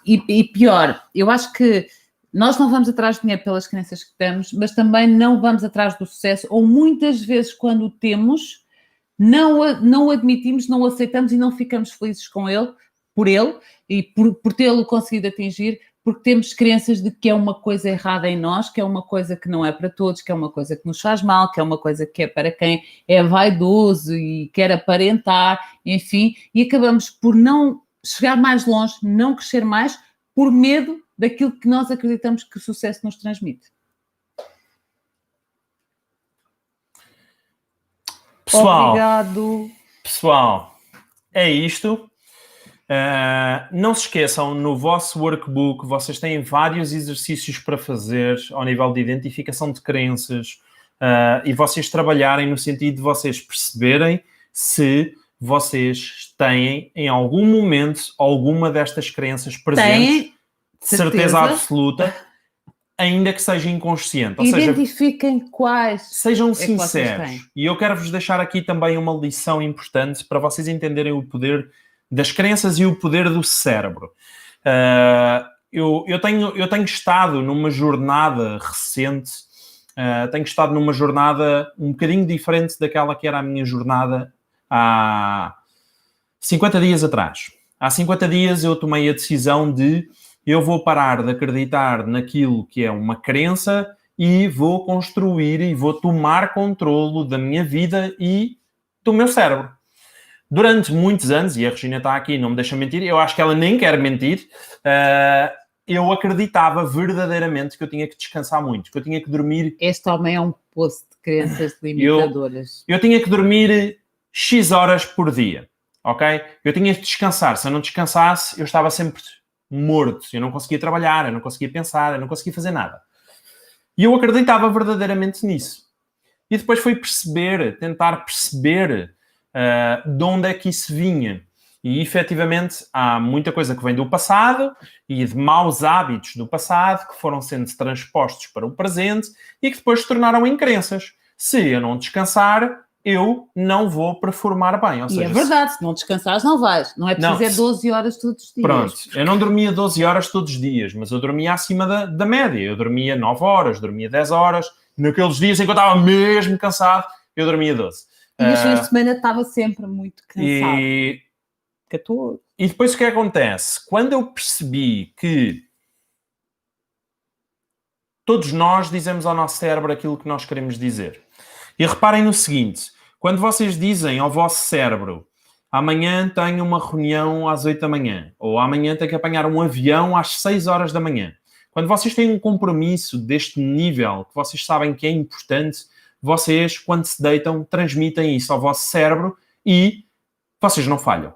e pior, eu acho que nós não vamos atrás do dinheiro pelas crenças que temos, mas também não vamos atrás do sucesso, ou muitas vezes quando o temos, não o admitimos, não o aceitamos e não ficamos felizes com ele, e por tê-lo conseguido atingir, porque temos crenças de que é uma coisa errada em nós, que é uma coisa que não é para todos, que é uma coisa que nos faz mal, que é uma coisa que é para quem é vaidoso e quer aparentar, enfim, e acabamos por não chegar mais longe, não crescer mais, por medo daquilo que nós acreditamos que o sucesso nos transmite. Pessoal, é isto. Não se esqueçam, no vosso workbook vocês têm vários exercícios para fazer ao nível de identificação de crenças e vocês trabalharem no sentido de vocês perceberem se vocês têm em algum momento alguma destas crenças presentes. Certeza absoluta, ainda que seja inconsciente. Ou identifiquem quais. Sejam sinceros. E eu quero-vos deixar aqui também uma lição importante para vocês entenderem o poder das crenças e o poder do cérebro. Eu tenho estado numa jornada recente, tenho estado numa jornada um bocadinho diferente daquela que era a minha jornada há 50 dias atrás. Há 50 dias eu tomei a decisão de eu vou parar de acreditar naquilo que é uma crença e vou construir e vou tomar controlo da minha vida e do meu cérebro. Durante muitos anos, e a Regina está aqui, não me deixa mentir, eu acho que ela nem quer mentir, eu acreditava verdadeiramente que eu tinha que descansar muito, que eu tinha que dormir... Este também é um poço de crenças limitadoras. Eu tinha que dormir X horas por dia, ok? Eu tinha que descansar. Se eu não descansasse, eu estava sempre morto. Eu não conseguia trabalhar, eu não conseguia pensar, eu não conseguia fazer nada. E eu acreditava verdadeiramente nisso. E depois fui tentar perceber de onde é que isso vinha. E, efetivamente, há muita coisa que vem do passado e de maus hábitos do passado que foram sendo transpostos para o presente e que depois se tornaram em crenças. Se eu não descansar, eu não vou performar bem. Ou seja, é verdade, se não descansares não vais. Não é preciso 12 horas todos os dias. Pronto, eu não dormia 12 horas todos os dias, mas eu dormia acima da média. Eu dormia 9 horas, dormia 10 horas. Naqueles dias em que eu estava mesmo cansado, eu dormia 12. E nas fins de semana estava sempre muito cansado. 14. E depois o que acontece? Quando eu percebi que todos nós dizemos ao nosso cérebro aquilo que nós queremos dizer. E reparem no seguinte, quando vocês dizem ao vosso cérebro amanhã tenho uma reunião às 8 da manhã, ou amanhã tenho que apanhar um avião às 6 horas da manhã, quando vocês têm um compromisso deste nível, que vocês sabem que é importante, vocês, quando se deitam, transmitem isso ao vosso cérebro e vocês não falham.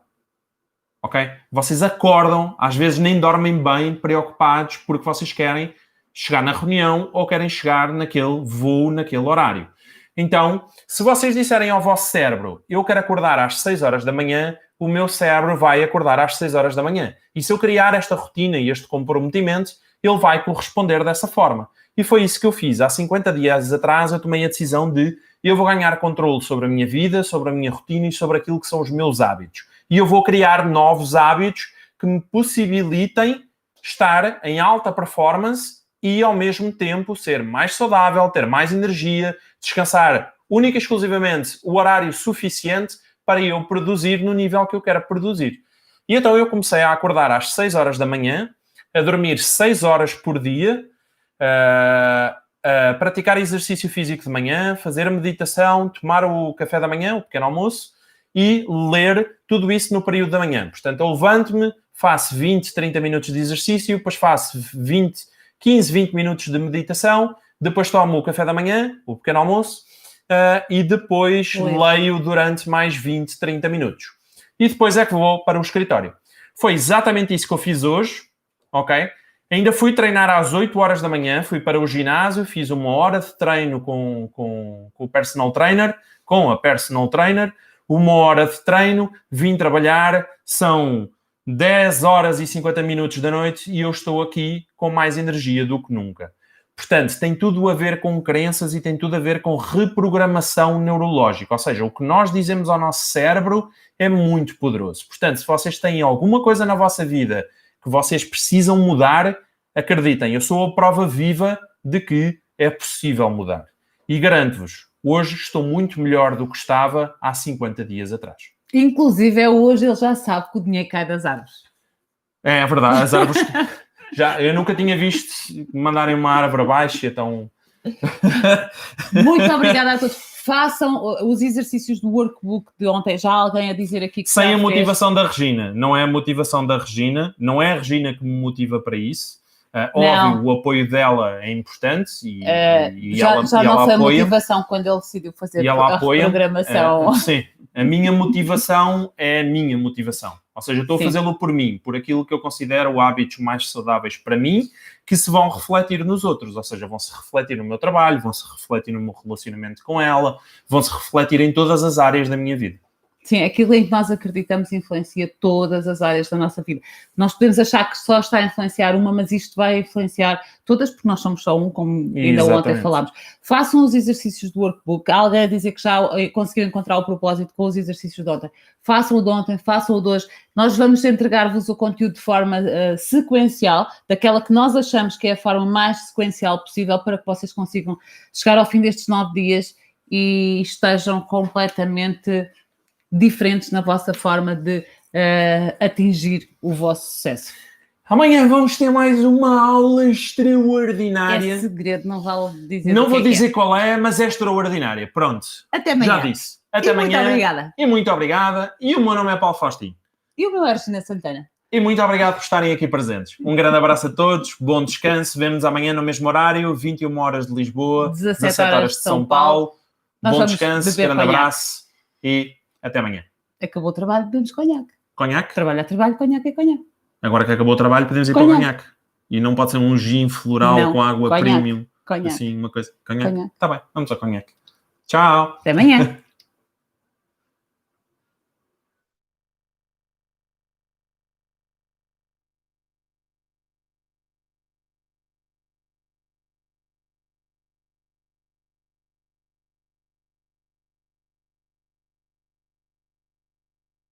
Ok? Vocês acordam, às vezes nem dormem bem, preocupados, porque vocês querem chegar na reunião ou querem chegar naquele voo, naquele horário. Então, se vocês disserem ao vosso cérebro, eu quero acordar às 6 horas da manhã, o meu cérebro vai acordar às 6 horas da manhã. E se eu criar esta rotina e este comprometimento, ele vai corresponder dessa forma. E foi isso que eu fiz. Há 50 dias atrás eu tomei a decisão de eu vou ganhar controle sobre a minha vida, sobre a minha rotina e sobre aquilo que são os meus hábitos. E eu vou criar novos hábitos que me possibilitem estar em alta performance e, ao mesmo tempo, ser mais saudável, ter mais energia, descansar única e exclusivamente o horário suficiente para eu produzir no nível que eu quero produzir. E então eu comecei a acordar às 6 horas da manhã, a dormir 6 horas por dia, a praticar exercício físico de manhã, fazer a meditação, tomar o café da manhã, o pequeno almoço, e ler tudo isso no período da manhã. Portanto, eu levanto-me, faço 20, 30 minutos de exercício, depois faço 15, 20 minutos de meditação, depois tomo o café da manhã, o pequeno almoço, e depois leio durante mais 20, 30 minutos. E depois é que vou para o escritório. Foi exatamente isso que eu fiz hoje, ok? Ainda fui treinar às 8 horas da manhã, fui para o ginásio, fiz 1 hora de treino com o personal trainer, com a personal trainer, 1 hora de treino, vim trabalhar, são 10 horas e 50 minutos da noite e eu estou aqui com mais energia do que nunca. Portanto, tem tudo a ver com crenças e tem tudo a ver com reprogramação neurológica. Ou seja, o que nós dizemos ao nosso cérebro é muito poderoso. Portanto, se vocês têm alguma coisa na vossa vida que vocês precisam mudar, acreditem, eu sou a prova viva de que é possível mudar. E garanto-vos, hoje estou muito melhor do que estava há 50 dias atrás. Inclusive, hoje ele já sabe que o dinheiro cai das árvores. É verdade, as árvores... eu nunca tinha visto mandarem uma árvore abaixo, então... Muito obrigada a todos. Façam os exercícios do workbook de ontem. Já há alguém a dizer aqui que sem a motivação da Regina. Não é a motivação da Regina. Não é a Regina que me motiva para isso. Óbvio, o apoio dela é importante e já ela não foi apoia. A motivação quando ele decidiu fazer a programação. Sim, a minha motivação é a minha motivação. Ou seja, eu estou a fazê-lo por mim, por aquilo que eu considero hábitos mais saudáveis para mim, que se vão refletir nos outros. Ou seja, vão-se refletir no meu trabalho, vão-se refletir no meu relacionamento com ela, vão-se refletir em todas as áreas da minha vida. Sim, aquilo em que nós acreditamos influencia todas as áreas da nossa vida. Nós podemos achar que só está a influenciar uma, mas isto vai influenciar todas, porque nós somos só um, como ainda ontem falámos. Façam os exercícios do workbook. Há alguém a dizer que já conseguiu encontrar o propósito com os exercícios de ontem. Façam o de ontem, façam o de hoje. Nós vamos entregar-vos o conteúdo de forma sequencial, daquela que nós achamos que é a forma mais sequencial possível para que vocês consigam chegar ao fim destes 9 dias e estejam completamente diferentes na vossa forma de atingir o vosso sucesso. Amanhã vamos ter mais uma aula extraordinária. É segredo, não vale dizer. Não vou dizer qual é, mas é extraordinária. Pronto. Até amanhã. Já disse. Até amanhã. Muito obrigada. E muito obrigada. E o meu nome é Paulo Faustino. E o meu é Regina Santana. E muito obrigado por estarem aqui presentes. Um grande abraço a todos, bom descanso. Vemo-nos amanhã no mesmo horário, 21 horas de Lisboa, 17 horas de São Paulo. Bom descanso, grande abraço e até amanhã. Acabou o trabalho, bebemos conhaque. Conhaque? Trabalho a trabalho, conhaque é conhaque. Agora que acabou o trabalho, podemos ir para o conhaque. E não pode ser um gin floral com água premium. Conhaque. Assim, uma coisa. Conhaque? Está bem, vamos ao conhaque. Tchau. Até amanhã.